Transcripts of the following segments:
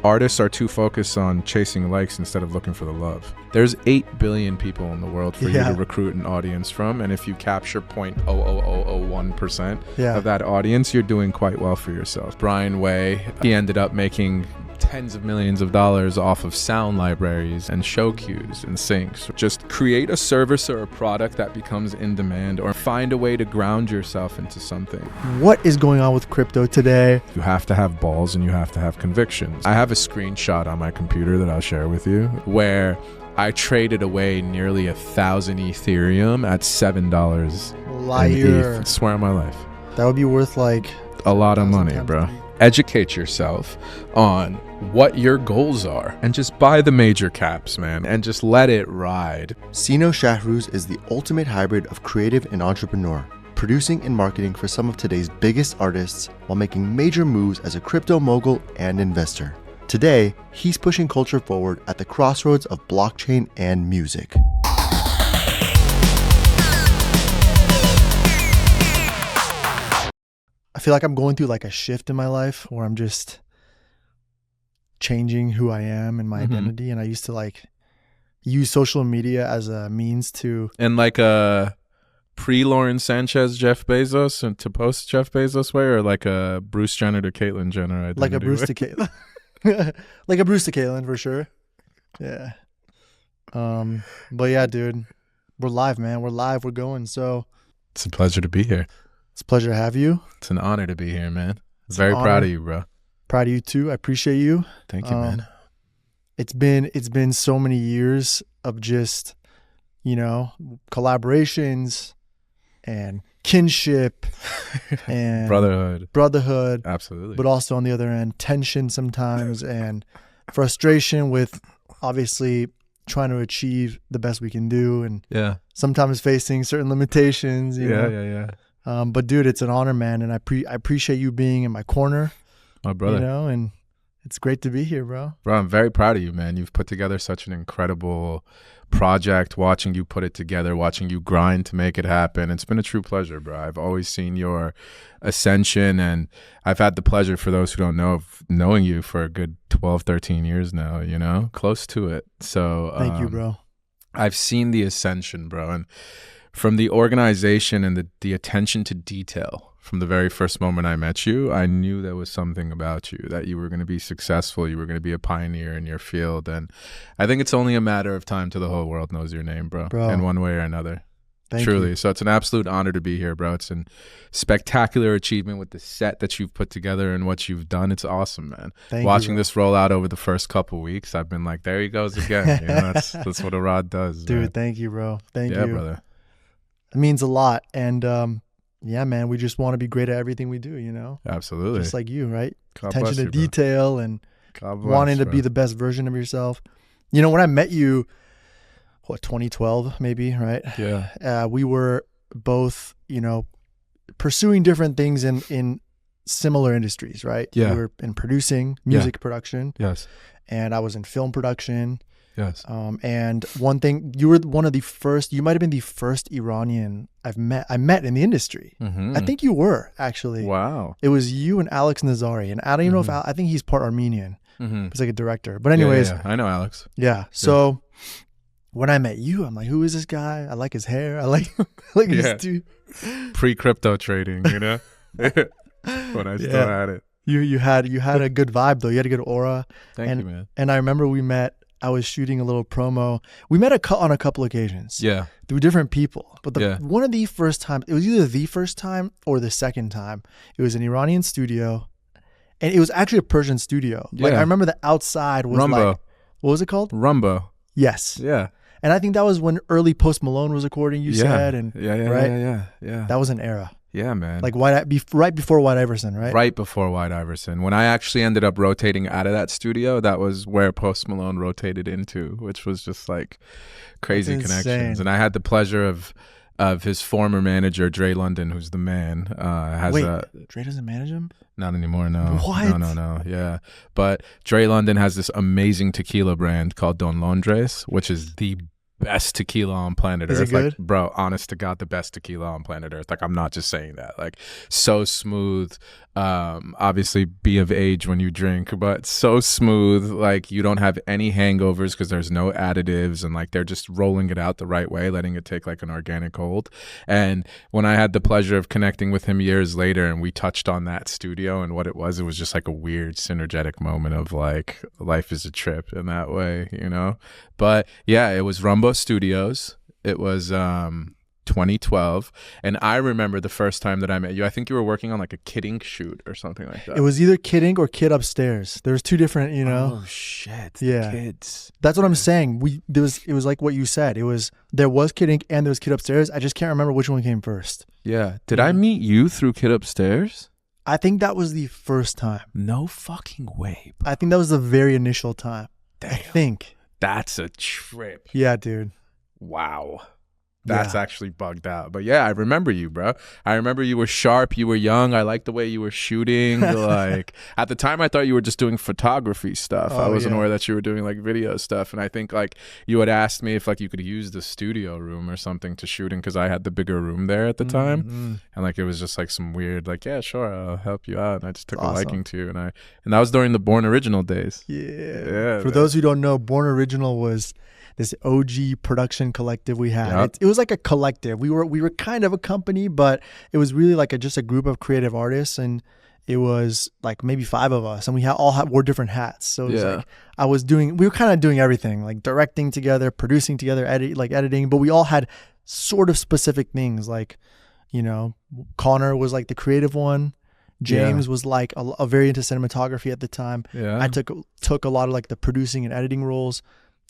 Artists are too focused on chasing likes instead of looking for the love. There's 8 billion people in the world for you to recruit an audience from, and if you capture 0.00001% of that audience, you're doing quite well for yourself. Brian Way, he ended up making tens of millions of dollars off of sound libraries and show cues and syncs. Just create a service or a product that becomes in demand, or find a way to ground yourself into something. What is going on with crypto today? You have to have balls and you have to have convictions. I have a screenshot on my computer that I'll share with you where I traded away nearly 1,000 Ethereum at $7. Liar. I swear on my life. That would be worth like a lot of money, bro. Educate yourself on what your goals are and just buy the major caps, man, and just let it ride. Seeno Shahrooz is the ultimate hybrid of creative and entrepreneur, producing and marketing for some of today's biggest artists while making major moves as a crypto mogul and investor. Today, he's pushing culture forward at the crossroads of blockchain and music. I feel like I'm going through like a shift in my life where I'm just changing who I am and my identity. And I used to like use social media as a means to... And like a pre-Lauren Sanchez Jeff Bezos and to post Jeff Bezos way, or like a Bruce Jenner to Caitlyn Jenner identity? Like a Bruce to Caitlyn. Like a Bruce to Caitlyn for sure. Yeah. But yeah, dude, we're live, man. We're live. We're going. So it's a pleasure to be here. It's a pleasure to have you. It's an honor to be here, man. Very proud of you, bro. Proud of you too. I appreciate you. Thank you, man. It's been so many years of just, you know, collaborations and kinship and brotherhood. Absolutely. But also on the other end, tension sometimes and frustration with obviously trying to achieve the best we can do, and sometimes facing certain limitations. You know? But dude, it's an honor, man, and I appreciate you being in my corner, my brother. You know, and it's great to be here, bro. Bro, I'm very proud of you, man. You've put together such an incredible project. Watching you put it together, watching you grind to make it happen, it's been a true pleasure, bro. I've always seen your ascension, and I've had the pleasure, for those who don't know, of knowing you for a good 12, 13 years now. You know, close to it. So thank you, bro. I've seen the ascension, bro, and from the organization and the attention to detail, from the very first moment I met you, I knew there was something about you, that you were going to be successful, you were going to be a pioneer in your field, and I think it's only a matter of time till the whole world knows your name, bro. In one way or another. Truly. So it's an absolute honor to be here, bro. It's a spectacular achievement with the set that you've put together and what you've done. It's awesome, man. Watching this roll out over the first couple weeks, I've been like, there he goes again. You know, that's what a rod does, dude, man. Thank you, bro. Thank you. Yeah, brother. It means a lot. And yeah, man, we just want to be great at everything we do, you know? Absolutely. Just like you, right? God Attention bless to detail, bro. And wanting to be the best version of yourself. You know, when I met you, 2012 maybe, right? Yeah. We were both, you know, pursuing different things in similar industries, right? Yeah. We were in producing, music production. Yes. And I was in film production. Yes. And one thing, you were one of the first, you might have been the first Iranian I met in the industry. I think you were, actually. Wow. It was you and Alex Nazari. And I don't even know if, I think he's part Armenian. He's like a director. But anyways. I know Alex. Yeah. So when I met you, I'm like, who is this guy? I like his hair. I like his dude. Pre-crypto trading, you know? When I still had it. You had a good vibe, though. You had a good aura. Thank you, man. And I remember we met. I was shooting a little promo. We met on a couple occasions. Yeah. Through different people. But one of the first times, it was either the first time or the second time. It was an Iranian studio. And it was actually a Persian studio. Like, I remember the outside was Rumbo. like, what was it called? Rumbo. Yes. Yeah. And I think that was when early Post Malone was recording, you said. And Yeah. That was an era. Yeah, man. Like right before White Iverson, right? Right before White Iverson. When I actually ended up rotating out of that studio, that was where Post Malone rotated into, which was just like crazy connections. And I had the pleasure of his former manager, Dre London, who's the man. Dre doesn't manage him? Not anymore, no. What? No. Yeah. But Dre London has this amazing tequila brand called Don Londres, which is the best tequila on planet Earth. Is it good? Like, bro, honest to God, the best tequila on planet Earth. Like, I'm not just saying that. Like, so smooth, Obviously be of age when you drink, but so smooth, like you don't have any hangovers because there's no additives, and like they're just rolling it out the right way, letting it take like an organic hold. And when I had the pleasure of connecting with him years later and we touched on that studio and what it was just like a weird synergetic moment of like life is a trip in that way, you know? But yeah, it was Rumbo Studios. It was 2012, and I remember the first time that I met you. I think you were working on like a Kid Ink shoot or something like that. It was either Kid Ink or Kid Upstairs. There's two different, you know. Oh shit! Yeah, kids. That's what I'm saying. It was like what you said. There was Kid Ink and there was Kid Upstairs. I just can't remember which one came first. Yeah. Did I meet you through Kid Upstairs? I think that was the first time. No fucking way, bro. I think that was the very initial time. Damn. I think. That's a trip. Yeah, dude. Wow. That's actually bugged out. But yeah, I remember you, bro. I remember you were sharp. You were young. I liked the way you were shooting. Like at the time, I thought you were just doing photography stuff. I wasn't aware that you were doing like video stuff. And I think like you had asked me if like you could use the studio room or something to shoot in because I had the bigger room there at the time. And like it was just like some weird like, yeah, sure, I'll help you out. And I just took a liking to you. And that was during the Born Original days. Yeah. For those who don't know, Born Original was this OG production collective we had. Yep. It was like a collective. We were kind of a company, but it was really like just a group of creative artists, and it was like maybe 5 of us, and we wore different hats. So it was like we were kind of doing everything, like directing together, producing together, editing, but we all had sort of specific things. Like, you know, Connor was like the creative one. James was like a very into cinematography at the time. Yeah. I took a lot of like the producing and editing roles.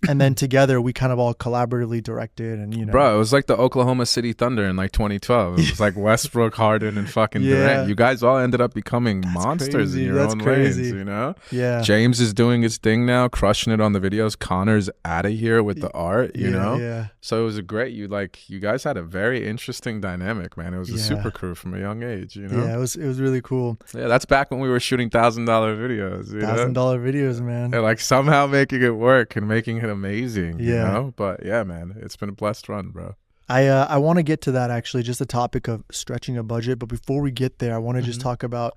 And then together we kind of all collaboratively directed, and you know, bro, it was like the Oklahoma City Thunder in like 2012. It was like Westbrook, Harden, and fucking Durant. You guys all ended up becoming monsters in your own ways, you know. Yeah. James is doing his thing now, crushing it on the videos. Connor's out of here with the art, you know. Yeah. So it was you guys had a very interesting dynamic, man. It was a super crew from a young age, you know. Yeah, it was really cool. Yeah, that's back when we were shooting $1,000 videos. $1,000 videos, man. And like somehow making it work and making it amazing, you know? But yeah, man, it's been a blessed run, bro. I want to get to that, actually, just the topic of stretching a budget. But before we get there, I want to just talk about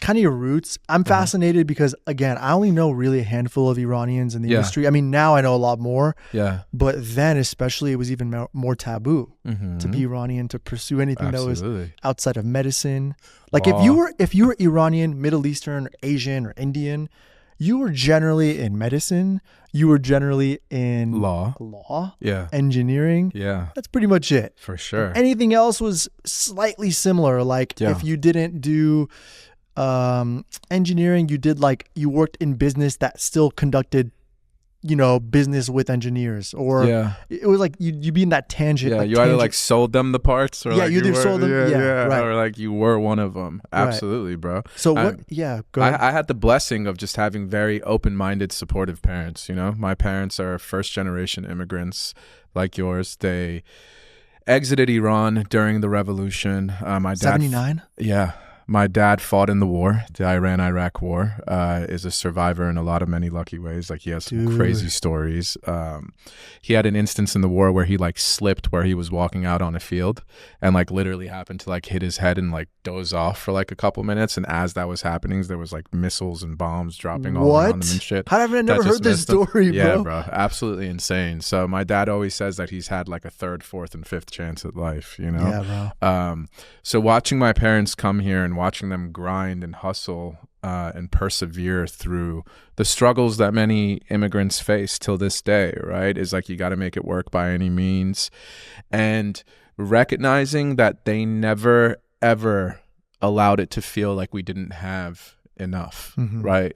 kind of your roots. I'm fascinated because, again, I only know really a handful of Iranians in the industry. I mean, now I know a lot more. Yeah. But then especially it was even more taboo to be Iranian, to pursue anything that was outside of medicine. Like if you were Iranian, Middle Eastern, or Asian, or Indian, you were generally in medicine. You were generally in law, engineering. Yeah. That's pretty much it. For sure. Anything else was slightly similar. Like if you didn't do engineering, you worked in business that still conducted, you know, business with engineers, or it was like you'd be in that tangent. Yeah, you either like sold them the parts, or you either sold them, right, or like you were one of them. Absolutely, bro. So what? Go ahead. I had the blessing of just having very open-minded, supportive parents. You know, my parents are first-generation immigrants like yours. They exited Iran during the revolution. My dad 79. Yeah. My dad fought in the war, the Iran-Iraq war, is a survivor in many lucky ways. Like he has some crazy stories. He had an instance in the war where he like slipped where he was walking out on a field and like literally happened to like hit his head and like doze off for like a couple minutes. And as that was happening, there was like missiles and bombs dropping all around him and shit. How have I never heard this story, bro? Yeah, bro. Absolutely insane. So my dad always says that he's had like a 3rd, 4th, and 5th chance at life, you know? Yeah, bro. So watching my parents come here and watching them grind and hustle and persevere through the struggles that many immigrants face till this day, right, is like you got to make it work by any means, and recognizing that they never ever allowed it to feel like we didn't have enough, right?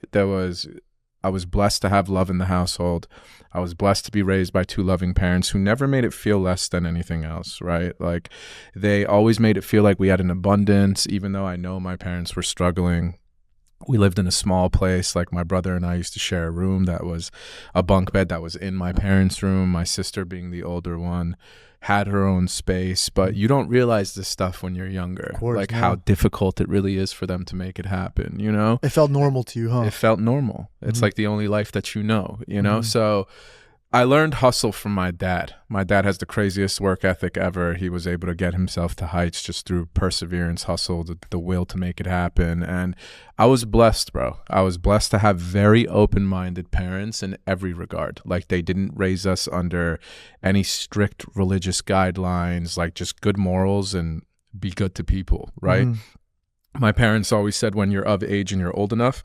I was blessed to have love in the household. I was blessed to be raised by 2 loving parents who never made it feel less than anything else, right? Like they always made it feel like we had an abundance, even though I know my parents were struggling. We lived in a small place. Like my brother and I used to share a room that was a bunk bed that was in my parents' room. My sister, being the older one, had her own space, but you don't realize this stuff when you're younger, like how difficult it really is for them to make it happen, you know? It felt normal to you, huh? It felt normal. It's like the only life that you know? So I learned hustle from my dad. My dad has the craziest work ethic ever. He was able to get himself to heights just through perseverance, hustle, the will to make it happen. And I was blessed, bro. I was blessed to have very open-minded parents in every regard. Like, they didn't raise us under any strict religious guidelines, like just good morals and be good to people, right? My parents always said, when you're of age and you're old enough,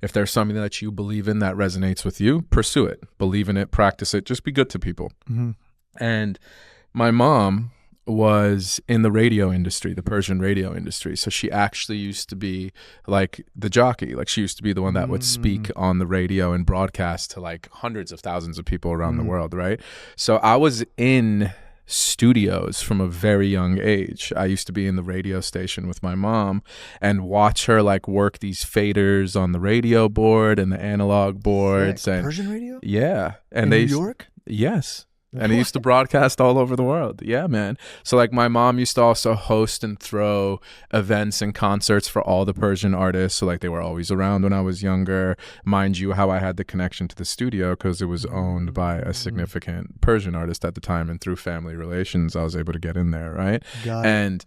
if there's something that you believe in that resonates with you, pursue it, believe in it, practice it, just be good to people. And my mom was in the radio industry, the Persian radio industry. So she actually used to be like the jockey. Like, she used to be the one that would speak on the radio and broadcast to like hundreds of thousands of people around the world, right? So I was in studios from a very young age. I used to be in the radio station with my mom and watch her like work these faders on the radio board and the analog boards. And Persian radio? Yeah. And in New York? Yes. And he used to broadcast all over the world. Yeah, man. So like, my mom used to also host and throw events and concerts for all the Persian artists. So like, they were always around when I was younger. Mind you, how I had the connection to the studio because it was owned by a significant Persian artist at the time. And through family relations, I was able to get in there, right? And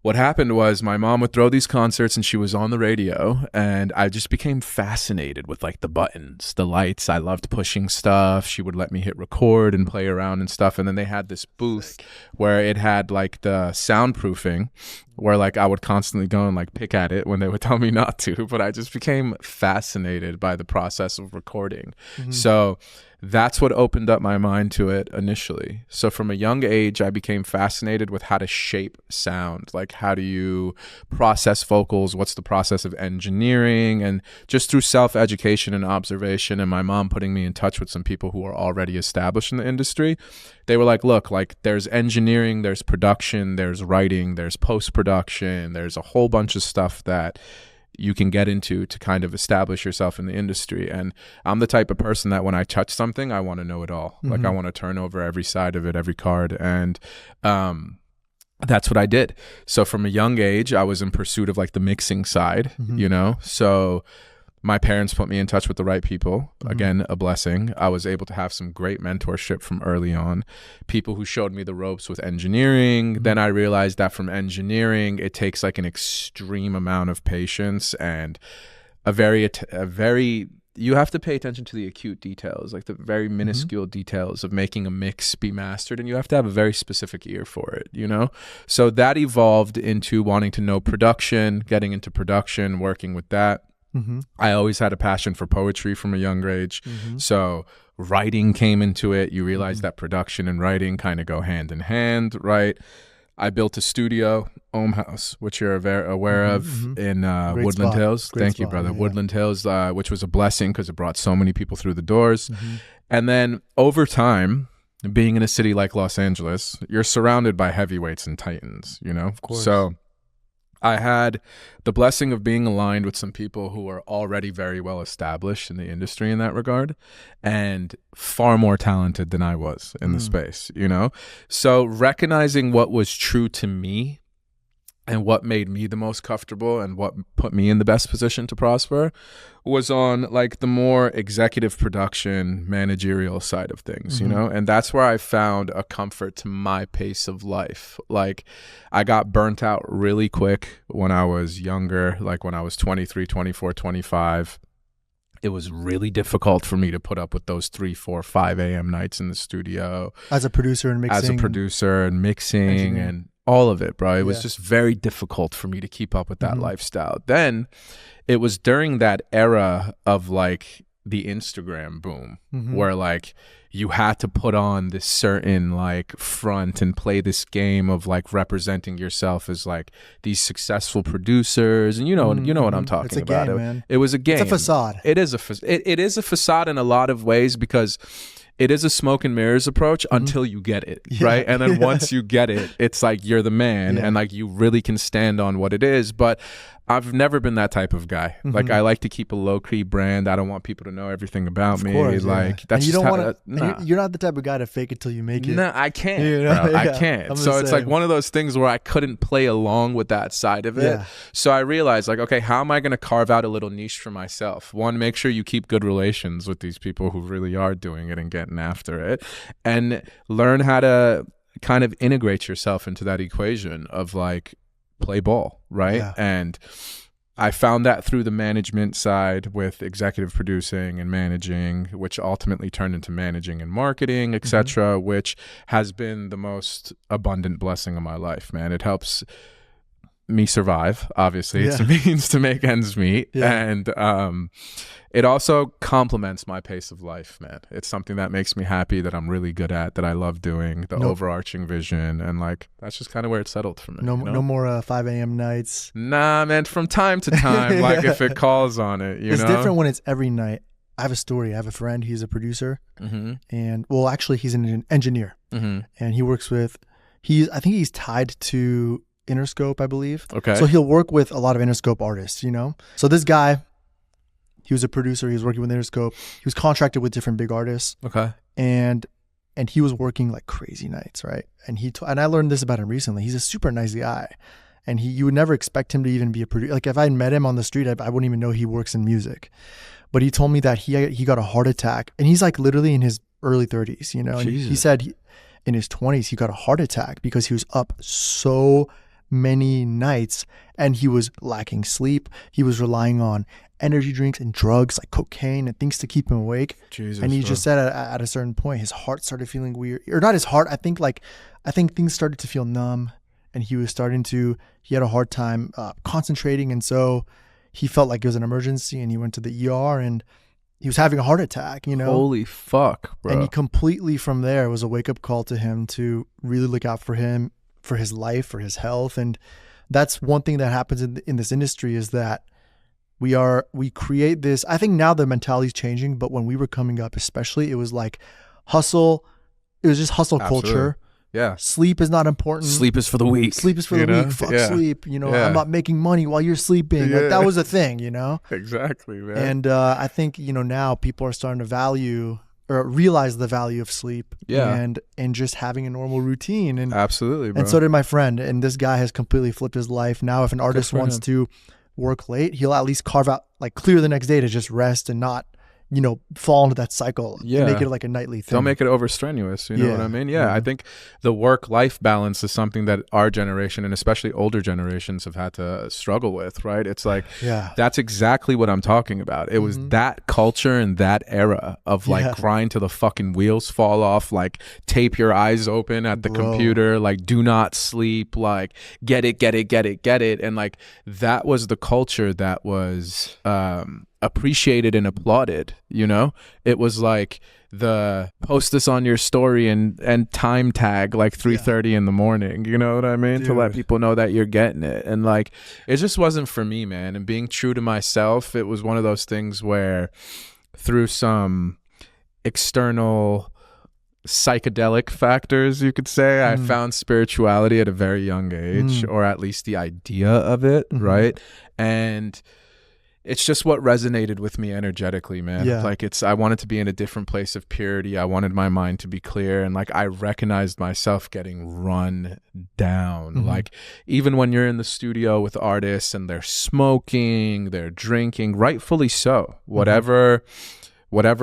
what happened was, my mom would throw these concerts and she was on the radio, and I just became fascinated with like the buttons, the lights. I loved pushing stuff. She would let me hit record and play around and stuff. And then they had this booth where it had like the soundproofing, where like I would constantly go and like pick at it when they would tell me not to, but I just became fascinated by the process of recording. So that's what opened up my mind to it initially. So from a young age, I became fascinated with how to shape sound. Like, how do you process vocals? What's the process of engineering? And just through self-education and observation, and my mom putting me in touch with some people who are already established in the industry, they were like, look, like, there's engineering, there's production, there's writing, there's post-production, there's a whole bunch of stuff that you can get into to kind of establish yourself in the industry. And I'm the type of person that when I touch something, I want to know it all. Like, I want to turn over every side of it, every card. And that's what I did. So from a young age, I was in pursuit of like the mixing side, you know? So my parents put me in touch with the right people. Again, a blessing. I was able to have some great mentorship from early on. People who showed me the ropes with engineering. Then I realized that from engineering, it takes like an extreme amount of patience and a very you have to pay attention to the acute details, like the very minuscule details of making a mix be mastered. And you have to have a very specific ear for it, you know? So that evolved into wanting to know production, getting into production, working with that. I always had a passion for poetry from a younger age. So writing came into it. You realize that production and writing kind of go hand in hand, right? I built a studio, Ohm House, which you're aware of, in Woodland Hills. Thank you, brother. Woodland Hills, which was a blessing because it brought so many people through the doors. And then over time, being in a city like Los Angeles, you're surrounded by heavyweights and titans, you know? Of course. So I had the blessing of being aligned with some people who are already very well established in the industry in that regard, and far more talented than I was in the space, you know? So recognizing what was true to me and what made me the most comfortable and what put me in the best position to prosper was on like the more executive production, managerial side of things, you know? And that's where I found a comfort to my pace of life. Like, I got burnt out really quick when I was younger, like when I was 23, 24, 25. It was really difficult for me to put up with those 3, 4, 5 a.m. nights in the studio. As a producer and mixing. And all of it, bro. It was just very difficult for me to keep up with that lifestyle. Then it was during that era of like the Instagram boom, where like you had to put on this certain like front and play this game of like representing yourself as like these successful producers, and you know what I'm talking about. Game, man. It was a game. It's a facade. It is a facade in a lot of ways, because it is a smoke and mirrors approach until you get it, right? And then once you get it, it's like you're the man, and like you really can stand on what it is. But I've never been that type of guy. Like, I like to keep a low-key brand. I don't want people to know everything about me. Course, like, that's and you just don't want to. You're not the type of guy to fake it till you make it. No, I can't. You know? Bro. I can't. So it's like one of those things where I couldn't play along with that side of it. Yeah. So I realized, like, okay, how am I going to carve out a little niche for myself? One, make sure you keep good relations with these people who really are doing it and getting after it, and learn how to kind of integrate yourself into that equation of like, play ball, right? Yeah. And I found that through the management side with executive producing and managing, which ultimately turned into managing and marketing, etc., which has been the most abundant blessing of my life, man. It helps me survive. Obviously, it's a means to make ends meet, and it also complements my pace of life, man. It's something that makes me happy, that I'm really good at, that I love doing, the overarching vision, and like that's just kind of where it settled for me. No more 5 a.m. nights. Nah, man. From time to time, like if it calls on it, it's different when it's every night. I have a story. I have a friend. He's a producer, and well, actually, he's an engineer, and he works with. I think he's tied to Interscope, I believe. Okay. So he'll work with a lot of Interscope artists, So this guy, he was a producer. He was working with Interscope. He was contracted with different big artists. Okay. And he was working like crazy nights, right? And and I learned this about him recently. He's a super nice guy. And you would never expect him to even be a producer. Like if I met him on the street, I wouldn't even know he works in music. But he told me that he got a heart attack, and he's like literally in his early 30s, And he said in his 20s, he got a heart attack because he was up so many nights and he was lacking sleep. He was relying on energy drinks and drugs like cocaine and things to keep him awake. Jesus, and he just said at a certain point, his heart started feeling weird, or not his heart. I think things started to feel numb, and he had a hard time concentrating. And so he felt like it was an emergency, and he went to the ER, and he was having a heart attack, Holy fuck, bro. And he completely, from there, it was a wake-up call to him to really look out for him, for his life, for his health. And that's one thing that happens in this industry, is that we create this. I think now the mentality is changing, but when we were coming up, especially, it was like hustle. It was just hustle culture. Yeah. Sleep is not important. Sleep is for the weak. Sleep is for the weak. Fuck sleep. I'm not making money while you're sleeping. Like, that was a thing, Exactly, man. And I think, now people are starting to value or realize the value of sleep. Yeah. And just having a normal routine. And absolutely, bro. And so did my friend. And this guy has completely flipped his life. Now, if an artist wants to work late, he'll at least carve out, like, clear the next day to just rest and not, fall into that cycle. Yeah. Make it like a nightly thing. Don't make it over strenuous. You know what I mean? Yeah. I think the work-life balance is something that our generation, and especially older generations, have had to struggle with, right? It's like, that's exactly what I'm talking about. It was that culture and that era of like grind till the fucking wheels fall off, like tape your eyes open at the computer, like do not sleep, like get it. And like that was the culture that was appreciated and applauded. It was like the post this on your story and time tag like 3:30 in the morning, you know what I mean? Dude. To let people know that you're getting it. And like it just wasn't for me, man. And being true to myself, it was one of those things where through some external psychedelic factors, you could say, I found spirituality at a very young age, or at least the idea of it, right? And it's just what resonated with me energetically, man. Yeah. Like I wanted to be in a different place of purity. I wanted my mind to be clear. And like, I recognized myself getting run down. Like even when you're in the studio with artists and they're smoking, they're drinking, rightfully so, whatever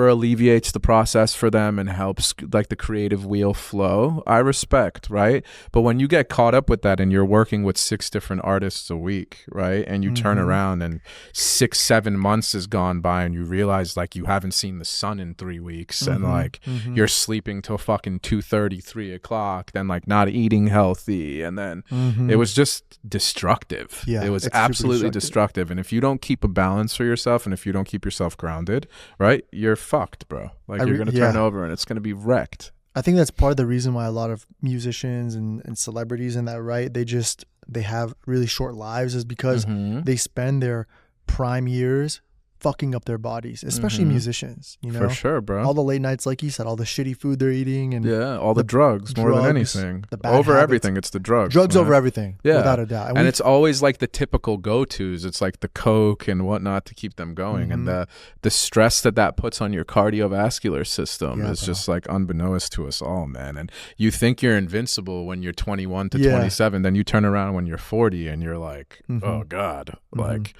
alleviates the process for them and helps like the creative wheel flow, I respect, right? But when you get caught up with that and you're working with 6 different artists a week, right? And you turn around and 6-7 months has gone by and you realize like you haven't seen the sun in 3 weeks and like you're sleeping till fucking 2:30, 3 o'clock, then like not eating healthy, and then it was just destructive. Yeah, it was absolutely destructive. And if you don't keep a balance for yourself and if you don't keep yourself grounded, right? You're fucked, bro. Like you're going to turn over and it's going to be wrecked. I think that's part of the reason why a lot of musicians and celebrities and that, right? They have really short lives, is because they spend their prime years fucking up their bodies, especially musicians, you know? For sure, bro. All the late nights, like you said, all the shitty food they're eating, and all the drugs more than anything. Over habits. Everything, it's the drugs. Drugs over everything, without a doubt. And it's always like the typical go-tos. It's like the coke and whatnot to keep them going. And the stress that puts on your cardiovascular system is just like unbeknownst to us all, man. And you think you're invincible when you're 21 to 27, then you turn around when you're 40 and you're like, oh God, like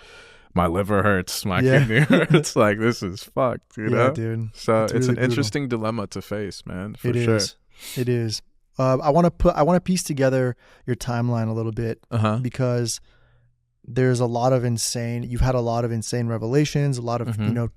my liver hurts, my kidney hurts. Like, this is fucked, you know? Dude. So it's an interesting dilemma to face, man, for sure. It is. I want to piece together your timeline a little bit because there's a lot of you've had a lot of insane revelations, a lot of, you know,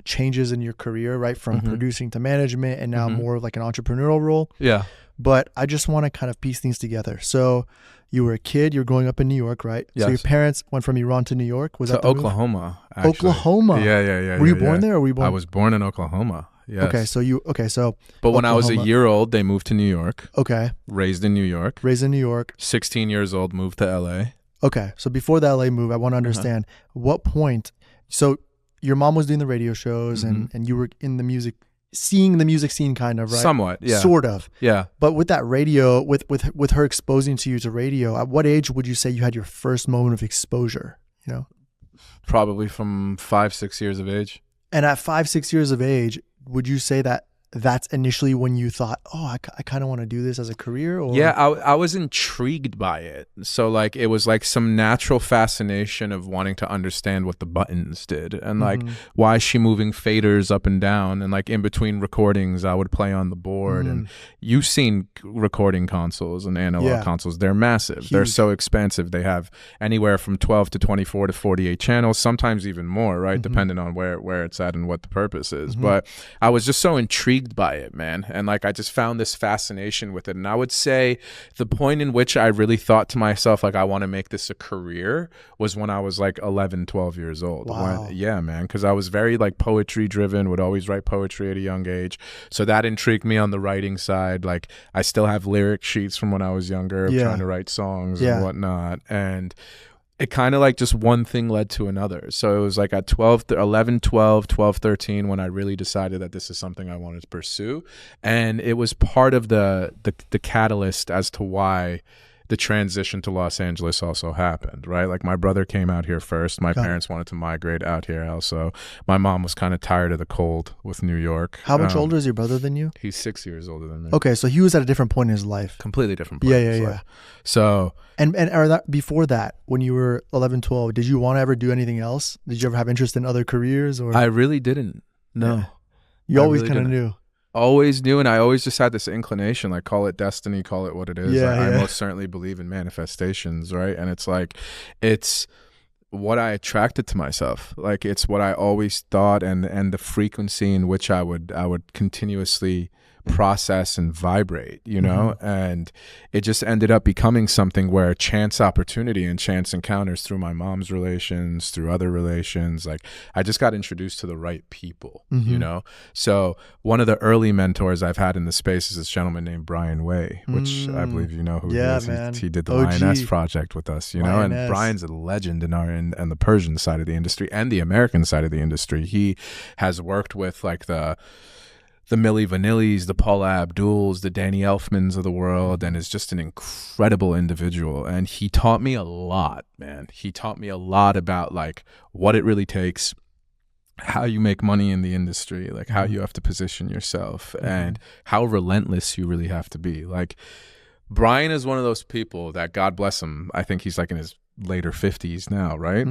changes in your career, right? From producing to management and now more of like an entrepreneurial role. Yeah. But I just want to kind of piece things together. So you were a kid, you're growing up in New York, right? Yes. So your parents went from Iran to New York. Was that the Oklahoma? Actually. Oklahoma. Yeah. Were you born there, or were you born? I was born in Oklahoma. Yes. Okay, so But Oklahoma. When I was a year old, they moved to New York. Okay. Raised in New York. 16 years old, moved to LA. Okay, so before the LA move, I want to understand what point. So your mom was doing the radio shows, and you were in the music. Seeing the music scene, kind of, right? Somewhat, yeah. Sort of. Yeah. But with that radio, with her exposing to you to radio, at what age would you say you had your first moment of exposure, you know? Probably from 5-6 years of age. And at 5-6 years of age, would you say that that's initially when you thought, oh, I kind of want to do this as a career? Or? Yeah, I was intrigued by it. So like it was like some natural fascination of wanting to understand what the buttons did and like why is she moving faders up and down, and like in between recordings I would play on the board. And you've seen recording consoles and analog consoles. They're massive. Huge. They're so expensive. They have anywhere from 12 to 24 to 48 channels, sometimes even more, right? Depending on where it's at and what the purpose is. But I was just so intrigued by it, man, and like I just found this fascination with it. And I would say the point in which I really thought to myself like I want to make this a career was when I was like 11-12 years old. Wow. Yeah, man, because I was very like poetry driven, would always write poetry at a young age, so that intrigued me on the writing side. Like I still have lyric sheets from when I was younger of trying to write songs and whatnot, and it kind of like just one thing led to another. So it was like at 11, 12, 13 when I really decided that this is something I wanted to pursue. And it was part of the catalyst as to why the transition to Los Angeles also happened, right? Like my brother came out here first. My parents wanted to migrate out here also. My mom was kind of tired of the cold with New York. How much older is your brother than you? He's 6 years older than me. Okay, so he was at a different point in his life. Completely different point in his life. So... And before that, when you were 11, 12, did you want to ever do anything else? Did you ever have interest in other careers? Or I really didn't. No. Yeah. You always kind of knew. Always knew, and I always just had this inclination, like call it destiny, call it what it is. I most certainly believe in manifestations, right? And it's like, it's what I attracted to myself. Like it's what I always thought, and the frequency in which I would continuously process and vibrate, you know? And it just ended up becoming something where chance opportunity and chance encounters through my mom's relations, through other relations, like I just got introduced to the right people, you know? So one of the early mentors I've had in the space is this gentleman named Brian Way, which I believe you know who he is. Man. He did the Lioness project with us, you know? And Brian's a legend in and the Persian side of the industry and the American side of the industry. He has worked with like the Milli Vanillis, the Paula Abduls, the Danny Elfmans of the world, and is just an incredible individual. And he taught me a lot, man. He taught me a lot about like what it really takes, how you make money in the industry, like how you have to position yourself, and how relentless you really have to be. Like Brian is one of those people that, God bless him, I think he's like in his later 50s now, right?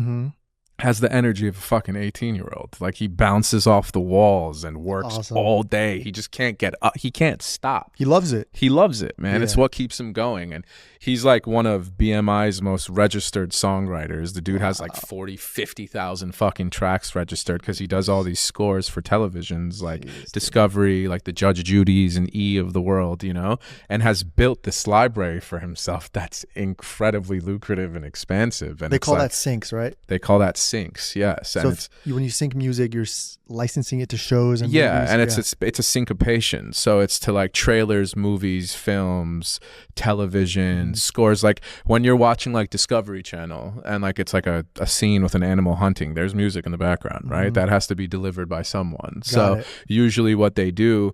Has the energy of a fucking 18-year-old. Like he bounces off the walls and works all day. He just can't get up. He can't stop. He loves it. He loves it, man. Yeah. It's what keeps him going. And he's like one of BMI's most registered songwriters. The dude has like 50,000 fucking tracks registered because he does all these scores for televisions like Discovery, like the Judge Judy's and E of the world, you know, and has built this library for himself that's incredibly lucrative and expansive. And they call that syncs, right? They call that syncs. syncs, yes. And So it's when you sync music, you're licensing it to shows and yeah, movies? and it's a syncopation. So it's to like trailers, movies, films, television, scores. Like when you're watching like Discovery Channel and like it's like a scene with an animal hunting, there's music in the background, right? That has to be delivered by someone. So usually what they do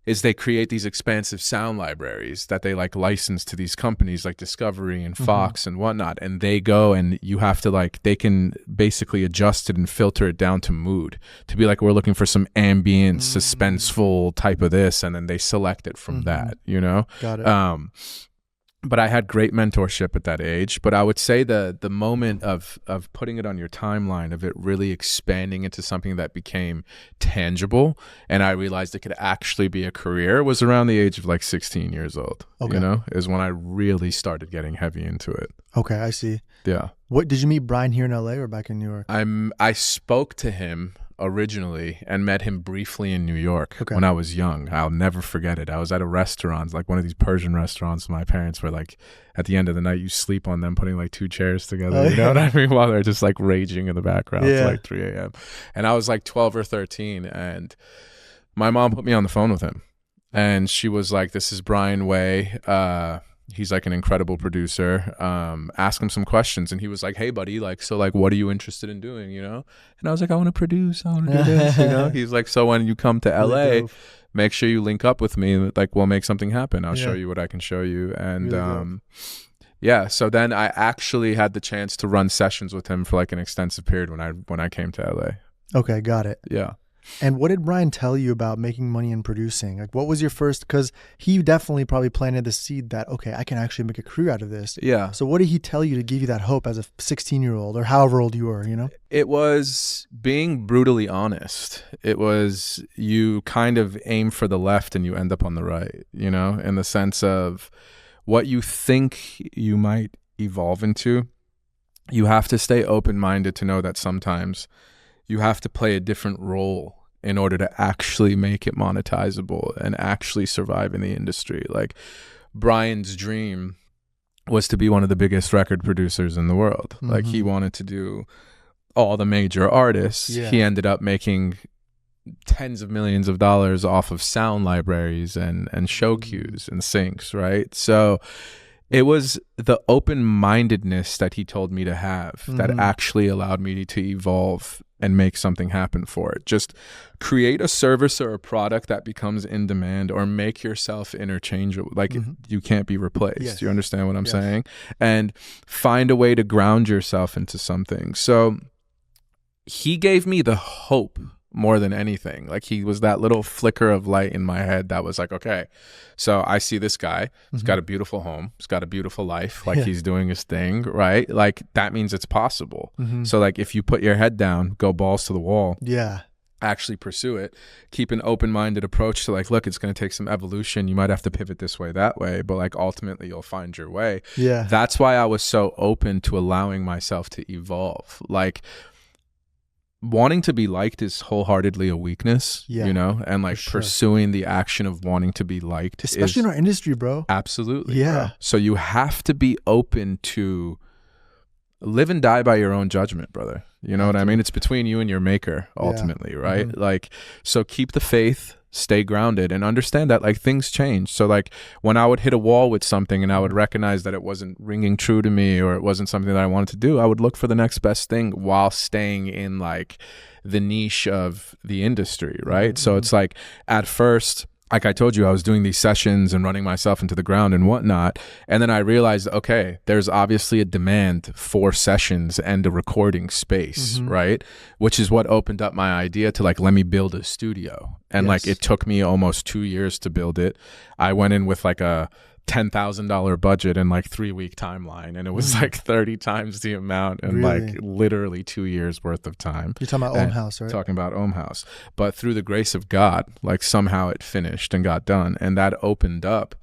is they create these expansive sound libraries that they like license to these companies like Discovery and Fox and whatnot. And they go and you have to like, they can basically adjust it and filter it down to mood to be like, we're looking for some ambient, suspenseful type of this. And then they select it from that, you know? Got it. But I had great mentorship at that age. But I would say the moment of putting it on your timeline, of it really expanding into something that became tangible, and I realized it could actually be a career, was around the age of like 16 years old. Okay. You know, is when I really started getting heavy into it. Okay, I see. Yeah. What did you meet Brian here in LA or back in New York? I spoke to him originally and met him briefly in New York when I was young. I'll never forget it. I was at a restaurant, like one of these Persian restaurants with my parents, where like at the end of the night you sleep on them putting like two chairs together, you know what I mean, while they're just like raging in the background till like 3 a.m. And I was like 12 or 13, and my mom put me on the phone with him, and she was like, this is Brian Way, he's like an incredible producer. Ask him some questions. And he was like, hey buddy, like, so like, what are you interested in doing, you know? And I was like, I want to produce, I want to do this, you know? He's like, so when you come to LA, make sure you link up with me. Like, we'll make something happen. I'll show you what I can show you. And yeah, so then I actually had the chance to run sessions with him for like an extensive period when I came to LA. Okay, got it. Yeah. And what did Brian tell you about making money and producing? Like, what was your first, because he definitely probably planted the seed that, okay, I can actually make a career out of this. Yeah. So what did he tell you to give you that hope as a 16-year-old or however old you were, you know? It was being brutally honest. It was, you kind of aim for the left and you end up on the right, you know, in the sense of what you think you might evolve into. You have to stay open-minded to know that sometimes you have to play a different role in order to actually make it monetizable and actually survive in the industry. Like, Brian's dream was to be one of the biggest record producers in the world. Like, he wanted to do all the major artists. He ended up making tens of millions of dollars off of sound libraries and show cues and syncs, right? So it was the open-mindedness that he told me to have that actually allowed me to evolve and make something happen for it. Just create a service or a product that becomes in demand, or make yourself interchangeable. Like, you can't be replaced. Yes. You understand what I'm saying? And find a way to ground yourself into something. So he gave me the hope more than anything. Like, he was that little flicker of light in my head that was like, okay, so I see this guy, he's got a beautiful home, he's got a beautiful life, like he's doing his thing, right? Like, that means it's possible. So like, if you put your head down, go balls to the wall, actually pursue it, keep an open-minded approach to like, look, it's going to take some evolution, you might have to pivot this way, that way, but like, ultimately you'll find your way. That's why I was so open to allowing myself to evolve. Like, wanting to be liked is wholeheartedly a weakness, you know, and like pursuing the action of wanting to be liked, especially in our industry, bro. Absolutely. Bro. So you have to be open to live and die by your own judgment, brother. You know what I mean? It's between you and your maker ultimately, right? Like, so keep the faith, stay grounded, and understand that like, things change. So like, when I would hit a wall with something and I would recognize that it wasn't ringing true to me, or it wasn't something that I wanted to do, I would look for the next best thing while staying in like the niche of the industry, right? So it's like, at first, like I told you, I was doing these sessions and running myself into the ground and whatnot. And then I realized, okay, there's obviously a demand for sessions and a recording space, right? Which is what opened up my idea to like, let me build a studio. And like, it took me almost 2 years to build it. I went in with like a $10,000 budget and like 3-week timeline, and it was like 30 times the amount and like literally 2 years worth of time. You're talking about Ohm House, right? Talking about Ohm House. But through the grace of God, like, somehow it finished and got done, and that opened up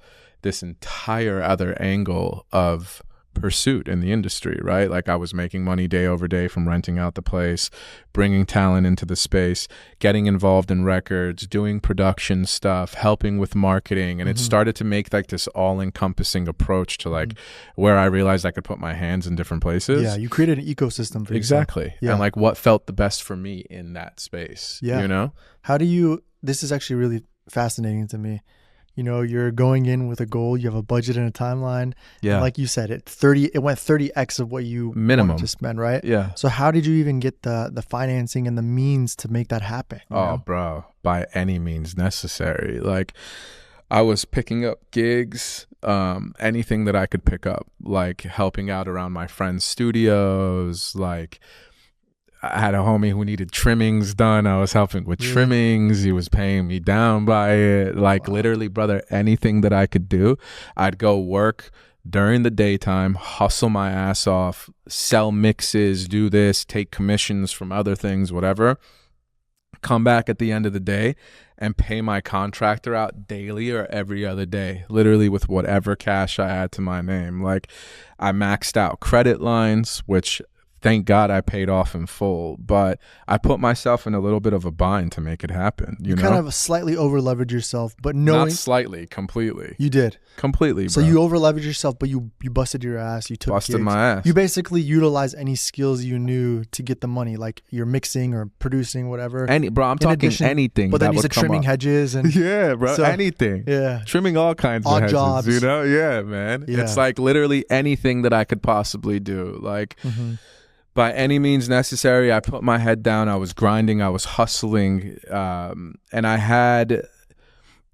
this entire other angle of pursuit in the industry, right? Like I was making money day over day from renting out the place, bringing talent into the space, getting involved in records, doing production stuff, helping with marketing. And it started to make like this all-encompassing approach to like where I realized I could put my hands in different places. Yeah, you created an ecosystem for yourself. Exactly. Yeah. And like what felt the best for me in that space, you know? How do you, this is actually really fascinating to me. You know, you're going in with a goal, you have a budget and a timeline. Yeah. And like you said, it went 30x of what you minimum wanted to spend, right? Yeah. So how did you even get the financing and the means to make that happen? Oh, bro, by any means necessary. Like I was picking up gigs, anything that I could pick up, like helping out around my friends' studios, like I had a homie who needed trimmings done. I was helping with trimmings. He was paying me down by it. Like literally, brother, anything that I could do, I'd go work during the daytime, hustle my ass off, sell mixes, do this, take commissions from other things, whatever. Come back at the end of the day and pay my contractor out daily or every other day, literally with whatever cash I had to my name. Like I maxed out credit lines, which thank God I paid off in full, but I put myself in a little bit of a bind to make it happen. You know? Kind of slightly over leveraged yourself, but knowing. Not slightly, completely. You did. Completely, So bro. you over leveraged yourself, but you busted your ass. You took Busted gigs. my ass. You basically utilized any skills you knew to get the money, like you're mixing or producing, whatever. Bro, I'm talking anything. But then that you would said come trimming up. hedges and Yeah, bro, so, anything. Yeah. Trimming all kinds of odd hedges, jobs. you know? Yeah, man. Yeah. It's like literally anything that I could possibly do. Like by any means necessary, I put my head down. I was grinding. I was hustling. And I had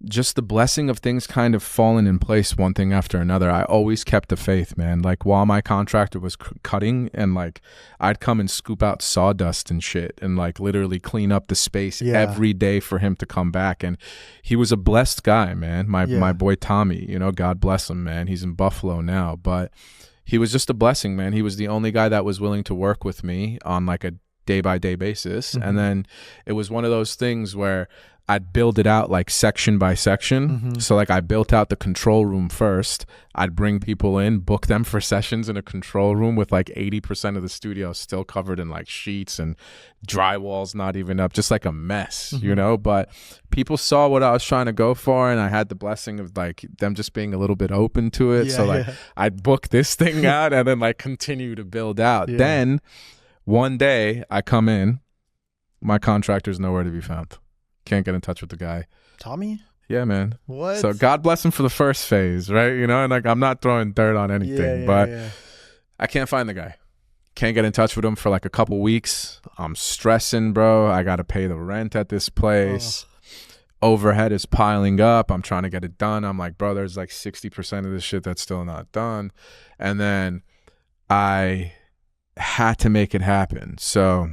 just the blessing of things kind of falling in place one thing after another. I always kept the faith, man. Like while my contractor was cutting and like I'd come and scoop out sawdust and shit and like literally clean up the space every day for him to come back. And he was a blessed guy, man. My boy Tommy, you know, God bless him, man. He's in Buffalo now, but he was just a blessing, man. He was the only guy that was willing to work with me on like a day-by-day basis. And then it was one of those things where I'd build it out like section by section. So like I built out the control room first. I'd bring people in, book them for sessions in a control room with like 80% of the studio still covered in like sheets and drywall's not even up, just like a mess, you know? But people saw what I was trying to go for, and I had the blessing of like them just being a little bit open to it. So like I'd book this thing out and then like continue to build out. Then one day I come in, my contractor's nowhere to be found. Can't get in touch with the guy. Tommy? Yeah, man. What? So God bless him for the first phase, right? You know, and like I'm not throwing dirt on anything, but I can't find the guy. Can't get in touch with him for like a couple weeks. I'm stressing, bro. I got to pay the rent at this place. Overhead is piling up. I'm trying to get it done. I'm like, bro, there's like 60% of this shit that's still not done. And then I had to make it happen. So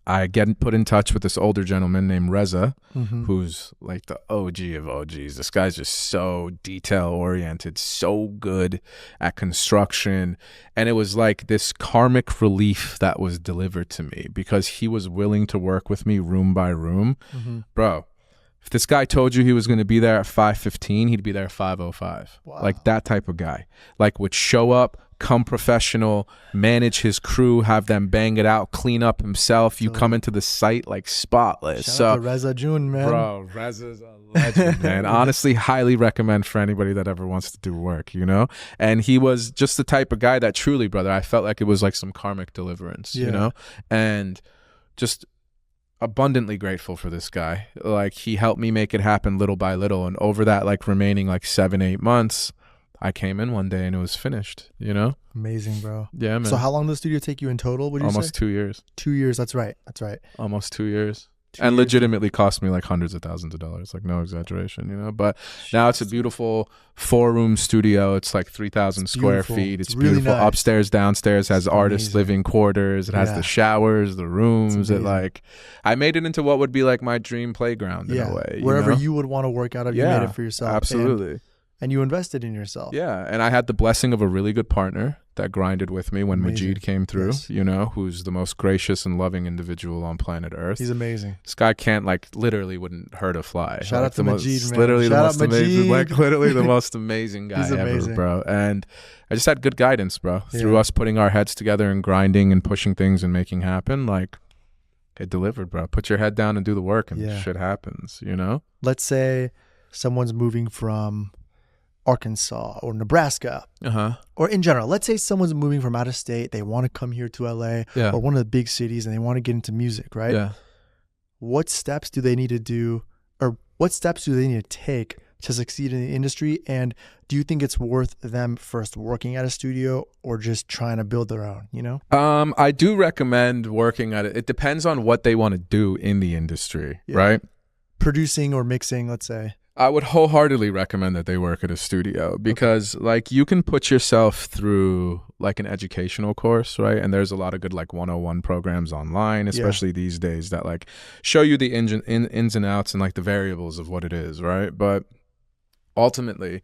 I get put in touch with this older gentleman named Reza, who's like the OG of OGs. This guy's just so detail oriented, so good at construction. And it was like this karmic relief that was delivered to me because he was willing to work with me room by room. Bro, if this guy told you he was going to be there at 5:15, he'd be there at 5:05. Wow. Like that type of guy. Like would show up, come professional, manage his crew, have them bang it out, clean up himself. You come into the site like spotless. Shout out to Reza June, man. Bro, Reza's a legend, man. Honestly, highly recommend for anybody that ever wants to do work, you know? And he was just the type of guy that truly, brother, I felt like it was like some karmic deliverance, you know? And just abundantly grateful for this guy. Like he helped me make it happen little by little. And over that like remaining like 7-8 months, I came in one day and it was finished, you know? Amazing, bro. Yeah, man. So how long did the studio take you in total, would you Almost say? 2 years. 2 years, that's right. That's right. Almost 2 years. And legitimately cost me like hundreds of thousands of dollars, like no exaggeration, you know? But now it's a beautiful 4-room studio. It's like 3,000 square feet. It's really beautiful. nice. Upstairs, downstairs, has artist living quarters. It has the showers, the rooms. It like, I made it into what would be like my dream playground in a way. Wherever you know? you would want to work out of, you made it for yourself. Absolutely. And you invested in yourself. Yeah. And I had the blessing of a really good partner that grinded with me when Majid came through, you know, who's the most gracious and loving individual on planet Earth. He's amazing. This guy can't, like, literally wouldn't hurt a fly. Shout out to Majid, man. Literally Shout the most amazing, like, literally the most amazing guy ever, bro. And I just had good guidance, bro. Through us putting our heads together and grinding and pushing things and making happen, like, it delivered, bro. Put your head down and do the work and shit happens, you know? Let's say someone's moving from Arkansas or Nebraska, or in general, let's say someone's moving from out of state. They want to come here to LA or one of the big cities and they want to get into music, right? Yeah. What steps do they need to do, or what steps do they need to take to succeed in the industry? And do you think it's worth them first working at a studio or just trying to build their own, you know? I do recommend working at it. It depends on what they want to do in the industry, right? Producing or mixing, let's say. I would wholeheartedly recommend that they work at a studio because like you can put yourself through like an educational course, right? And there's a lot of good like 101 programs online, especially these days, that like show you the ins and outs and like the variables of what it is, right? But ultimately,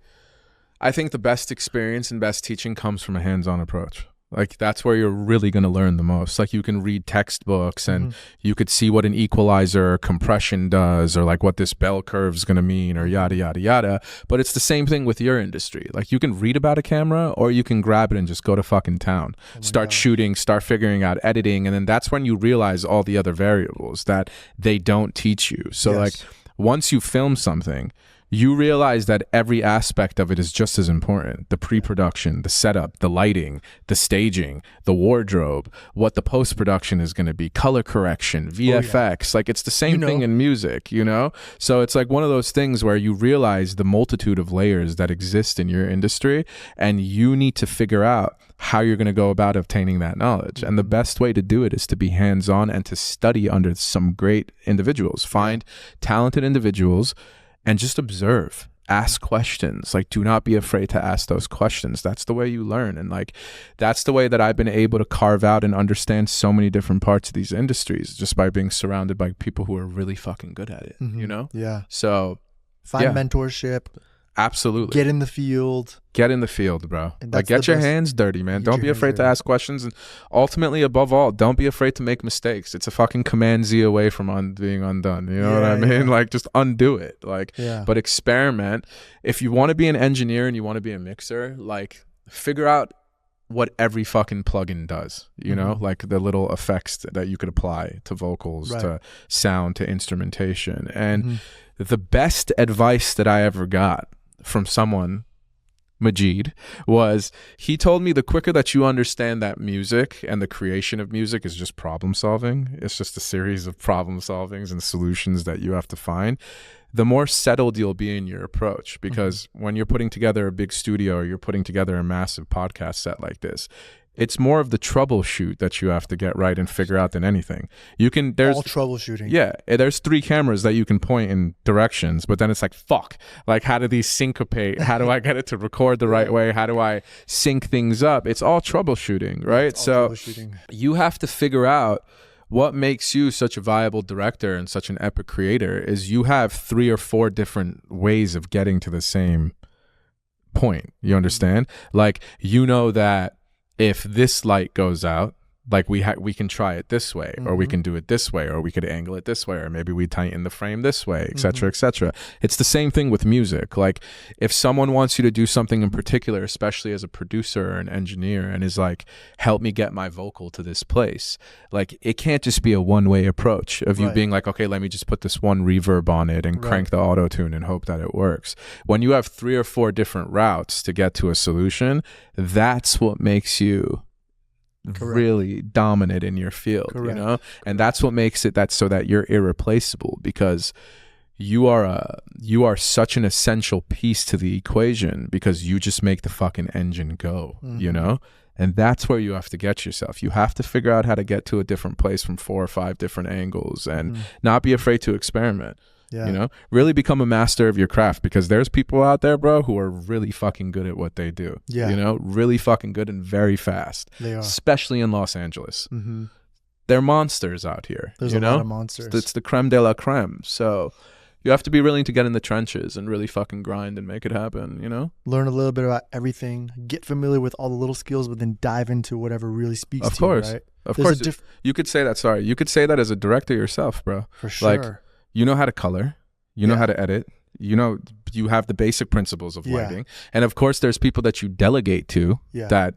I think the best experience and best teaching comes from a hands-on approach. Like that's where you're really going to learn the most. Like you can read textbooks and you could see what an equalizer or compression does, or like what this bell curve is going to mean, or yada, yada, yada. But it's the same thing with your industry. Like you can read about a camera or you can grab it and just go to fucking town, start shooting, start figuring out editing. And then that's when you realize all the other variables that they don't teach you. So like once you film something, you realize that every aspect of it is just as important. The pre-production, the setup, the lighting, the staging, the wardrobe, what the post-production is going to be, color correction, VFX. Like it's the same thing in music, you know? So it's like one of those things where you realize the multitude of layers that exist in your industry, and you need to figure out how you're going to go about obtaining that knowledge. And the best way to do it is to be hands-on and to study under some great individuals. Find talented individuals and just observe, ask questions. Like, do not be afraid to ask those questions. That's the way you learn. And like, that's the way that I've been able to carve out and understand so many different parts of these industries, just by being surrounded by people who are really fucking good at it, you know? Yeah. So find mentorship. Absolutely. Get in the field. Get in the field, bro. Like, get your hands dirty, man. Don't be afraid to ask questions. And ultimately, above all, don't be afraid to make mistakes. It's a fucking Command Z away from being undone. You know what I mean? Like, just undo it. Like, but experiment. If you want to be an engineer and you want to be a mixer, like, figure out what every fucking plugin does, you know, like the little effects that you could apply to vocals, to sound, to instrumentation. And the best advice that I ever got from someone, Majid, was he told me the quicker that you understand that music and the creation of music is just problem solving, it's just a series of problem solvings and solutions that you have to find, the more settled you'll be in your approach. Because when you're putting together a big studio or you're putting together a massive podcast set like this, it's more of the troubleshoot that you have to get right and figure out than anything. There's all troubleshooting. Yeah. There's 3 cameras that you can point in directions, but then it's like, fuck, like how do these syncopate? How do I get it to record the right way? How do I sync things up? It's all troubleshooting, right? You have to figure out what makes you such a viable director and such an epic creator. Is you have 3 or 4 different ways of getting to the same point. You understand? Like, you know that if this light goes out, like we can try it this way, or we can do it this way, or we could angle it this way, or maybe we tighten the frame this way, etc., etc. It's the same thing with music. Like, if someone wants you to do something in particular, especially as a producer or an engineer, and is like, help me get my vocal to this place, like, it can't just be a one-way approach of you being like, okay, let me just put this one reverb on it and crank the auto-tune and hope that it works. When you have 3 or 4 different routes to get to a solution, that's what makes you really dominant in your field, you know? And that's what makes it so that you're irreplaceable, because you are such an essential piece to the equation, because you just make the fucking engine go, you know? And that's where you have to get yourself. You have to figure out how to get to a different place from 4 or 5 different angles, and not be afraid to experiment. You know, really become a master of your craft, because there's people out there, bro, who are really fucking good at what they do. You know, really fucking good and very fast. They are. Especially in Los Angeles. They're monsters out here. There's a lot of monsters. It's the creme de la creme. So You have to be willing to get in the trenches and really fucking grind and make it happen, you know? Learn a little bit about everything, get familiar with all the little skills, but then dive into whatever really speaks to you, right? Of course. You could say that, you could say that as a director yourself, bro. For sure. Like, you know how to color, you know how to edit, you know, you have the basic principles of lighting. And of course, there's people that you delegate to that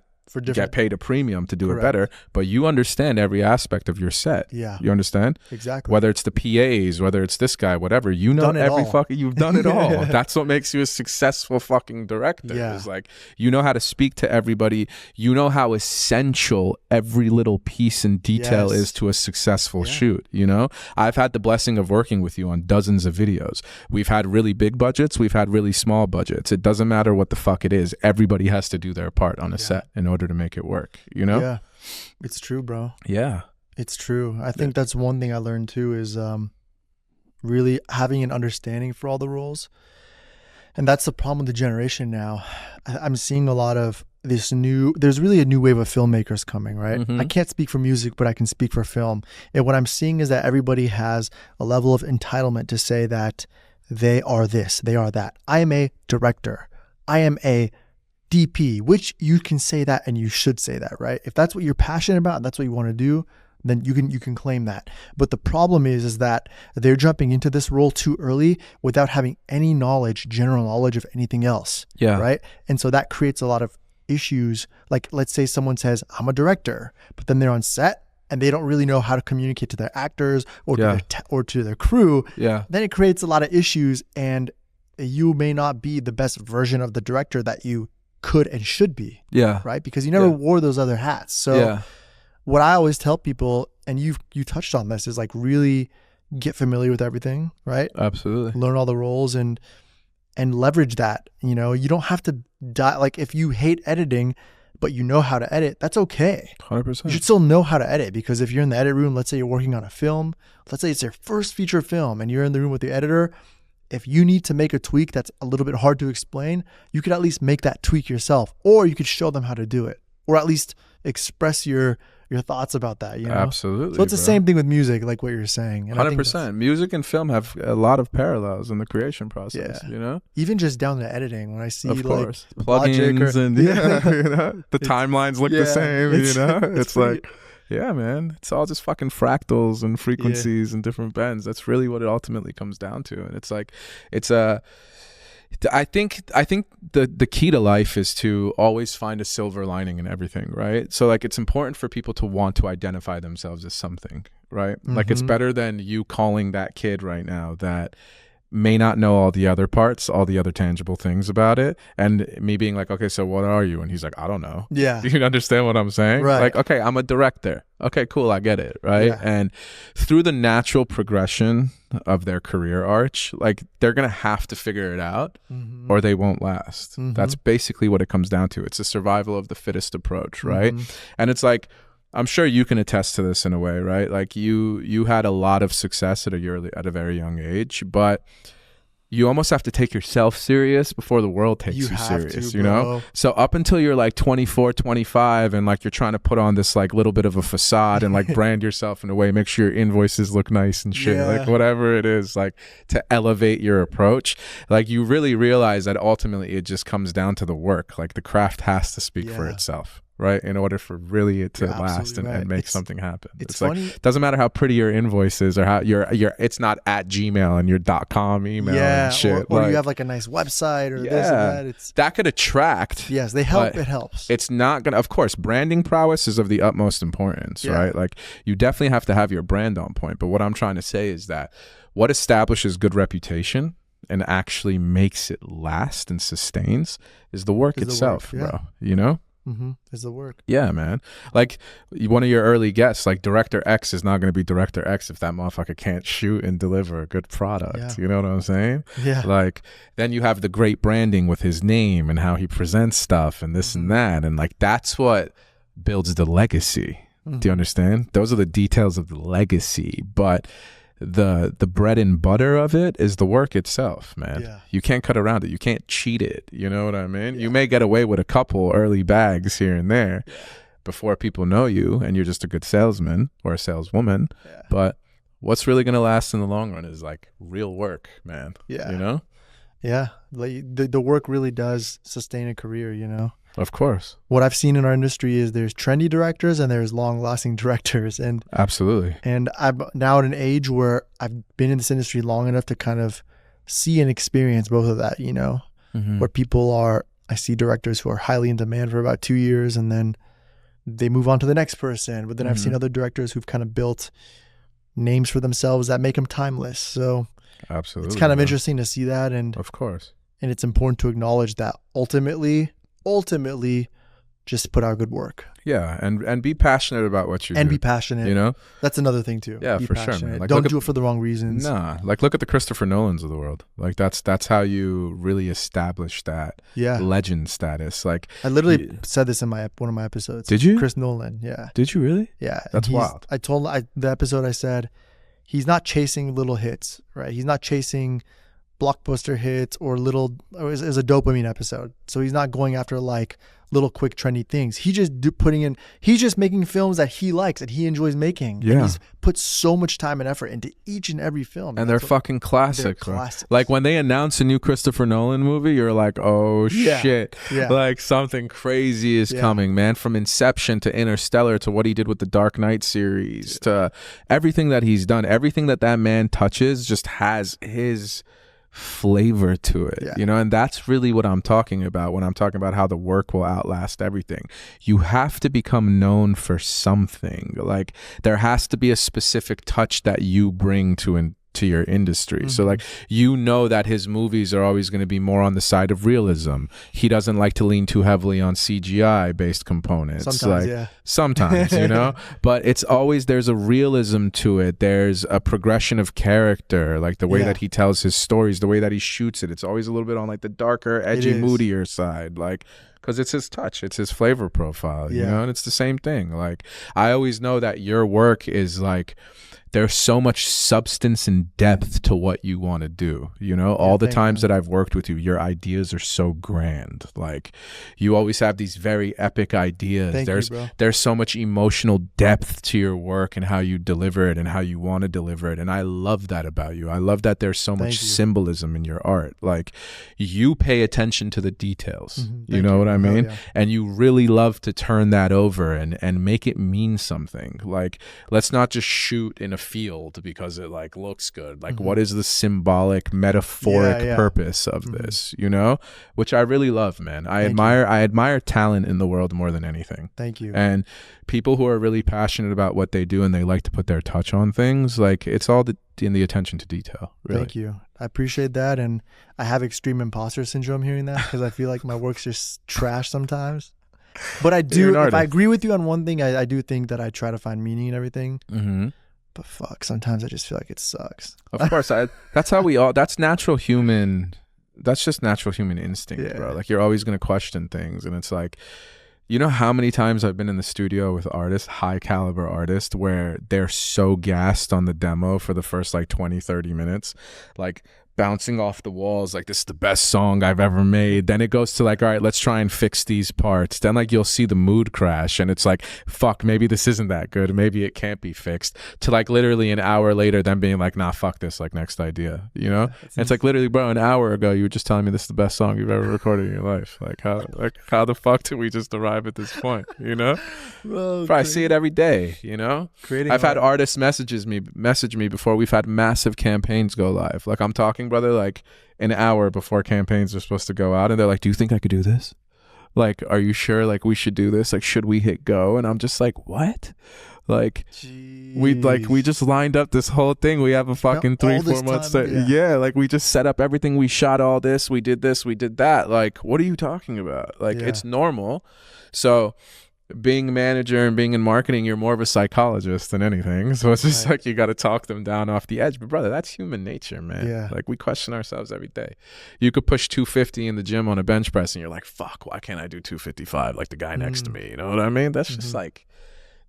get paid a premium to do it better, but you understand every aspect of your set. Yeah. You understand? Exactly. Whether it's the PAs, whether it's this guy, whatever, you know you've done it all. That's what makes you a successful fucking director. Yeah. Is like, you know how to speak to everybody. You know how essential every little piece and detail is to a successful shoot. You know, I've had the blessing of working with you on dozens of videos. We've had really big budgets. We've had really small budgets. It doesn't matter what the fuck it is. Everybody has to do their part on a set in order to make it work, you know? Yeah, it's true, bro. Yeah, it's true. I think that's one thing I learned too, is really having an understanding for all the roles. And that's the problem with the generation now. I'm seeing a lot of there's really a new wave of filmmakers coming, right? I can't speak for music, but I can speak for film. And what I'm seeing is that everybody has a level of entitlement to say that they are this, they are that. I am a director. I am a DP, which you can say that and you should say that, right? If that's what you're passionate about and that's what you want to do, then you can claim that. But the problem is that they're jumping into this role too early without having any general knowledge of anything else. Yeah. Right. And so that creates a lot of issues. Like, let's say someone says, I'm a director, but then they're on set and they don't really know how to communicate to their actors or to their crew. Yeah. Then it creates a lot of issues, and you may not be the best version of the director that you could and should be. Yeah. Right? Because you never wore those other hats. So what I always tell people, and you touched on this, is like really get familiar with everything, right? Absolutely. Learn all the roles and leverage that. You know, you don't have to like, if you hate editing, but you know how to edit, that's okay. 100%. You should still know how to edit, because if you're in the edit room, let's say you're working on a film, let's say it's your first feature film and you're in the room with the editor, if you need to make a tweak that's a little bit hard to explain, you could at least make that tweak yourself, or you could show them how to do it, or at least express your thoughts about that, you know? Absolutely. So it's the same thing with music, like what you're saying. And 100%. Music and film have a lot of parallels in the creation process, you know? Even just down to editing, when I see like plugins and you know, the timelines look the same, you know? It's like, yeah, man, it's all just fucking fractals and frequencies and different bends. That's really what it ultimately comes down to. And it's like, I think the key to life is to always find a silver lining in everything, right? So like, it's important for people to want to identify themselves as something, right? Like, it's better than you calling that kid right now that may not know all the other parts, all the other tangible things about it, and me being like, okay, so what are you? And he's like, I don't know. Yeah. You understand what I'm saying? Right. Like, okay, I'm a director. Okay, cool, I get it, right? Yeah. And through the natural progression of their career arch, like, they're gonna have to figure it out or they won't last. That's basically what it comes down to. It's a survival of the fittest approach, right? And it's like, I'm sure you can attest to this in a way, right? Like, you had a lot of success at a very young age, but you almost have to take yourself serious before the world takes you serious, you know? So up until you're like 24, 25, and like you're trying to put on this like little bit of a facade and like brand yourself in a way, make sure your invoices look nice and shit, like whatever it is, like to elevate your approach, like you really realize that ultimately it just comes down to the work. Like, the craft has to speak for itself, right? In order for really it to last and make something happen. It's funny. Like, doesn't matter how pretty your invoice is or how it's not at Gmail and your .com email and shit. Or like, you have like a nice website or this and that. That could attract. Yes, they help. It helps. It's not gonna, of course, branding prowess is of the utmost importance, right? Like, you definitely have to have your brand on point. But what I'm trying to say is that what establishes good reputation and actually makes it last and sustains is the work itself, bro. You know? Is the work. Yeah, man. Like, one of your early guests, like, Director X is not going to be Director X if that motherfucker can't shoot and deliver a good product. You know what I'm saying? Yeah. Like, then you have the great branding with his name and how he presents stuff and this and that. And like, that's what builds the legacy. Do you understand? Those are the details of the legacy. But the bread and butter of it is the work itself, man. You can't cut around it. You can't cheat it. You know what I mean? You may get away with a couple early bags here and there before people know you and you're just a good salesman or a saleswoman. But what's really going to last in the long run is like real work, man. Yeah. You know? Yeah. Like the work really does sustain a career, you know? Of course. What I've seen in our industry is there's trendy directors and there's long-lasting directors. And absolutely. And I'm now at an age where I've been in this industry long enough to kind of see and experience both of that, you know? Where people are, I see directors who are highly in demand for about 2 years and then they move on to the next person. But then I've seen other directors who've kind of built names for themselves that make them timeless. So absolutely, it's kind of interesting to see that. And of course, and it's important to acknowledge that ultimately, just put out good work. Yeah, and be passionate about what you do. And be passionate. You know? That's another thing too. Yeah, be for passionate. sure, man. Like, don't do it for the wrong reasons. Nah. Like look at the Christopher Nolans of the world. Like that's how you really establish that legend status. Like I literally said this in one of my episodes. Did you? Chris Nolan, yeah. Did you really? Yeah. That's wild. I told the episode I said he's not chasing little hits, right? He's not chasing blockbuster hits or little. It was a dopamine episode, so he's not going after like little quick trendy things. He's just making films that he likes and he enjoys making. Yeah. And he's put so much time and effort into each and every film. And they're fucking classics. Like when they announce a new Christopher Nolan movie, you're like, oh shit. Yeah. Like something crazy is coming, man. From Inception to Interstellar to what he did with the Dark Knight series to everything that he's done. Everything that man touches just has his flavor to it, you know, and that's really what I'm talking about when I'm talking about how the work will outlast everything. You have to become known for something. Like there has to be a specific touch that you bring to your industry. So like, you know that his movies are always going to be more on the side of realism. He doesn't like to lean too heavily on CGI based components. Sometimes, you know, but it's always, there's a realism to it. There's a progression of character, like the way that he tells his stories, the way that he shoots it. It's always a little bit on like the darker, edgy, moodier side. Like, because it's his touch, it's his flavor profile, you know, and it's the same thing. Like, I always know that your work is like, there's so much substance and depth to what you want to do. You know, all the times that I've worked with you, your ideas are so grand. Like you always have these very epic ideas. There's so much emotional depth to your work and how you deliver it and how you want to deliver it. And I love that about you. I love that there's so much symbolism in your art. Like you pay attention to the details. You know what I mean? And you really love to turn that over and make it mean something. Like let's not just shoot in a field because it like looks good. Like what is the symbolic metaphoric purpose of this, you know, which I really love, man. I admire talent in the world more than anything. Thank you. And people who are really passionate about what they do and they like to put their touch on things, like it's all in the attention to detail, really. Thank you. I appreciate that. And I have extreme imposter syndrome hearing that because I feel like my work's just trash sometimes. But I do, if I agree with you on one thing, I do think that I try to find meaning in everything. But fuck, sometimes I just feel like it sucks. Of course, that's how we all, that's natural human, that's just natural human instinct, bro. Like you're always going to question things. And it's like, you know how many times I've been in the studio with artists, high caliber artists, where they're so gassed on the demo for the first like 20, 30 minutes, like bouncing off the walls like this is the best song I've ever made. Then it goes to like, all right, let's try and fix these parts. Then like you'll see the mood crash and it's like, fuck, maybe this isn't that good, maybe it can't be fixed, to like literally an hour later them being like, nah, fuck this, like next idea, you know? And it's like literally, bro, an hour ago you were just telling me this is the best song you've ever recorded in your life. Like how the fuck did we just arrive at this point, you know? Bro, I see it every day, you know? I've had artists message me before we've had massive campaigns go live. Like I'm talking, brother, like an hour before campaigns are supposed to go out and they're like, do you think I could do this? Like, are you sure like we should do this? Like, should we hit go? And I'm just like, what? Like we just lined up this whole thing. We have a fucking 3-4 months like we just set up everything. We shot all this, we did that. Like, what are you talking about? Like it's normal. So being a manager and being in marketing, you're more of a psychologist than anything. So it's just like you got to talk them down off the edge. But brother, that's human nature, man. Yeah. Like we question ourselves every day. You could push 250 in the gym on a bench press and you're like, fuck, why can't I do 255 like the guy next to me? You know what I mean? That's just like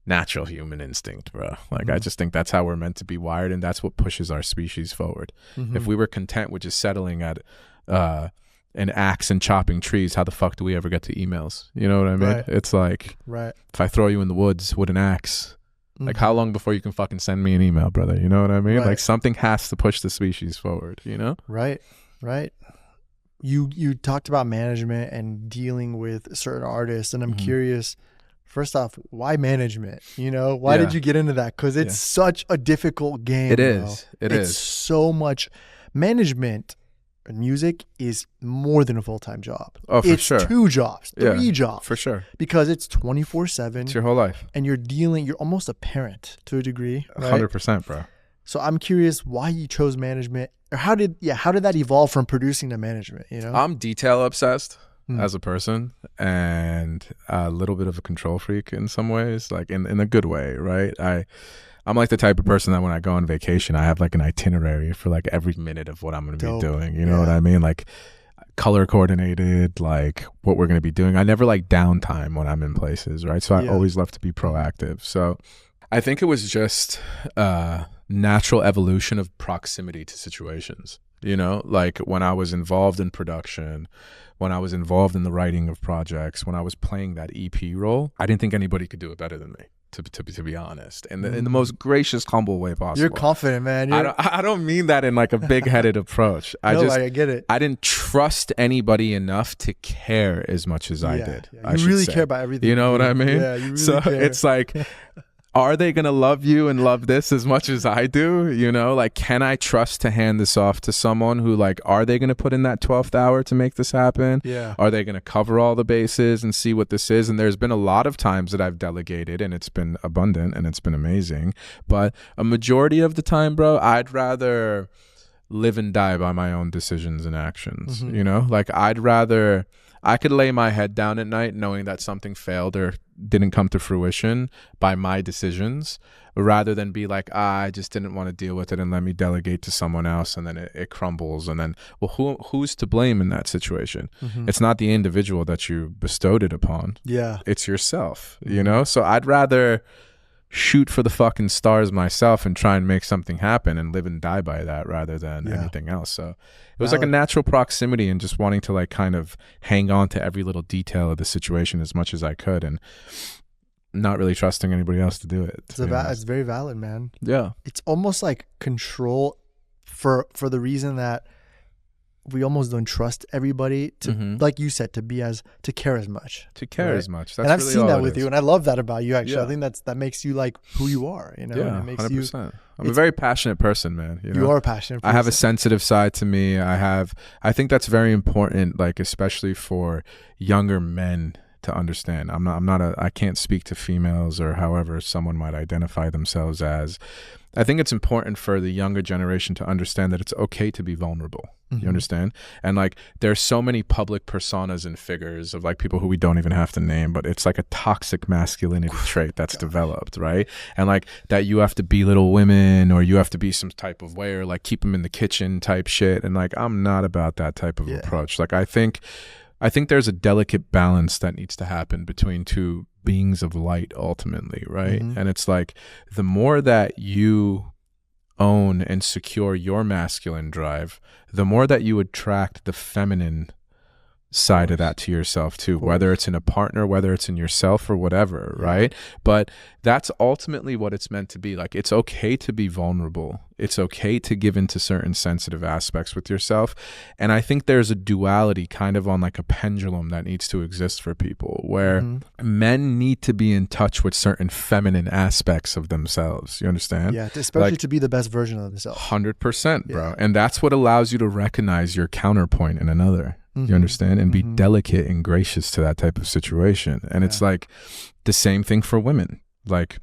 natural human instinct, bro. Like I just think that's how we're meant to be wired, and that's what pushes our species forward. If we were content with just settling at an axe and chopping trees, how the fuck do we ever get to emails? You know what I mean? It's like, if I throw you in the woods with an axe, Like, how long before you can fucking send me an email, brother? You know what I mean? Right. Like, something has to push the species forward, you know? Right. You talked about management and dealing with certain artists, and I'm curious, first off, why management? You know, why did you get into that? Because it's such a difficult game. It is. It's so much. Management in music is more than a full-time job. Oh, for sure. It's 2 jobs, 3 jobs. For sure. Because it's 24/7. It's your whole life. And you're almost a parent to a degree. Right? 100%, bro. So I'm curious why you chose management, or how did that evolve from producing to management? You know, I'm detail obsessed as a person, and a little bit of a control freak in some ways, like in a good way, right? I'm like the type of person that when I go on vacation, I have like an itinerary for like every minute of what I'm going to be doing. You know what I mean? Like color coordinated, like what we're going to be doing. I never like downtime when I'm in places, right? So I always love to be proactive. So I think it was just natural evolution of proximity to situations. You know, like when I was involved in production, when I was involved in the writing of projects, when I was playing that EP role, I didn't think anybody could do it better than me. To be honest, in the most gracious, humble way possible. You're confident, man. I don't mean that in like a big-headed approach. I get it. I didn't trust anybody enough to care as much as I did. Yeah. You really care about everything. You know what I mean? Yeah, you really so care. It's like, are they going to love you and love this as much as I do? You know, like, can I trust to hand this off to someone who, like, are they going to put in that 12th hour to make this happen? Yeah. Are they going to cover all the bases and see what this is? And there's been a lot of times that I've delegated and it's been abundant and it's been amazing. But a majority of the time, bro, I'd rather live and die by my own decisions and actions. You know, like I could lay my head down at night knowing that something failed or didn't come to fruition by my decisions, rather than be like, I just didn't want to deal with it and let me delegate to someone else, and then it crumbles. And then, well, who's to blame in that situation? It's not the individual that you bestowed it upon. Yeah. It's yourself, you know? So I'd rather shoot for the fucking stars myself and try and make something happen and live and die by that rather than anything else. So it was like a natural proximity and just wanting to like kind of hang on to every little detail of the situation as much as I could, and not really trusting anybody else to do it. It's very valid, man. Yeah. It's almost like control for the reason that we almost don't trust everybody to, like you said, to care as much. As much. That's and I've really seen that it with is. you, and I love that about you. Actually, I think that makes you like who you are. You know, Yeah, and it makes 100%. I'm a very passionate person, man. You know? You are a passionate person. I have a sensitive side to me. I think that's very important, like especially for younger men to understand. I can't speak to females or however someone might identify themselves as. I think it's important for the younger generation to understand that it's okay to be vulnerable. You understand? And like, there's so many public personas and figures of like people who we don't even have to name, but it's like a toxic masculinity trait that's developed, right? And like that you have to belittle women, or you have to be some type of way, or like keep them in the kitchen type shit. And like, I'm not about that type of approach. Like, I think there's a delicate balance that needs to happen between two beings of light ultimately, right? And it's like, the more that you own and secure your masculine drive, the more that you attract the feminine side of that to yourself too, whether it's in a partner, whether it's in yourself or whatever, right? But that's ultimately what it's meant to be. Like, it's okay to be vulnerable. It's okay to give into certain sensitive aspects with yourself. And I think there's a duality kind of on like a pendulum that needs to exist for people, where men need to be in touch with certain feminine aspects of themselves. You understand? Yeah, especially to be the best version of themselves. 100%, bro. And that's what allows you to recognize your counterpoint in another. You understand? And be delicate and gracious to that type of situation. And it's like the same thing for women. Like,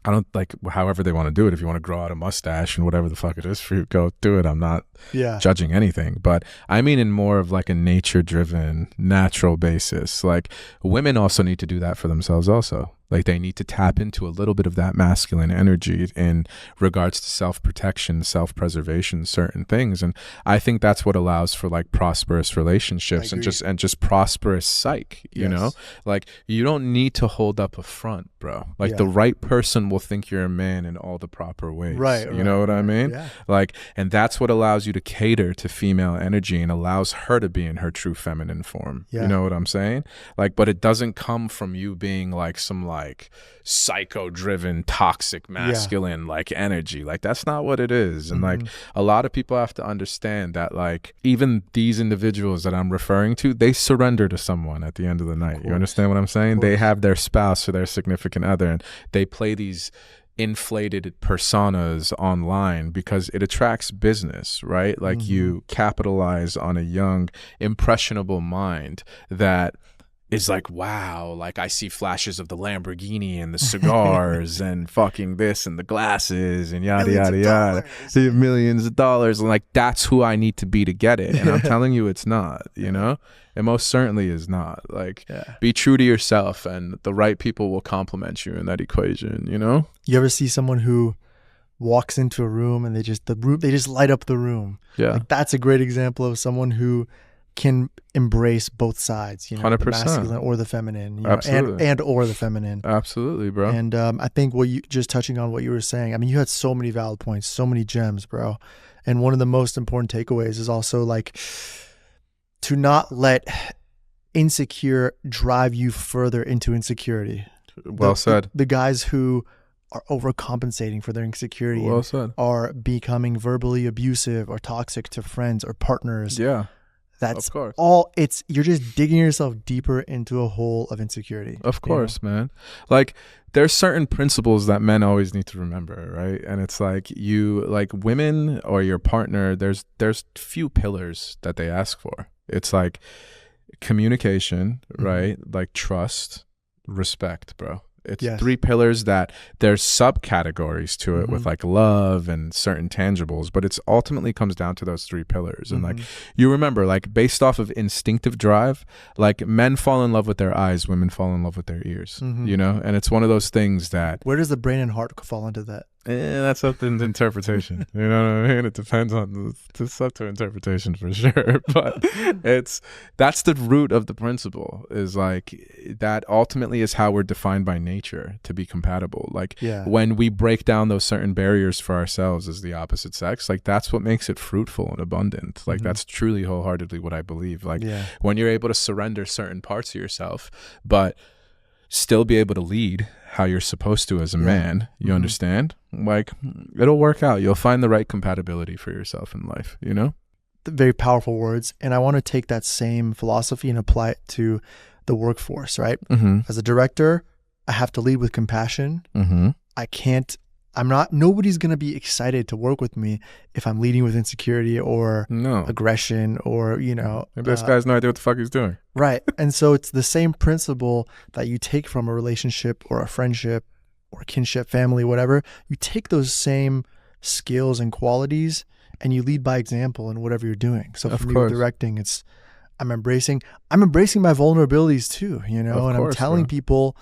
I don't like, however they want to do it. If you want to grow out a mustache and whatever the fuck it is for you, go do it. I'm not judging anything, but I mean in more of like a nature driven, natural basis. Like, women also need to do that for themselves also. Like, they need to tap into a little bit of that masculine energy in regards to self-protection, self-preservation, certain things. And I think that's what allows for like prosperous relationships and just prosperous psyche, you know? Like, you don't need to hold up a front, bro. Like, the right person will think you're a man in all the proper ways. Right. You know what I mean? Yeah. Like, and that's what allows you to cater to female energy and allows her to be in her true feminine form. You know what I'm saying? Like, but it doesn't come from you being like some like like psycho-driven, toxic, masculine like energy. Like that's not what it is. And like a lot of people have to understand that like even these individuals that I'm referring to, they surrender to someone at the end of the night. You understand what I'm saying? They have their spouse or their significant other, and they play these inflated personas online because it attracts business, right? Like you capitalize on a young, impressionable mind that is like, wow, like I see flashes of the Lamborghini and the cigars and fucking this and the glasses and yada, yada, yada. Millions of dollars. And like, that's who I need to be to get it. And I'm telling you, it's not, you know? It most certainly is not. Like, be true to yourself and the right people will complement you in that equation, you know? You ever see someone who walks into a room and they just light up the room? Yeah. Like, that's a great example of someone who can embrace both sides, you know, 100%. The masculine or the feminine, you know, Absolutely. and or the feminine. Absolutely, bro. And I think just touching on what you were saying, I mean, you had so many valid points, so many gems, bro. And one of the most important takeaways is also like to not let insecure drive you further into insecurity. Well said. The guys who are overcompensating for their insecurity are becoming verbally abusive or toxic to friends or partners. Yeah. That's all. You're just digging yourself deeper into a hole of insecurity. Of course, man. Like there's certain principles that men always need to remember, right? And it's like women or your partner, there's few pillars that they ask for. It's like communication, right? Like trust, respect, bro. It's three pillars that there's subcategories to it with like love and certain tangibles, but it's ultimately comes down to those three pillars. And like you remember, like based off of instinctive drive, like men fall in love with their eyes, women fall in love with their ears, you know? And it's one of those things that... Where does the brain and heart fall into that? That's up to interpretation. You know what I mean? It depends on it's up to interpretation for sure. But that's the root of the principle, is like that ultimately is how we're defined by nature to be compatible. Like when we break down those certain barriers for ourselves as the opposite sex, like that's what makes it fruitful and abundant. Like that's truly wholeheartedly what I believe. Like when you're able to surrender certain parts of yourself, but still be able to lead how you're supposed to as a man, you understand? Like it'll work out. You'll find the right compatibility for yourself in life, you know? Very powerful words. And I want to take that same philosophy and apply it to the workforce, right? As a director, I have to lead with compassion. Nobody's going to be excited to work with me if I'm leading with insecurity or aggression or, you know. Maybe this guy has no idea what the fuck he's doing. Right. And so it's the same principle that you take from a relationship or a friendship or kinship, family, whatever. You take those same skills and qualities and you lead by example in whatever you're doing. So for me with directing, I'm embracing my vulnerabilities too, you know, and I'm telling people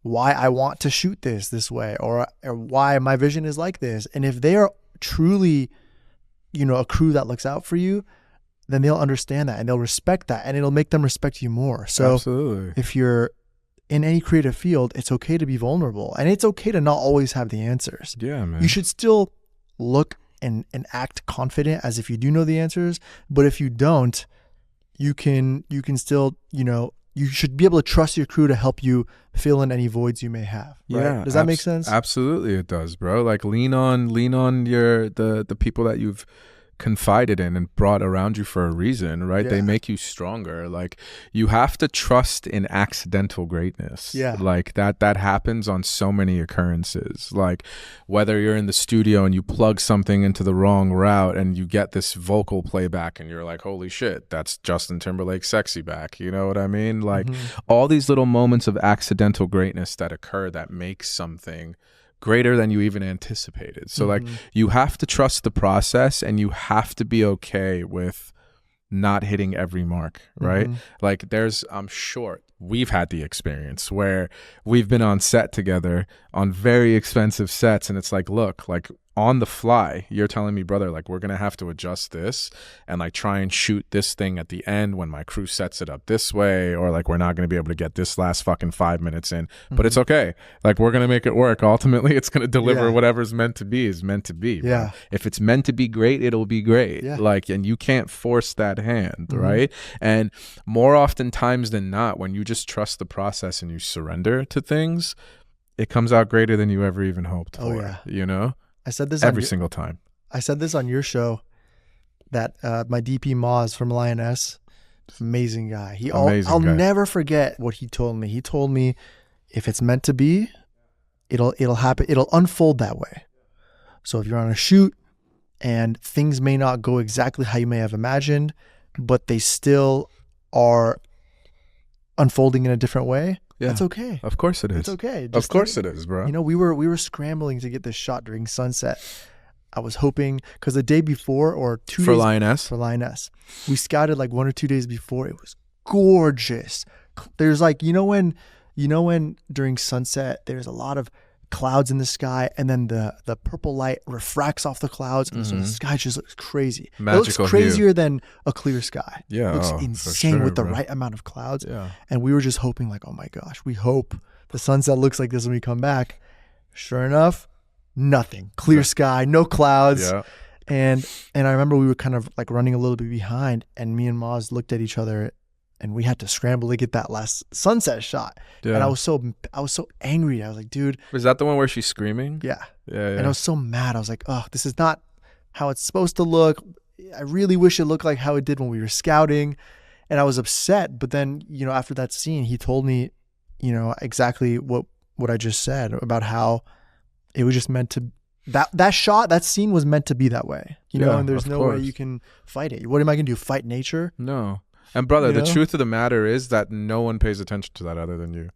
why I want to shoot this way or why my vision is like this. And if they are truly, you know, a crew that looks out for you, then they'll understand that and they'll respect that and it'll make them respect you more. So if you're in any creative field, it's okay to be vulnerable and it's okay to not always have the answers. Yeah, man. You should still look and act confident as if you do know the answers. But if you don't, you can still, you know, you should be able to trust your crew to help you fill in any voids you may have. Right? Yeah. Does that make sense? Absolutely it does, bro. Like lean on the people that you've confided in and brought around you for a reason, right? They make you stronger. Like you have to trust in accidental greatness. Like that happens on so many occurrences. Like whether you're in the studio and you plug something into the wrong route and you get this vocal playback and you're like, holy shit, that's Justin Timberlake's Sexy back. You know what I mean? Like all these little moments of accidental greatness that occur that make something greater than you even anticipated. So like you have to trust the process and you have to be okay with not hitting every mark, right? Like I'm sure we've had the experience where we've been on set together on very expensive sets and it's like, look, like on the fly, you're telling me, brother, like, we're going to have to adjust this and like try and shoot this thing at the end when my crew sets it up this way, or like we're not going to be able to get this last fucking 5 minutes in, but it's okay. Like, we're going to make it work. Ultimately, it's going to deliver whatever's meant to be is meant to be. Bro. If it's meant to be great, it'll be great. Like, and you can't force that hand, right? And more often times than not, when you just trust the process and you surrender to things, it comes out greater than you ever even hoped for, you know? I said this every single time. I said this on your show that my DP Moz from Lioness, amazing guy. I'll never forget what he told me. He told me, if it's meant to be, it'll happen. It'll unfold that way. So if you're on a shoot and things may not go exactly how you may have imagined, but they still are unfolding in a different way, that's okay. Of course it is. It's okay. Of course it is, bro. You know, we were scrambling to get this shot during sunset. I was hoping, because the day before or 2 days for Lioness, we scouted like 1 or 2 days before. It was gorgeous. There's like, you know when during sunset there's a lot of clouds in the sky, and then the purple light refracts off the clouds, and so the sky just looks crazy. Magical. It looks crazier than a clear sky. Yeah, it looks insane with the right amount of clouds. And we were just hoping, like, oh my gosh, we hope the sunset looks like this when we come back. Sure enough, nothing. Clear sky, no clouds. And I remember we were kind of like running a little bit behind, and me and Moz looked at each other, and we had to scramble to get that last sunset shot. And I was so angry. I was like, dude. Was that the one where she's screaming? Yeah. And I was so mad. I was like, oh, this is not how it's supposed to look. I really wish it looked like how it did when we were scouting. And I was upset. But then, you know, after that scene, he told me, you know, exactly what I just said about how it was just meant to, that scene was meant to be that way. You know, and there's no way you can fight it. What am I going to do? Fight nature? No. And brother, the truth of the matter is that no one pays attention to that other than you.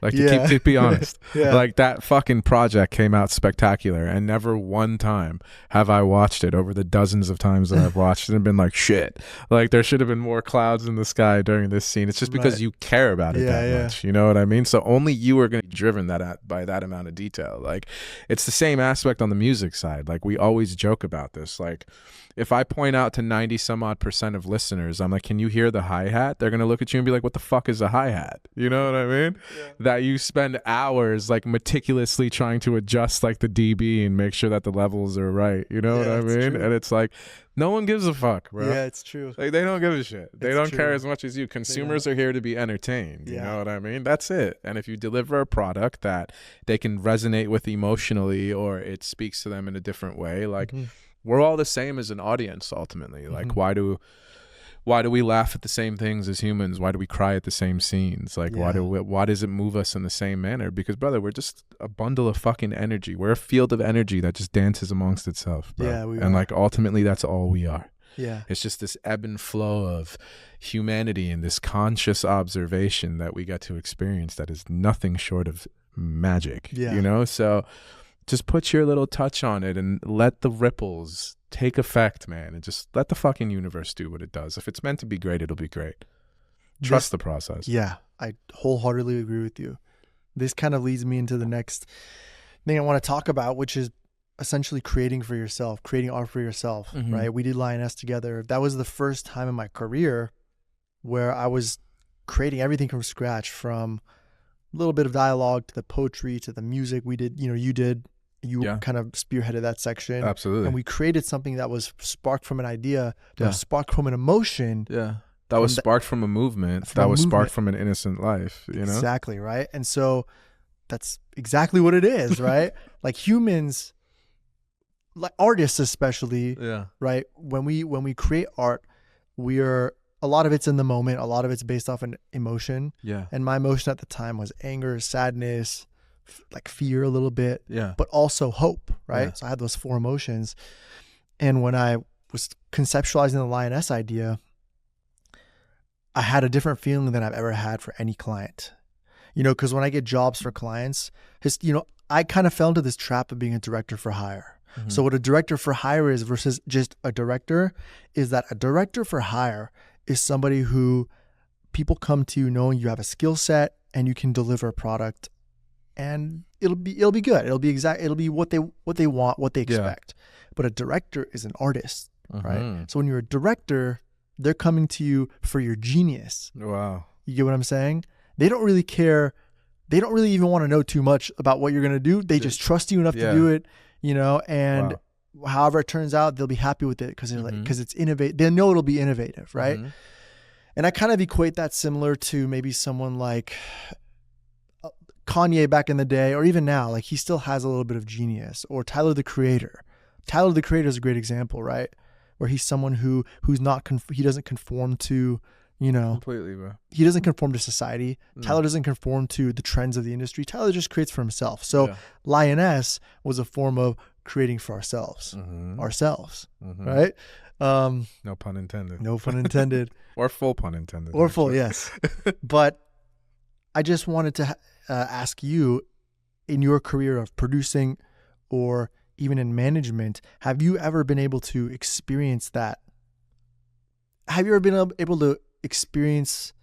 Like, to be honest, like, that fucking project came out spectacular, and never one time have I watched it over the dozens of times that I've watched it and been like, shit, like, there should have been more clouds in the sky during this scene. It's just because you care about it that much. You know what I mean? So only you are going to be driven by that amount of detail. Like, it's the same aspect on the music side. Like, we always joke about this. Like, if I point out to 90 some odd % of listeners, I'm like, can you hear the hi-hat? They're going to look at you and be like, what the fuck is a hi-hat? You know what I mean? That you spend hours like meticulously trying to adjust like the dB and make sure that the levels are right. You know what I mean? True. And it's like, no one gives a fuck, bro. Yeah, it's true. Like, they don't give a shit. They don't care as much as you. Consumers are here to be entertained. You know what I mean? That's it. And if you deliver a product that they can resonate with emotionally, or it speaks to them in a different way, like, we're all the same as an audience ultimately. Like, why do we laugh at the same things as humans? Why do we cry at the same scenes? Like, why does it move us in the same manner? Because, brother, we're just a bundle of fucking energy. We're a field of energy that just dances amongst itself, bro. Yeah, we are. And like, ultimately, that's all we are. Yeah. It's just this ebb and flow of humanity and this conscious observation that we get to experience that is nothing short of magic. You know? So just put your little touch on it and let the ripples take effect, man, and just let the fucking universe do what it does. If it's meant to be great, it'll be great. Trust the process. Yeah, I wholeheartedly agree with you. This kind of leads me into the next thing I want to talk about, which is essentially creating for yourself, creating art for yourself, right? We did Lioness together. That was the first time in my career where I was creating everything from scratch, from a little bit of dialogue to the poetry to the music. We did, you kind of spearheaded that section. Absolutely. And we created something that was sparked from an idea, that was sparked from an emotion. Yeah. That was sparked from a movement. Sparked from an innocent life, you know? Exactly, right? And so that's exactly what it is, right? Like, humans, like artists especially, right? When we create art, a lot of it's in the moment, a lot of it's based off an emotion. Yeah. And my emotion at the time was anger, sadness, like fear a little bit, but also hope, right? So I had those 4 emotions. And when I was conceptualizing the Lioness idea, I had a different feeling than I've ever had for any client, because when I get jobs for clients, I kind of fell into this trap of being a director for hire. So what a director for hire is versus just a director is that a director for hire is somebody who people come to knowing you have a skill set and you can deliver a product, and it'll be good. It'll be what they want, what they expect. But a director is an artist, right? So when you're a director, they're coming to you for your genius. Wow. You get what I'm saying? They don't really care. They don't really even want to know too much about what you're going to do. They just trust you enough to do it, and however it turns out, they'll be happy with it because it's innovative. They know it'll be innovative, right? And I kind of equate that similar to maybe someone like Kanye back in the day, or even now, like he still has a little bit of genius, or Tyler, the Creator. Tyler, the Creator is a great example, right? Where he's someone who's not, he doesn't conform to, completely, bro. He doesn't conform to society. Tyler doesn't conform to the trends of the industry. Tyler just creates for himself. So Lioness was a form of creating for ourselves, right? No pun intended. No pun intended. Or full pun intended. Or full, yes. But I just wanted to ask you, in your career of producing or even in management, have you ever been able to experience that? Have you ever been able to experience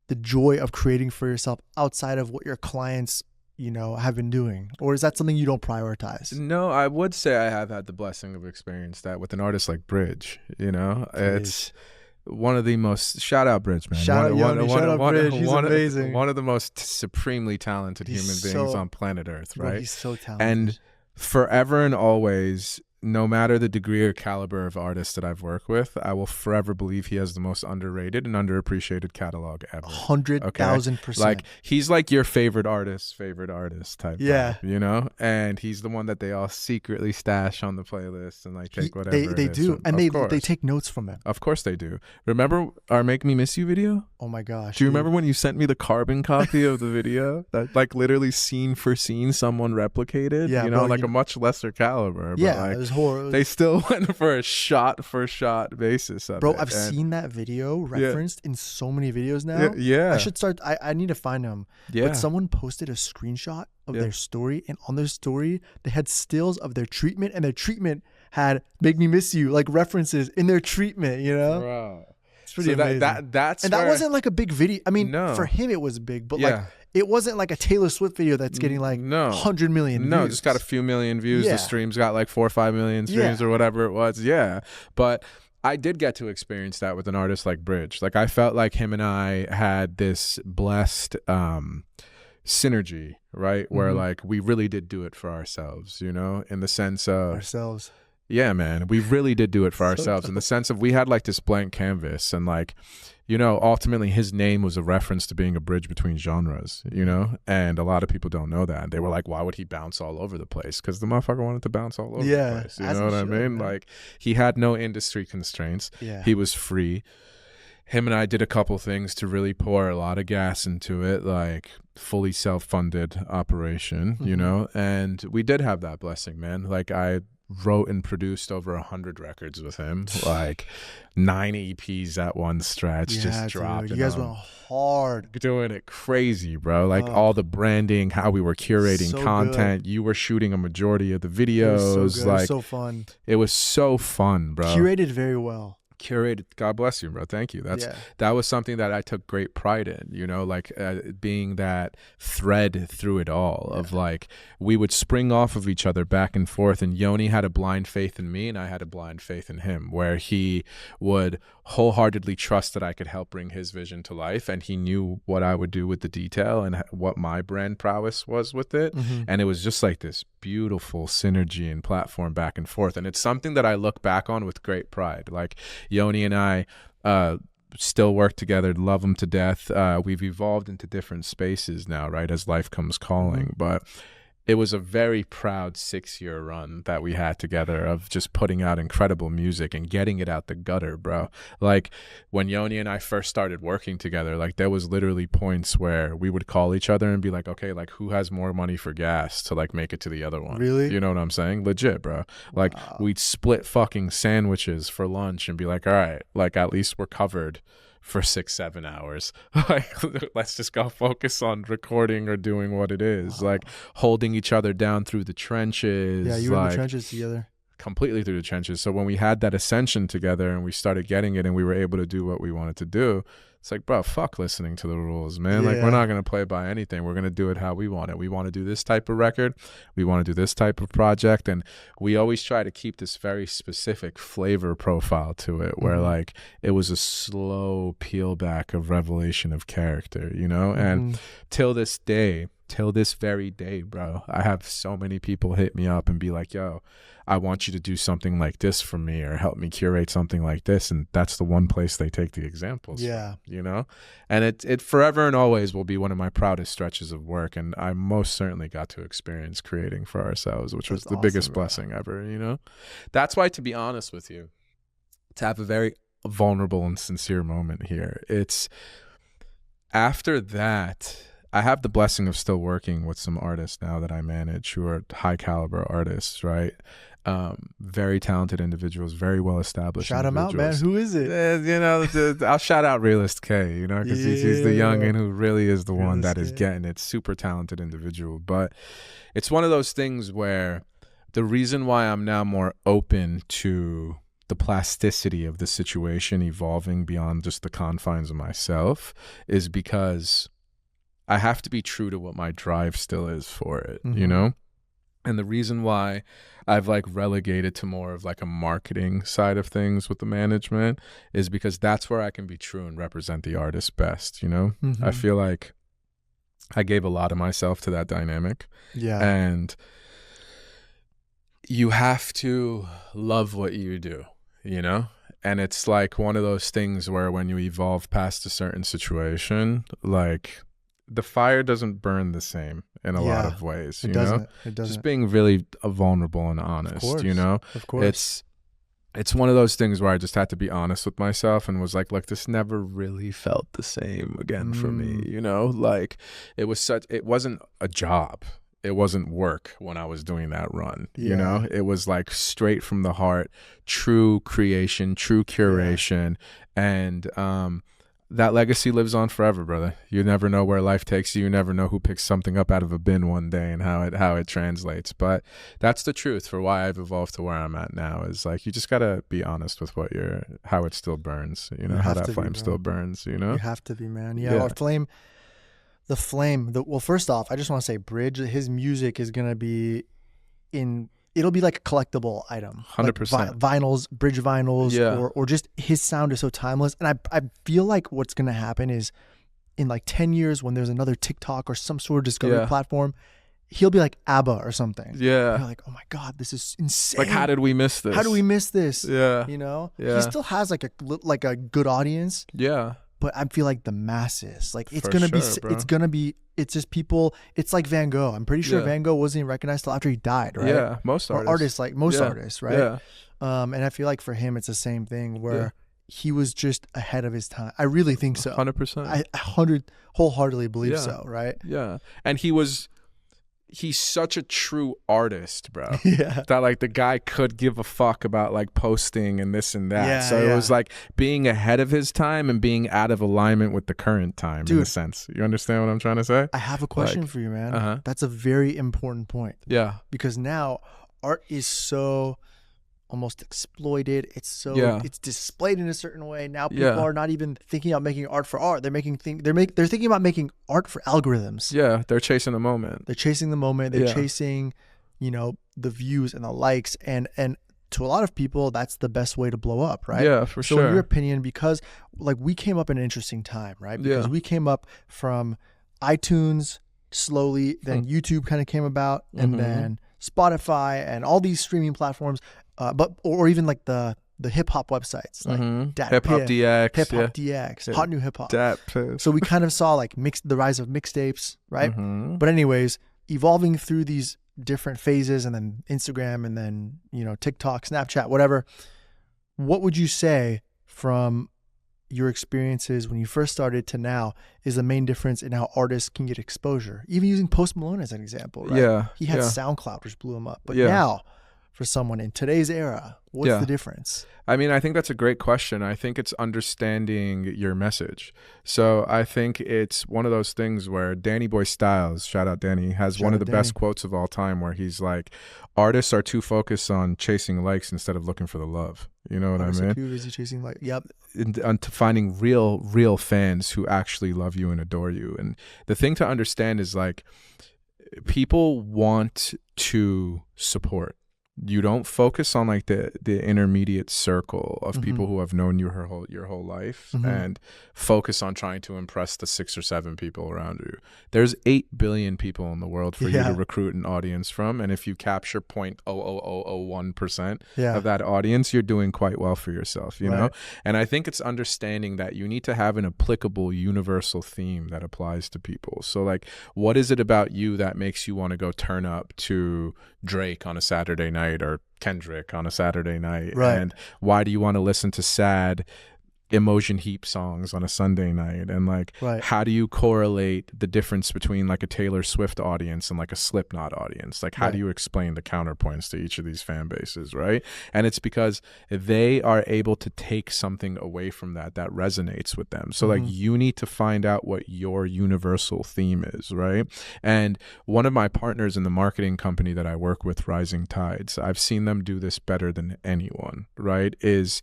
the joy of creating for yourself outside of what your clients, have been doing? Or is that something you don't prioritize? No, I would say I have had the blessing of experience that with an artist like Bridge. It's one of the most, shout out Bridge, man. Shout out Bridge. He's amazing. One of the most supremely talented human beings on planet Earth, right? He's so talented. And forever and always, no matter the degree or caliber of artists that I've worked with, I will forever believe he has the most underrated and underappreciated catalog ever. 100,000%. Like, he's like your favorite artist type. Yeah. Vibe, and he's the one that they all secretly stash on the playlist and like take whatever. They do. And they take notes from him. Of course they do. Remember our Make Me Miss You video? Oh my gosh. Do you remember when you sent me the carbon copy of the video that like literally scene for scene someone replicated? Yeah, bro, a much lesser caliber. Yeah, but like, it was horrible. They still went for a shot for shot basis of Bro, it. I've seen that video referenced in so many videos now. Yeah. I should start. I need to find them. Yeah. But someone posted a screenshot of their story, and on their story, they had stills of their treatment, and their treatment had "Make Me Miss You" like references in their treatment. Bro. It's pretty amazing. That wasn't like a big video. I mean, for him it was big, but like it wasn't like a Taylor Swift video that's getting like 100 million views. No, just got a few million views. The streams got like 4 or 5 million streams or whatever it was. Yeah. But I did get to experience that with an artist like Bridge. Like I felt like him and I had this blessed synergy, right? Where like we really did do it for ourselves, in the sense of ourselves. Yeah, man, we really did do it for ourselves in the sense of we had like this blank canvas and like, ultimately his name was a reference to being a bridge between genres, and a lot of people don't know that. They were like, why would he bounce all over the place? Because the motherfucker wanted to bounce all over the place. You know what I mean? Man. Like he had no industry constraints. Yeah. He was free. Him and I did a couple things to really pour a lot of gas into it, like fully self-funded operation, and we did have that blessing, man. Like I wrote and produced over 100 records with him, like 9 EPs at one stretch, just dropped. You guys went hard, doing it crazy, bro. Like all the branding, how we were curating content. You were shooting a majority of the videos. It was so good. Like it was so fun. It was so fun, bro. Curated very well. Curated, God bless you, bro. Thank you. That was something that I took great pride in, like being that thread through it all of like we would spring off of each other back and forth, and Yoni had a blind faith in me and I had a blind faith in him, where he would wholeheartedly trust that I could help bring his vision to life, and he knew what I would do with the detail and what my brand prowess was with it. And it was just like this beautiful synergy and platform back and forth, and it's something that I look back on with great pride. Like Yoni and I still work together, love them to death. We've evolved into different spaces now, right, as life comes calling. But it was a very proud 6-year run that we had together of just putting out incredible music and getting it out the gutter, bro. Like when Yoni and I first started working together, like there was literally points where we would call each other and be like, okay, like who has more money for gas to like make it to the other one? Really? You know what I'm saying? Legit, bro. Like we'd split fucking sandwiches for lunch and be like, all right, like at least we're covered for 6-7 hours. Like let's just go focus on recording or doing what it is. Like holding each other down through the trenches. Yeah, you were in the trenches together. completely through the trenches. So when we had that ascension together and we started getting it and we were able to do what we wanted to do, it's like, bro, fuck listening to the rules, man. Like, we're not going to play by anything. We're going to do it how we want it. We want to do this type of record. We want to do this type of project. And we always try to keep this very specific flavor profile to it, where like it was a slow peel back of revelation of character, you know? And till this very day, bro, I have so many people hit me up and be like, yo, I want you to do something like this for me, or help me curate something like this. And that's the one place they take the examples from, you know? And it forever and always will be one of my proudest stretches of work. And I most certainly got to experience creating for ourselves, which was the biggest blessing ever, you know? That's why, to be honest with you, to have a very vulnerable and sincere moment here, it's after that, I have the blessing of still working with some artists now that I manage who are high caliber artists, right? Very talented individuals, very well established. Shout them out, man. Who is it? You know, I'll shout out Realist K, you know, because he's the youngin' who really is the one that is getting it. Super talented individual. But it's one of those things where the reason why I'm now more open to the plasticity of the situation evolving beyond just the confines of myself is because I have to be true to what my drive still is for it, you know? And the reason why I've like relegated to more of like a marketing side of things with the management is because that's where I can be true and represent the artist best, you know? I feel like I gave a lot of myself to that dynamic. Yeah. And you have to love what you do, you know? And it's like one of those things where when you evolve past a certain situation, like the fire doesn't burn the same in a lot of ways, you know? It doesn't. Just being really vulnerable and honest, you know? Of course. It's one of those things where I just had to be honest with myself and was like, look, this never really felt the same again for me, you know? Like it wasn't a job. It wasn't work when I was doing that run, you know? It was like straight from the heart, true creation, true curation. And, that legacy lives on forever, brother. You never know where life takes you. You never know who picks something up out of a bin one day and how it translates. But that's the truth for why I've evolved to where I'm at now, is like you just gotta be honest with how it still burns, you know, how that flame still burns, you know? You have to be, man. Yeah. The flame. Well, first off, I just want to say Bridge, his music is gonna be it'll be like a collectible item. 100%. Like vinyls, Bridge vinyls, or just his sound is so timeless. And I feel like what's going to happen is in like 10 years when there's another TikTok or some sort of discovery platform, he'll be like ABBA or something. Yeah. And you're like, oh my God, this is insane. Like, how did we miss this? How do we miss this? Yeah. You know? Yeah. He still has like a good audience. Yeah. But I feel like the masses, like it's just people. It's like Van Gogh. I'm pretty sure Van Gogh wasn't even recognized till after he died, right? Yeah, most artists. Artists, right? Yeah. And I feel like for him, it's the same thing where he was just ahead of his time. I really think so. 100%. I wholeheartedly believe so, right? Yeah. And he's such a true artist, bro. Yeah. That like the guy could give a fuck about like posting and this and that. It was like being ahead of his time and being out of alignment with the current time. Dude, in a sense. You understand what I'm trying to say? I have a question for you, man. That's a very important point. Yeah. Because now art is so almost exploited. It's it's displayed in a certain way. Now people are not even thinking about making art for art. They're thinking about making art for algorithms. Yeah, they're chasing the moment. They're chasing, you know, the views and the likes, and to a lot of people that's the best way to blow up, right? Yeah, for sure. So in your opinion, because like we came up in an interesting time, right? Because we came up from iTunes slowly, then YouTube kind of came about, and then Spotify and all these streaming platforms. Or even like the hip hop websites like Hip Hop DX, Hot New Hip Hop. So we kind of saw like the rise of mixtapes, right? But anyways, evolving through these different phases, and then Instagram, and then, you know, TikTok, Snapchat, whatever. What would you say from your experiences when you first started to now is the main difference in how artists can get exposure? Even using Post Malone as an example, right? Yeah. He had SoundCloud, which blew him up. But now for someone in today's era? What's the difference? I mean, I think that's a great question. I think it's understanding your message. So I think it's one of those things where Danny Boy Styles, shout out Danny, has one of the best quotes of all time where he's like, artists are too focused on chasing likes instead of looking for the love. You know what I mean? Too busy chasing likes. Yep. And to finding real fans who actually love you and adore you. And the thing to understand is like, people want to support. You don't focus on like the intermediate circle of people who have known you your whole life and focus on trying to impress the 6 or 7 people around you. There's 8 billion people in the world for you to recruit an audience from, and if you capture 0.00001% of that audience, you're doing quite well for yourself, you know? And I think it's understanding that you need to have an applicable universal theme that applies to people. So like, what is it about you that makes you want to go turn up to Drake on a Saturday night or Kendrick on a Saturday night? And why do you want to listen to sad emotion heap songs on a Sunday night? And like, how do you correlate the difference between like a Taylor Swift audience and like a Slipknot audience? Like, how do you explain the counterpoints to each of these fan bases, right? And it's because they are able to take something away from that resonates with them. So like, you need to find out what your universal theme is, right? And one of my partners in the marketing company that I work with, Rising Tides, I've seen them do this better than anyone, right? Is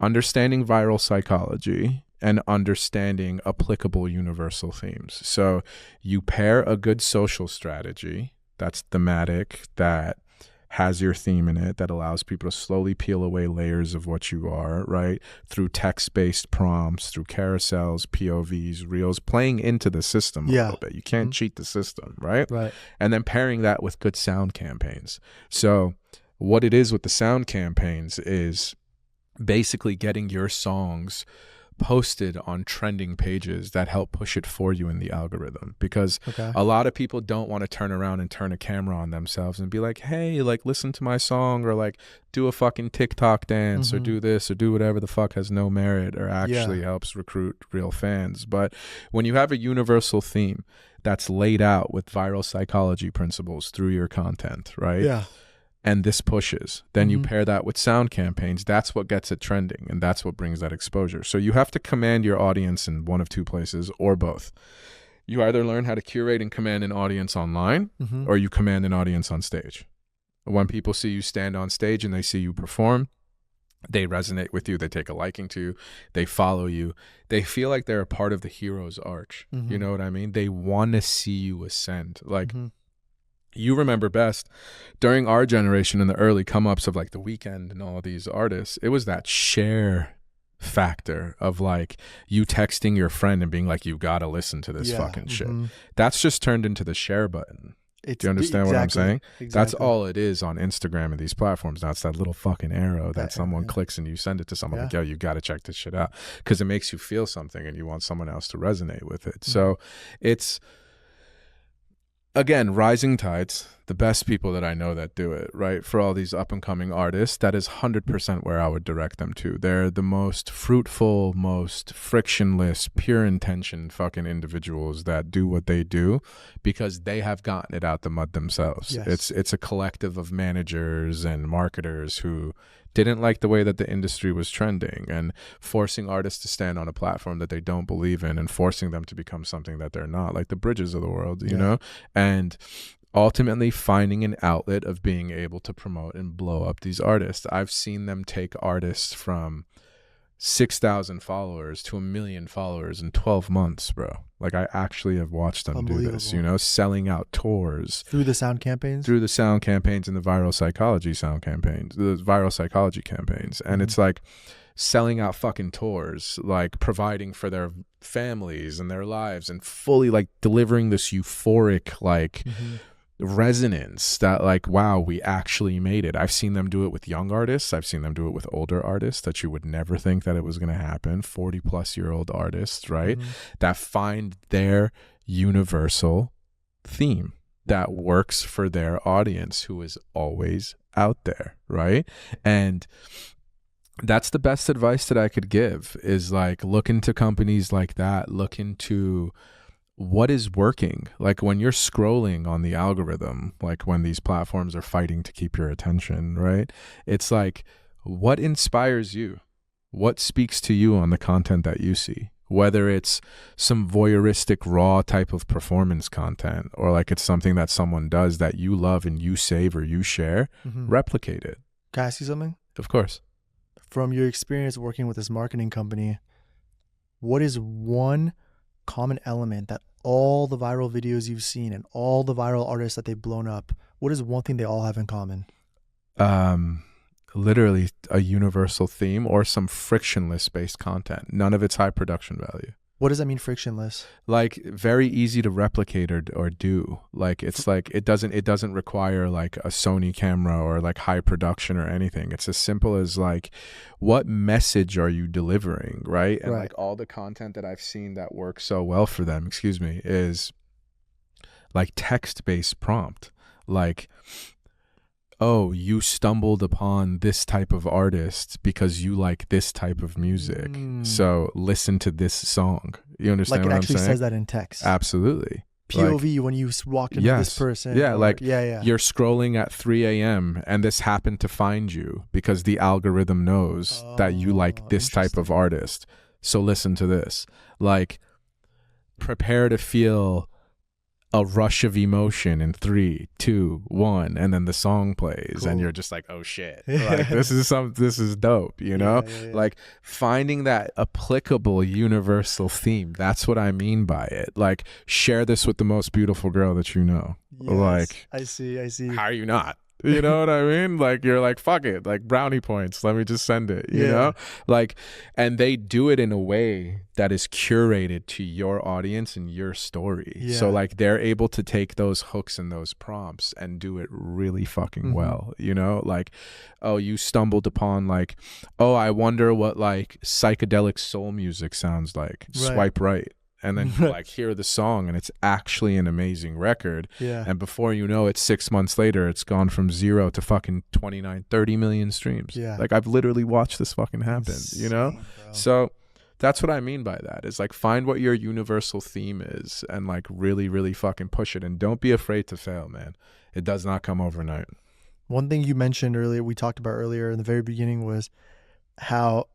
understanding viral psychology and understanding applicable universal themes. So you pair a good social strategy that's thematic, that has your theme in it, that allows people to slowly peel away layers of what you are, right? Through text-based prompts, through carousels, POVs, reels, playing into the system a little bit. You can't cheat the system, right? And then pairing that with good sound campaigns. So what it is with the sound campaigns is basically getting your songs posted on trending pages that help push it for you in the algorithm, because a lot of people don't want to turn around and turn a camera on themselves and be like, hey, like, listen to my song, or like do a fucking TikTok dance or do this or do whatever the fuck has no merit or actually helps recruit real fans. But when you have a universal theme that's laid out with viral psychology principles through your content, right? And this pushes, then you pair that with sound campaigns. That's what gets it trending, and that's what brings that exposure. So you have to command your audience in one of two places, or both. You either learn how to curate and command an audience online, or you command an audience on stage. When people see you stand on stage and they see you perform, they resonate with you, they take a liking to you, they follow you, they feel like they're a part of the hero's arch. You know what I mean? They want to see you ascend. Like, you remember best during our generation in the early come-ups of like The Weeknd and all these artists, it was that share factor of like you texting your friend and being like, you gotta listen to this fucking shit. That's just turned into the share button. Do you understand what I'm saying? That's all it is on Instagram and these platforms now. It's that little fucking arrow that someone clicks and you send it to someone like, yo, you got to check this shit out, because it makes you feel something and you want someone else to resonate with it. So it's, again, Rising Tides, the best people that I know that do it, right? For all these up and coming artists, that is 100% where I would direct them to. They're the most fruitful, most frictionless, pure intention fucking individuals that do what they do because they have gotten it out the mud themselves. It's a collective of managers and marketers who didn't like the way that the industry was trending and forcing artists to stand on a platform that they don't believe in and forcing them to become something that they're not, like the Bridges of the world, you know? And ultimately finding an outlet of being able to promote and blow up these artists. I've seen them take artists from 6,000 followers to 1 million followers in 12 months, bro. Like, I actually have watched them do this, you know, selling out tours. Through the sound campaigns? Through the sound campaigns and the viral psychology sound campaigns, the viral psychology campaigns. And it's like selling out fucking tours, like providing for their families and their lives and fully like delivering this euphoric, like, resonance that like, wow, we actually made it. I've seen them do it with young artists. I've seen them do it with older artists that you would never think that it was going to happen. 40-plus-year-old artists, right? That find their universal theme that works for their audience who is always out there, right? And that's the best advice that I could give, is like, look into companies like that, look into what is working? Like when you're scrolling on the algorithm, like when these platforms are fighting to keep your attention, right? It's like, what inspires you? What speaks to you on the content that you see? Whether it's some voyeuristic raw type of performance content, or like it's something that someone does that you love and you save or you share, replicate it. Can I ask you something? Of course. From your experience working with this marketing company, what is one common element that all the viral videos you've seen and all the viral artists that they've blown up, what is one thing they all have in common? Literally a universal theme or some frictionless based content. None of it's high production value. What does that mean, frictionless? Like very easy to replicate or do. Like it's like it doesn't require like a Sony camera or like high production or anything. It's as simple as like, what message are you delivering, right? And like all the content that I've seen that works so well for them, is like text-based prompt. Like, oh, you stumbled upon this type of artist because you like this type of music. So listen to this song. You understand what I'm saying? Like it actually says that in text. Absolutely. POV, like, when you walk into this person. Yeah, you're scrolling at 3 a.m. and this happened to find you because the algorithm knows that you like this type of artist. So listen to this. Like, prepare to feel a rush of emotion in 3, 2, 1, and then the song plays, and you're just like, oh shit, like this is dope, you know? Like finding that applicable universal theme. That's what I mean by it. Like, share this with the most beautiful girl that you know. Yes, like, I see. How are you not? You know what I mean? Like, you're like, fuck it, like brownie points, let me just send it, you know? Like, and they do it in a way that is curated to your audience and your story. So like they're able to take those hooks and those prompts and do it really fucking well, you know? Like, oh, you stumbled upon like, oh, I wonder what like psychedelic soul music sounds like. Swipe right. And then you like hear the song and it's actually an amazing record. And before you know it, 6 months later, it's gone from 0 to fucking 29, 30 million streams. Like I've literally watched this fucking happen, you know? Bro. So that's what I mean by that, is like find what your universal theme is and like really, really fucking push it. And don't be afraid to fail, man. It does not come overnight. One thing you mentioned earlier, we talked about earlier in the very beginning, was how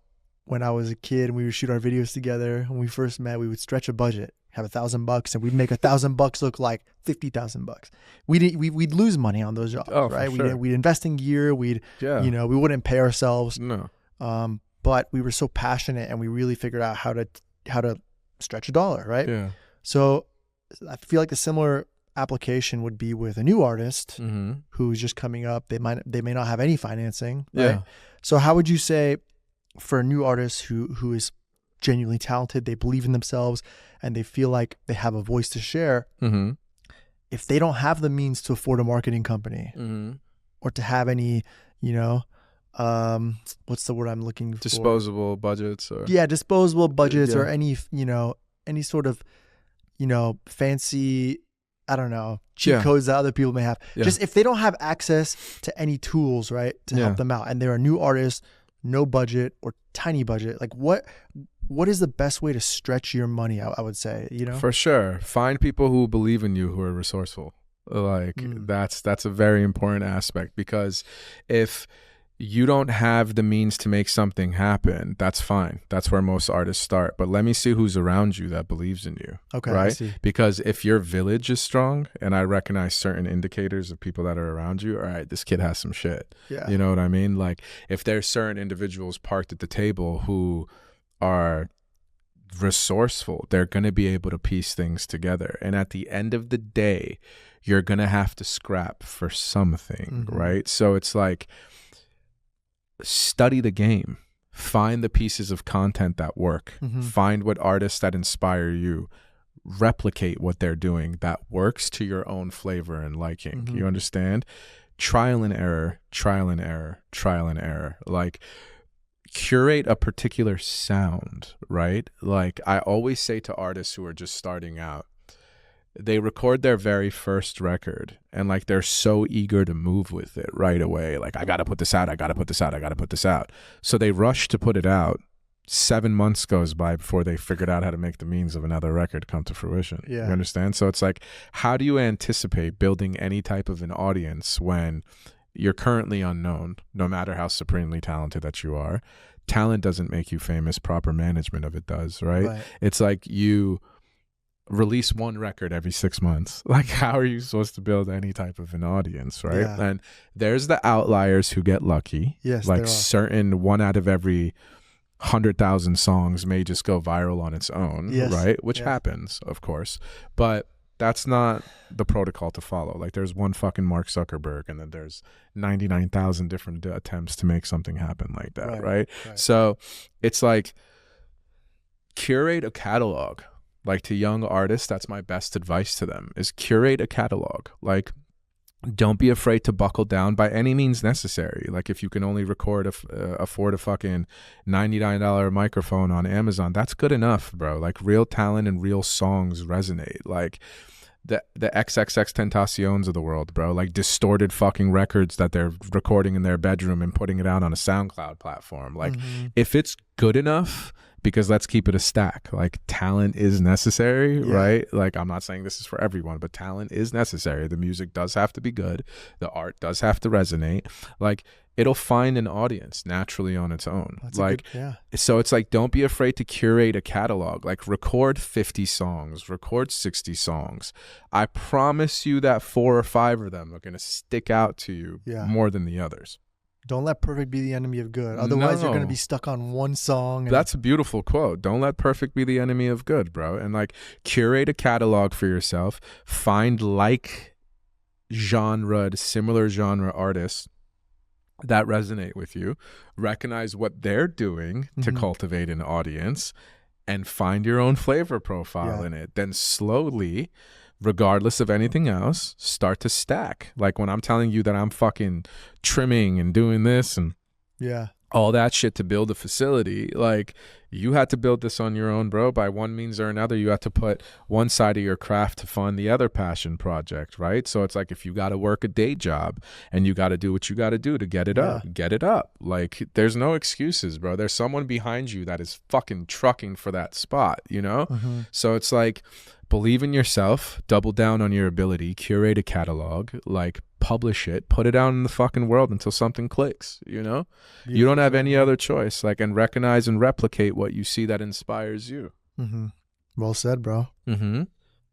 when I was a kid and we would shoot our videos together, when we first met, we would stretch a budget, have $1,000, and we'd make $1,000 look like $50,000. We'd lose money on those jobs, right? We'd invest in gear. We wouldn't pay ourselves. No. But we were so passionate and we really figured out how to stretch a dollar, right? Yeah. So I feel like a similar application would be with a new artist who's just coming up. They may not have any financing, right? Yeah. So how would you say, for a new artist who is genuinely talented, they believe in themselves, and they feel like they have a voice to share, if they don't have the means to afford a marketing company or to have any, what's the word I'm looking for? Disposable budgets or or any sort of, fancy, I don't know, cheat codes that other people may have. Just if they don't have access to any tools, right, to help them out, and they're a new artist, no budget or tiny budget, like what is the best way to stretch your money out? I would say, For sure. Find people who believe in you, who are resourceful. Like that's a very important aspect, because if you don't have the means to make something happen, that's fine. That's where most artists start. But let me see who's around you that believes in you. Okay. Right? I see. Because if your village is strong, and I recognize certain indicators of people that are around you, all right, this kid has some shit. Yeah. You know what I mean? Like if there's certain individuals parked at the table who are resourceful, they're going to be able to piece things together. And at the end of the day, you're going to have to scrap for something, right? So it's like, study the game, find the pieces of content that work, find what artists that inspire you, replicate what they're doing that works to your own flavor and liking. You understand? Trial and error. Like, curate a particular sound, right? Like I always say to artists who are just starting out, they record their very first record and like they're so eager to move with it right away. Like, I got to put this out. So they rush to put it out 7 months goes by before they figured out how to make the means of another record come to fruition. You understand? So it's like, how do you anticipate building any type of an audience when you're currently unknown, no matter how supremely talented that you are? Talent doesn't make you famous. Proper management of it does, right? It's like you release one record every 6 months. Like, how are you supposed to build any type of an audience, right? And there's the outliers who get lucky. Like certain 1 out of every 100,000 songs may just go viral on its own, right? Which happens, of course, but that's not the protocol to follow. Like, there's one fucking Mark Zuckerberg, and then there's 99,000 different attempts to make something happen like that, right? So it's like, curate a catalog. Like, to young artists, that's my best advice to them, is curate a catalog. Like, don't be afraid to buckle down by any means necessary. Like, if you can only afford a fucking $99 microphone on Amazon, that's good enough, bro. Like, real talent and real songs resonate. Like, the XXX Tentaciones of the world, bro. Like, distorted fucking records that they're recording in their bedroom and putting it out on a SoundCloud platform. Like, if it's good enough, because let's keep it a stack. Like, talent is necessary, right? Like, I'm not saying this is for everyone, but talent is necessary. The music does have to be good. The art does have to resonate. Like, it'll find an audience naturally on its own. So it's like, don't be afraid to curate a catalog. Like, record 50 songs, record 60 songs. I promise you that 4 or 5 of them are going to stick out to you more than the others. Don't let perfect be the enemy of good. Otherwise, you're going to be stuck on one song. That's a beautiful quote. Don't let perfect be the enemy of good, bro. And like, curate a catalog for yourself. Find similar genre artists that resonate with you. Recognize what they're doing to cultivate an audience, and find your own flavor profile in it. Then slowly, regardless of anything else, start to stack. Like, when I'm telling you that I'm fucking trimming and doing this and all that shit to build a facility, like, you had to build this on your own, bro. By one means or another, you had to put one side of your craft to fund the other passion project, right? So it's like, if you got to work a day job and you got to do what you got to do to get it up, get it up. Like, there's no excuses, bro. There's someone behind you that is fucking trucking for that spot, you know? So it's like, believe in yourself, double down on your ability, curate a catalog, like, publish it, put it out in the fucking world until something clicks, you know? You don't have any other choice. Like, and recognize and replicate what you see that inspires you. Well said, bro.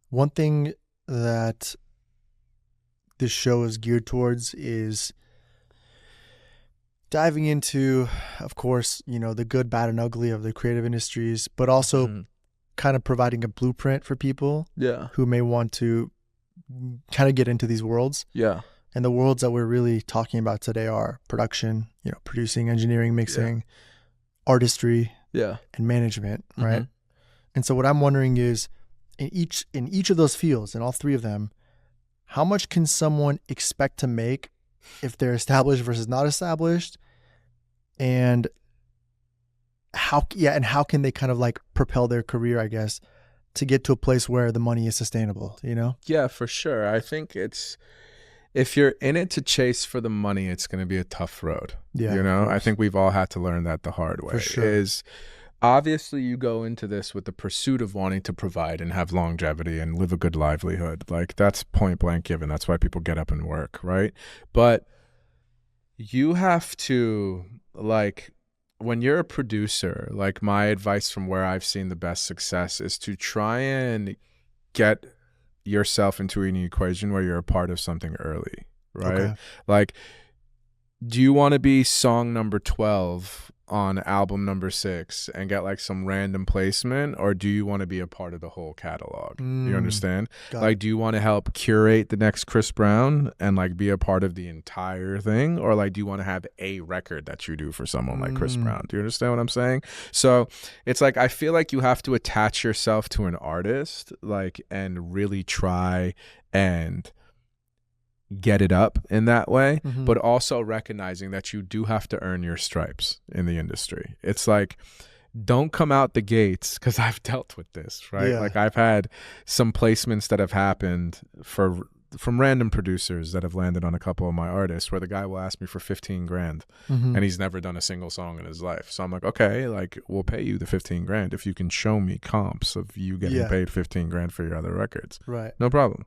One thing that this show is geared towards is diving into, of course, you know, the good, bad, and ugly of the creative industries, but also kind of providing a blueprint for people who may want to kind of get into these worlds. And the worlds that we're really talking about today are production, you know, producing, engineering, mixing, artistry, and management, right? And so what I'm wondering is, in each of those fields, in all 3 of them, how much can someone expect to make if they're established versus not established? And how can they kind of like propel their career, I guess, to get to a place where the money is sustainable, you know? Yeah, for sure. I think if you're in it to chase for the money, it's going to be a tough road. You know, I think we've all had to learn that the hard way. For sure. Is obviously you go into this with the pursuit of wanting to provide and have longevity and live a good livelihood. Like, that's point blank given. That's why people get up and work, right? But you have to, like, when you're a producer, like, my advice from where I've seen the best success is to try and get yourself into an equation where you're a part of something early, right? Like, do you want to be song number 12 on album number 6 and get like some random placement, or do you want to be a part of the whole catalog? You understand? Like, do you want to help curate the next Chris Brown and like be a part of the entire thing, or like, do you want to have a record that you do for someone like Chris Brown? Do you understand what I'm saying? So it's like, I feel like you have to attach yourself to an artist, like, and really try and get it up in that way, but also recognizing that you do have to earn your stripes in the industry. It's like, don't come out the gates, because I've dealt with this, right? Like, I've had some placements that have happened for from random producers that have landed on a couple of my artists where the guy will ask me for 15 grand and he's never done a single song in his life. So I'm like, okay, like we'll pay you the 15 grand if you can show me comps of you getting paid 15 grand for your other records. Right. No problem.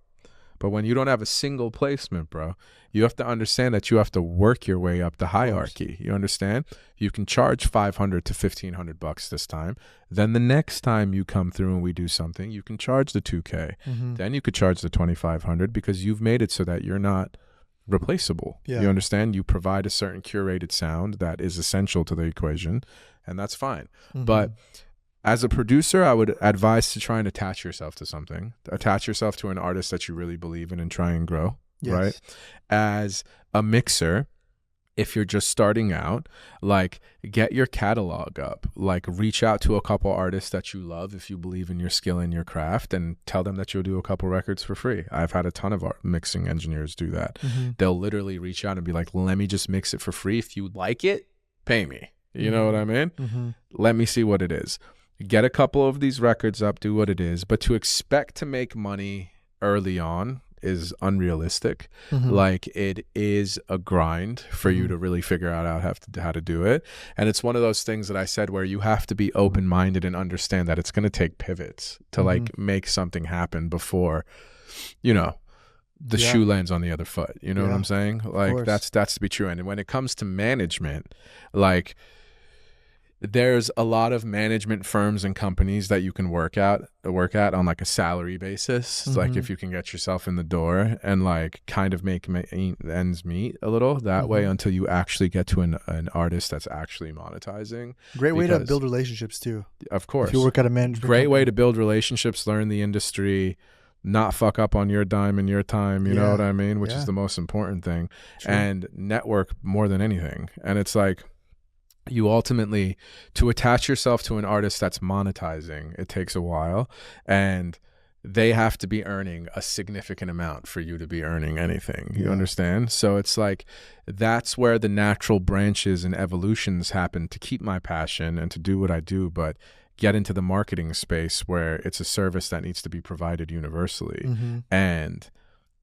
But when you don't have a single placement, bro, you have to understand that you have to work your way up the hierarchy. You understand? You can charge $500 to $1,500 this time. Then the next time you come through and we do something, you can charge the $2K. Then you could charge the $2,500 because you've made it so that you're not replaceable. You understand? You provide a certain curated sound that is essential to the equation, and that's fine. But as a producer, I would advise to try and attach yourself to something. Attach yourself to an artist that you really believe in and try and grow, right? As a mixer, if you're just starting out, like get your catalog up. Like reach out to a couple artists that you love if you believe in your skill and your craft and tell them that you'll do a couple records for free. I've had a ton of mixing engineers do that. They'll literally reach out and be like, let me just mix it for free. If you like it, pay me. You know what I mean? Let me see what it is. Get a couple of these records up, do what it is, but to expect to make money early on is unrealistic. Like it is a grind for you to really figure out how to do it. And it's one of those things that I said where you have to be open-minded and understand that it's going to take pivots to like make something happen before, you know, the shoe lands on the other foot. You know what I'm saying? Like that's to be true. And when it comes to management, like there's a lot of management firms and companies that you can work at on like a salary basis. Like if you can get yourself in the door and like kind of make ends meet a little that way until you actually get to an artist that's actually monetizing. Great way to build relationships too. Of course. If you work at a management Great way to build relationships, learn the industry, not fuck up on your dime and your time, you know what I mean? Which is the most important thing. True. And network more than anything. And it's like, you ultimately, to attach yourself to an artist that's monetizing, it takes a while, and they have to be earning a significant amount for you to be earning anything. You understand? So it's like, that's where the natural branches and evolutions happen to keep my passion and to do what I do, but get into the marketing space where it's a service that needs to be provided universally. And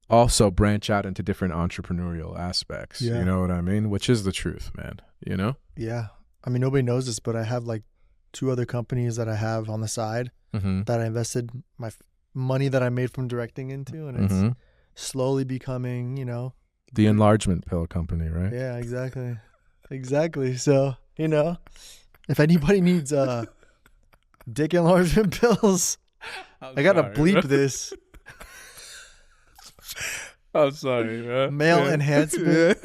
also branch out into different entrepreneurial aspects. You know what I mean? Which is the truth, man. You know? Yeah. I mean, nobody knows this, but I have like 2 other companies that I have on the side that I invested my money that I made from directing into, and it's slowly becoming, you know, the enlargement pill company, right? Yeah, exactly. Exactly. So, you know, if anybody needs dick enlargement pills, I got to bleep this. I'm sorry, man. Male enhancement.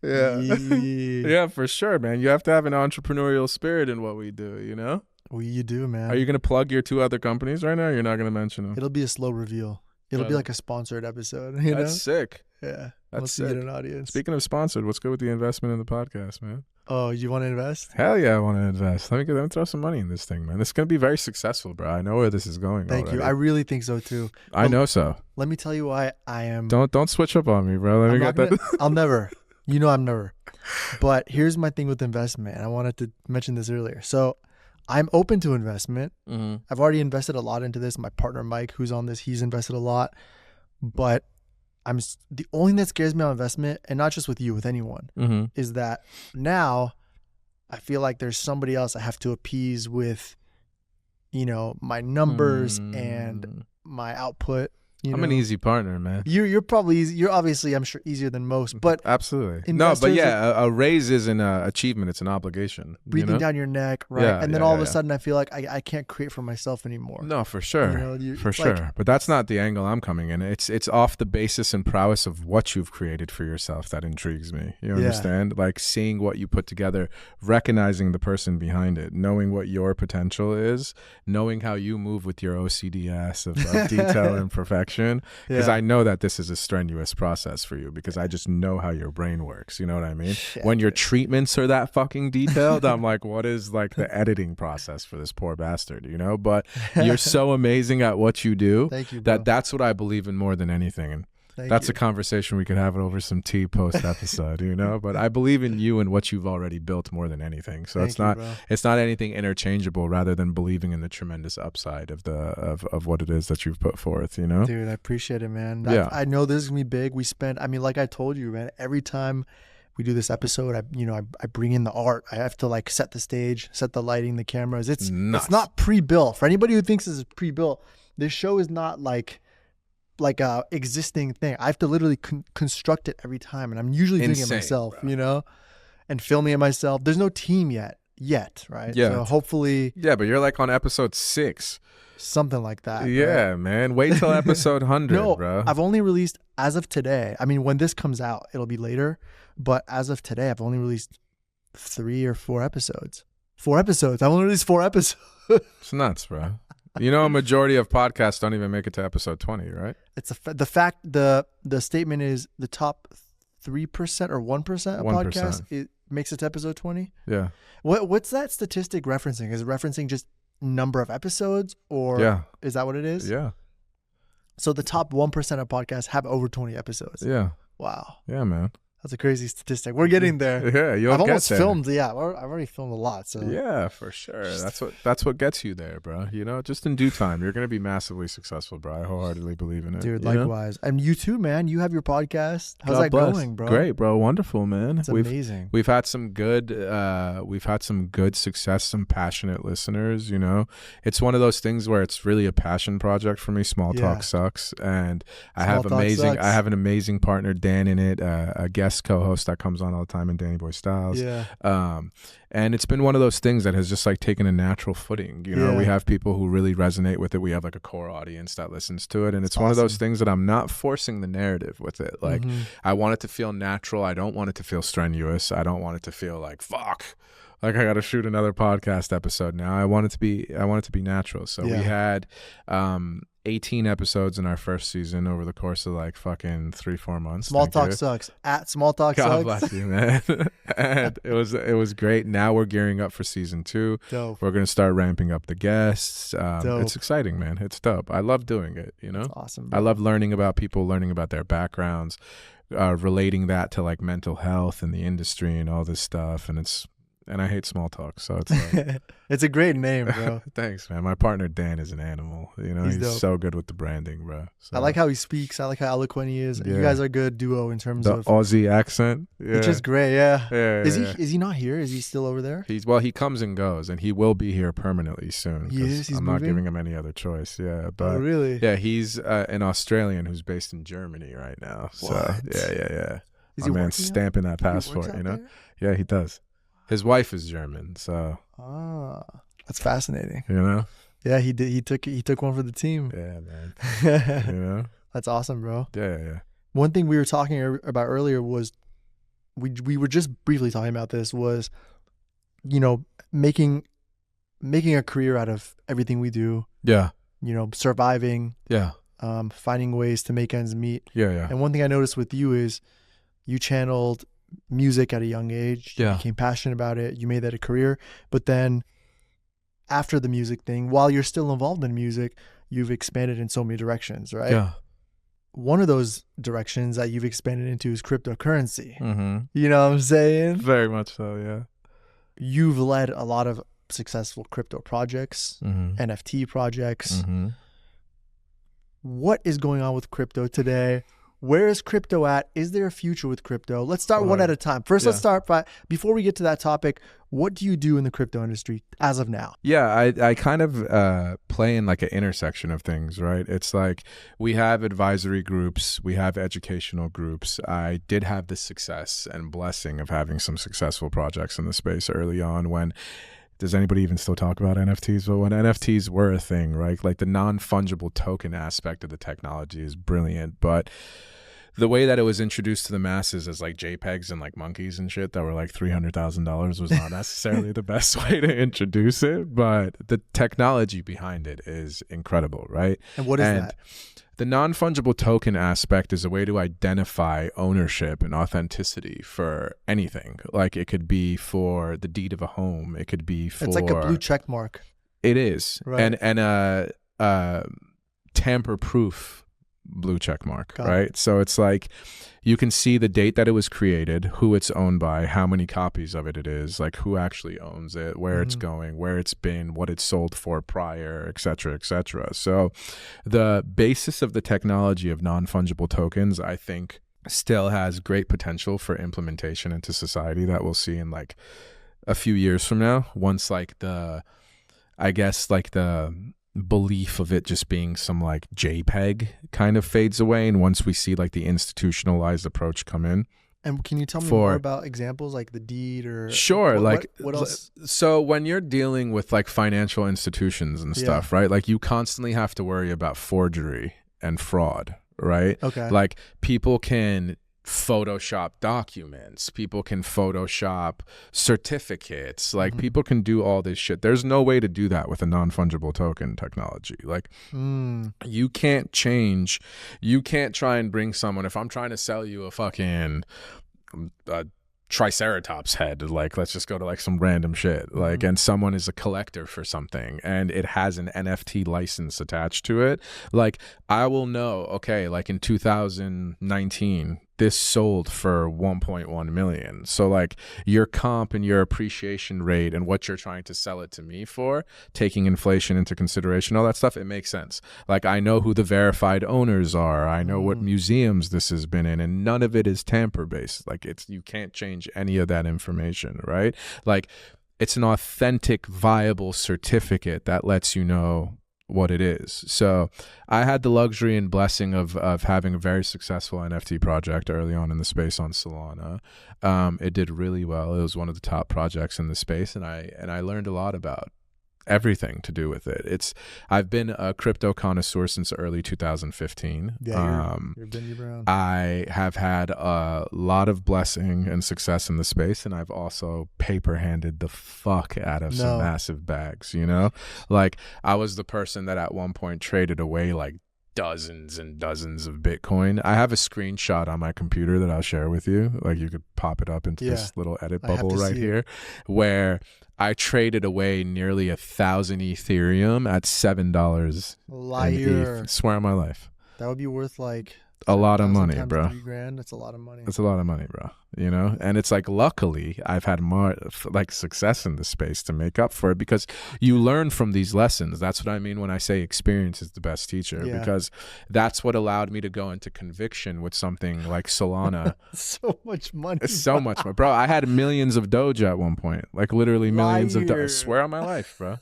Yeah, for sure, man. You have to have an entrepreneurial spirit in what we do, you know? Well, you do, man. Are you going to plug your 2 other companies right now? Or you're not going to mention them? It'll be a slow reveal. It'll be like a sponsored episode, you know? That's sick. Yeah. That's sick. Get an audience. Speaking of sponsored, what's good with the investment in the podcast, man? Oh, you want to invest? Hell yeah, I want to invest. Let me throw some money in this thing, man. This is going to be very successful, bro. I know where this is going. Thank you. I really think so too. I know so. Let me tell you why I am. Don't switch up on me, bro. Let me get that. I'll never. You know I'm never. But here's my thing with investment. I wanted to mention this earlier. So I'm open to investment. I've already invested a lot into this. My partner, Mike, who's on this, he's invested a lot. But the only thing that scares me on investment, and not just with you, with anyone, is that now I feel like there's somebody else I have to appease with, you know, my numbers and my output. I'm an easy partner, man. You're probably easy. You're obviously, I'm sure, easier than most. But absolutely, no. But yeah, a raise isn't an achievement; it's an obligation. Breathing down your neck, right? Yeah, and then all of a sudden, I feel like I can't create for myself anymore. No, for sure, for sure. But that's not the angle I'm coming in. It's off the basis and prowess of what you've created for yourself that intrigues me. You understand? Like seeing what you put together, recognizing the person behind it, knowing what your potential is, knowing how you move with your OCD ass of detail and perfection. Because I know that this is a strenuous process for you, because I just know how your brain works. You know what I mean? When your treatments are that fucking detailed, I'm like, what is like the editing process for this poor bastard, you know? But you're so amazing at what you do. Thank you, bro. That's what I believe in more than anything. And That's a conversation we could have over some tea post episode, you know. But I believe in you and what you've already built more than anything. So it's not anything interchangeable, rather than believing in the tremendous upside of what it is that you've put forth, you know. Dude, I appreciate it, man. I know this is gonna be big. Like I told you, man, every time we do this episode, I bring in the art. I have to like set the stage, set the lighting, the cameras. It's not pre-built. For anybody who thinks this is pre-built, this show is not like a existing thing. I have to literally construct it every time, and I'm usually doing it myself, bro. You know, and filming it myself. There's no team yet, right? Yeah. So hopefully. Yeah, but you're like on episode 6. Something like that. Yeah, right? Man. Wait till episode 100, no, bro. I've only released, as of today, I mean, when this comes out, it'll be later. But as of today, I've only released 3 or 4 episodes. 4 episodes. I've only released 4 episodes. It's nuts, bro. You know, a majority of podcasts don't even make it to episode 20, right? It's the statement is the top 3% or 1% of podcasts, it makes it to episode 20. Yeah. What's that statistic referencing? Is it referencing just number of episodes, or is that what it is? Yeah. So the top 1% of podcasts have over 20 episodes. Yeah. Wow. Yeah, man. That's a crazy statistic. We're getting there. Yeah, you'll I've get almost there. filmed. Yeah, I've already filmed a lot. So yeah, for sure. That's what gets you there, bro. You know, just in due time, you're gonna be massively successful, bro. I wholeheartedly believe in it, dude. Likewise, and you too, man. You have your podcast. How's that going, bro? Great, bro. Wonderful, man. It's amazing. We've had some good, success, some passionate listeners. You know, it's one of those things where it's really a passion project for me. Small talk sucks, and I have an amazing partner, Dan, in it, a guest co-host that comes on all the time, in Danny Boy Styles. And it's been one of those things that has just like taken a natural footing. You know, we have people who really resonate with it. We have like a core audience that listens to it, and it's one of those things that I'm not forcing the narrative with it. Like I want it to feel natural. I don't want it to feel strenuous. I don't want it to feel like fuck, like I got to shoot another podcast episode now. I want it to be natural. So we had 18 episodes in our first season over the course of like fucking 3-4 months. Small Talk Sucks. At Small Talk Sucks. God bless you, man. And it was great. Now we're gearing up for season 2. Dope. We're gonna start ramping up the guests. It's exciting, man. It's dope. I love doing it. You know, that's awesome, bro. I love learning about people, learning about their backgrounds, relating that to like mental health and the industry and all this stuff. And I hate small talk, so it's like, it's a great name, bro. Thanks, man. My partner Dan is an animal. You know, he's so good with the branding, bro. So. I like how he speaks. I like how eloquent he is. You guys are a good duo in terms of Aussie accent. Which is great. Yeah. Is he not here? Is he still over there? He comes and goes, and he will be here permanently soon. He's I'm moving? not giving him any other choice. Yeah, but oh, really? Yeah, he's an Australian who's based in Germany right now. So yeah. Is my man's stamping that passport. You know? There? Yeah, he does. His wife is German, so that's fascinating. You know? Yeah, he did. He took one for the team. Yeah, man. You know? That's awesome, bro. Yeah. One thing we were talking about earlier was we were just briefly talking about this was, you know, making a career out of everything we do. Yeah. You know, surviving. Yeah. Finding ways to make ends meet. Yeah. And one thing I noticed with you is you channeled music at a young age. You became passionate about it. You made that a career. But then after the music thing, while you're still involved in music, you've expanded in so many directions, right? Yeah. One of those directions that you've expanded into is cryptocurrency. Mm-hmm. You know what I'm saying? Very much so, yeah. You've led a lot of successful crypto projects, NFT projects. What is going on with crypto today? Where is crypto at? Is there a future with crypto? Let's start one at a time. First, let's start by, before we get to that topic, what do you do in the crypto industry as of now? Yeah, I kind of play in like an intersection of things, right? It's like we have advisory groups, we have educational groups. I did have the success and blessing of having some successful projects in the space early on when, does anybody even still talk about NFTs? But when NFTs were a thing, right? Like the non-fungible token aspect of the technology is brilliant, but the way that it was introduced to the masses as like JPEGs and like monkeys and shit that were like $300,000 was not necessarily the best way to introduce it, but the technology behind it is incredible, right? And what is that? The non-fungible token aspect is a way to identify ownership and authenticity for anything. Like it could be for the deed of a home. It could be for... It's like a blue check mark. It is. Right. And tamper-proof blue check mark, right? So it's like you can see the date that it was created, who it's owned by, how many copies of it is, like who actually owns it, where it's going, where it's been, what it's sold for prior, et cetera, et cetera. So the basis of the technology of non-fungible tokens, I think, still has great potential for implementation into society that we'll see in like a few years from now, once like the belief of it just being some like JPEG kind of fades away, and once we see like the institutionalized approach come in. And can you tell me more about examples like the deed or sure, what else? So when you're dealing with like financial institutions and stuff, right? Like you constantly have to worry about forgery and fraud, right? Okay. Like people can Photoshop documents, people can Photoshop certificates, like people can do all this shit. There's no way to do that with a non-fungible token technology. Like you can't try and bring someone, if I'm trying to sell you a fucking triceratops head, like let's just go to like some random shit, like and someone is a collector for something and it has an NFT license attached to it, like I will know, okay, like in 2019 this sold for 1.1 million. So like your comp and your appreciation rate and what you're trying to sell it to me for, taking inflation into consideration, all that stuff, it makes sense. Like I know who the verified owners are. I know what museums this has been in, and none of it is tamper based. Like you can't change any of that information, right? Like it's an authentic, viable certificate that lets you know what it is. So I had the luxury and blessing of having a very successful NFT project early on in the space on Solana. It did really well. It was one of the top projects in the space, and I learned a lot about everything to do with it. I've been a crypto connoisseur since early 2015. Yeah, you're Benny Brown. I have had a lot of blessing and success in the space, and I've also paper-handed the fuck out of some massive bags, you know? Like, I was the person that at one point traded away like dozens and dozens of Bitcoin. I have a screenshot on my computer that I'll share with you. Like, you could pop it up into this little edit bubble right here, where I traded away nearly 1,000 Ethereum at $7 Liar. ETH. Swear on my life. That would be worth like a lot of money, bro. $3,000. That's a lot of money. That's a lot of money, bro. You know? And it's like, luckily, I've had more like success in the space to make up for it, because you learn from these lessons. That's what I mean when I say experience is the best teacher, because that's what allowed me to go into conviction with something like Solana. So much money. So much money. Bro, I had millions of Doge at one point. Like literally millions of Doge. I swear on my life, bro.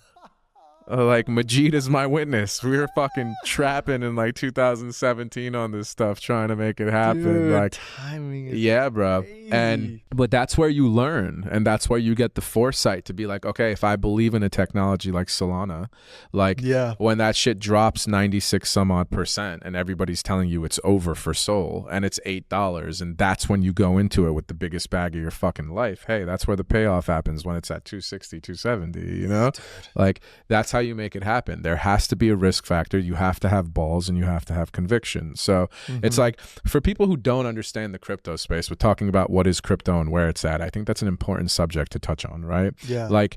Like Majid is my witness. We were fucking trapping in like 2017 on this stuff, trying to make it happen. Dude, like timing is bro. crazy. But that's where you learn, and that's where you get the foresight to be like, okay, if I believe in a technology like Solana, like when that shit drops 96 some odd %, and everybody's telling you it's over for Sol, and it's $8, and that's when you go into it with the biggest bag of your fucking life. Hey, that's where the payoff happens, when it's at 260, 270, you know? Like that's how you make it happen. There has to be a risk factor. You have to have balls, and you have to have conviction. So it's like, for people who don't understand the crypto space, we're talking about what is crypto and where it's at. I think that's an important subject to touch on, right? Yeah. Like,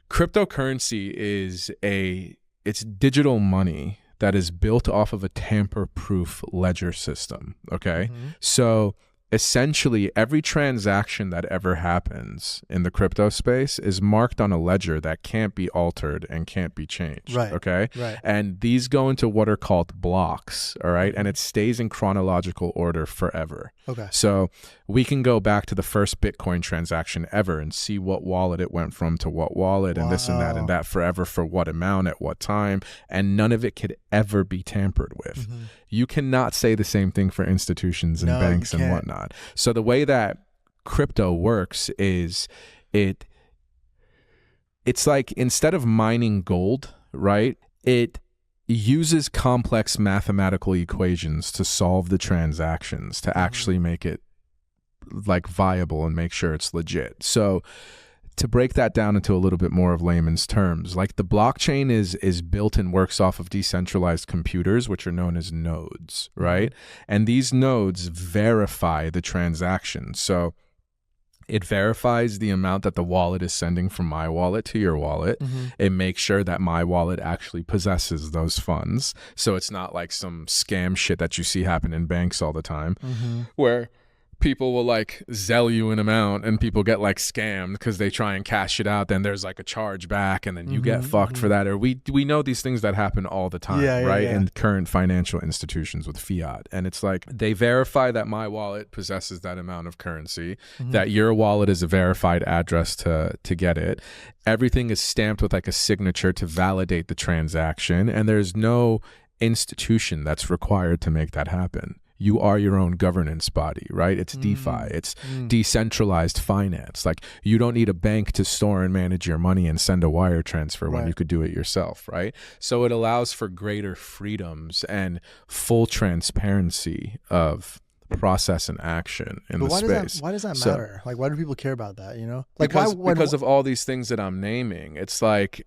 cryptocurrency it's digital money that is built off of a tamper-proof ledger system, okay? So essentially, every transaction that ever happens in the crypto space is marked on a ledger that can't be altered and can't be changed. Right. Okay. Right. And these go into what are called blocks. All right. And it stays in chronological order forever. Okay. So we can go back to the first Bitcoin transaction ever and see what wallet it went from to what wallet, and this and that forever, for what amount at what time. And none of it could ever be tampered with. You cannot say the same thing for institutions and banks and whatnot. So the way that crypto works is it's like, instead of mining gold, right, it uses complex mathematical equations to solve the transactions, to actually make it like viable and make sure it's legit. So to break that down into a little bit more of layman's terms, like the blockchain is built and works off of decentralized computers, which are known as nodes, right? And these nodes verify the transaction. So It verifies the amount that the wallet is sending from my wallet to your wallet. It makes sure that my wallet actually possesses those funds. So it's not like some scam shit that you see happen in banks all the time where people will like Zelle you an amount and people get like scammed because they try and cash it out. Then there's like a charge back and then you get fucked for that. Or we know these things that happen all the time, right? In current financial institutions with fiat. And it's like they verify that my wallet possesses that amount of currency, that your wallet is a verified address to get it. Everything is stamped with like a signature to validate the transaction. And there's no institution that's required to make that happen. You are your own governance body, right? It's DeFi. It's decentralized finance. Like you don't need a bank to store and manage your money and send a wire transfer when you could do it yourself, right? So it allows for greater freedoms and full transparency of process and action in the space. Why does that matter? Like, why do people care about that? You know, like because of all these things that I'm naming. It's like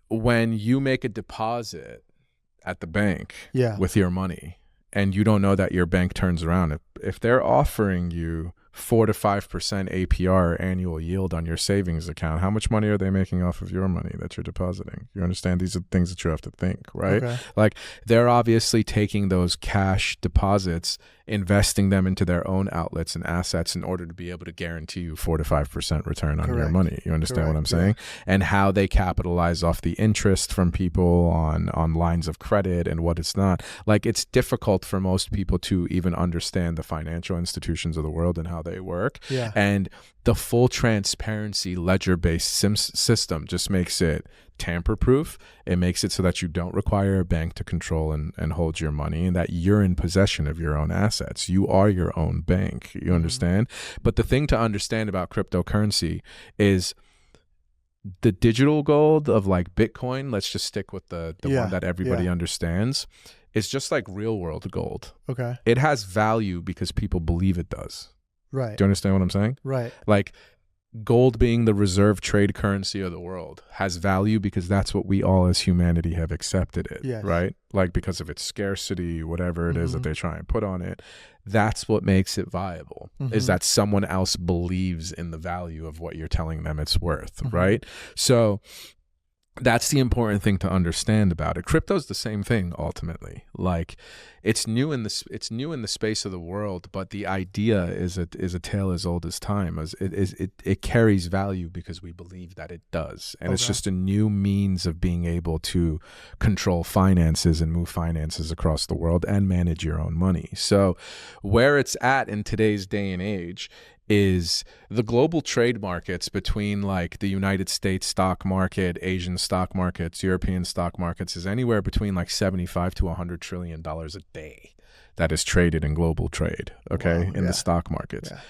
when you make a deposit at the bank with your money, and you don't know that your bank turns around. If they're offering you 4 to 5% APR annual yield on your savings account, how much money are they making off of your money that you're depositing? You understand? These are things that you have to think, right? Okay. Like they're obviously taking those cash deposits, investing them into their own outlets and assets in order to be able to guarantee you 4 to 5% return on your money. You understand what I'm saying? And how they capitalize off the interest from people on lines of credit and what it's not. Like it's difficult for most people to even understand the financial institutions of the world and how they work. Yeah. And the full transparency ledger-based system just makes it tamper-proof. It makes it so that you don't require a bank to control and hold your money, and that you're in possession of your own assets. You are your own bank. You understand? But the thing to understand about cryptocurrency is the digital gold of like Bitcoin. Let's just stick with the one that everybody understands. It's just like real world gold. Okay. It has value because people believe it does. Right. Do you understand what I'm saying? Right. Like gold being the reserve trade currency of the world has value because that's what we all as humanity have accepted it. Yes. Right. Like because of its scarcity, whatever it is that they try and put on it. That's what makes it viable, is that someone else believes in the value of what you're telling them it's worth. Right. So that's the important thing to understand about it. Crypto's the same thing ultimately. Like it's new in the space of the world, but the idea is a tale as old as time. As it carries value because we believe that it does. And it's just a new means of being able to control finances and move finances across the world and manage your own money. So where it's at in today's day and age is the global trade markets between like the United States stock market, Asian stock markets, European stock markets is anywhere between like 75 to $100 trillion a day that is traded in global trade, in the stock markets. Yeah.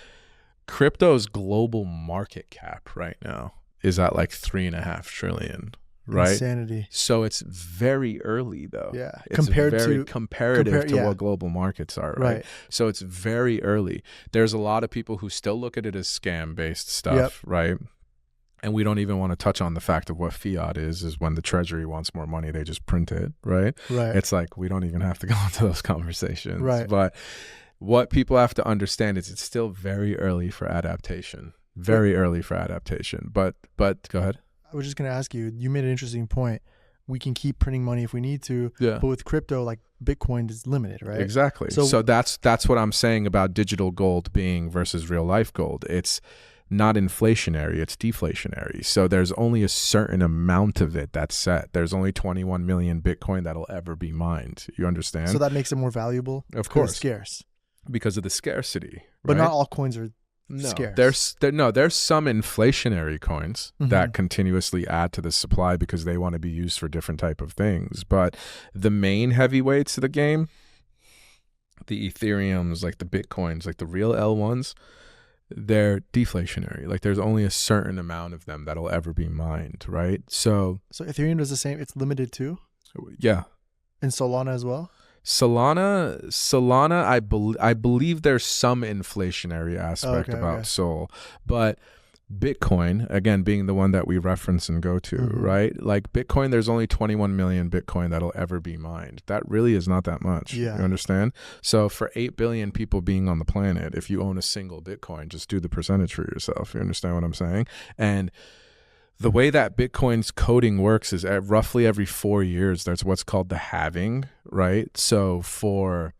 Crypto's global market cap right now is at like 3.5 trillion. Right. Insanity. So it's very early though. Yeah. It's comparative to what global markets are. Right. So it's very early. There's a lot of people who still look at it as scam based stuff. Right. And we don't even want to touch on the fact of what fiat is when the treasury wants more money, they just print it. Right. Right. It's like, we don't even have to go into those conversations. Right. But what people have to understand is it's still very early for adaptation. Very early for adaptation. But go ahead. I was just going to ask you, you made an interesting point. We can keep printing money if we need to, but with crypto, like Bitcoin is limited, right? Exactly. So that's what I'm saying about digital gold being versus real life gold. It's not inflationary, it's deflationary. So there's only a certain amount of it that's set. There's only 21 million Bitcoin that'll ever be mined. You understand? So that makes it more valuable? Of course. It's scarce. Because of the scarcity. But not all coins are scarce. There's some inflationary coins that continuously add to the supply because they want to be used for different type of things. But the main heavyweights of the game, the Ethereums, like the Bitcoins, like the real L1s, they're deflationary. Like there's only a certain amount of them that'll ever be mined, right? So Ethereum does the same. It's limited too? Yeah. And Solana as well? Solana, I believe there's some inflationary aspect about Sol, but Bitcoin, again, being the one that we reference and go to, right? Like Bitcoin, there's only 21 million Bitcoin that'll ever be mined. That really is not that much. Yeah. You understand? So for 8 billion people being on the planet, if you own a single Bitcoin, just do the percentage for yourself. You understand what I'm saying? And the way that Bitcoin's coding works is roughly every 4 years, there's what's called the halving, right? So for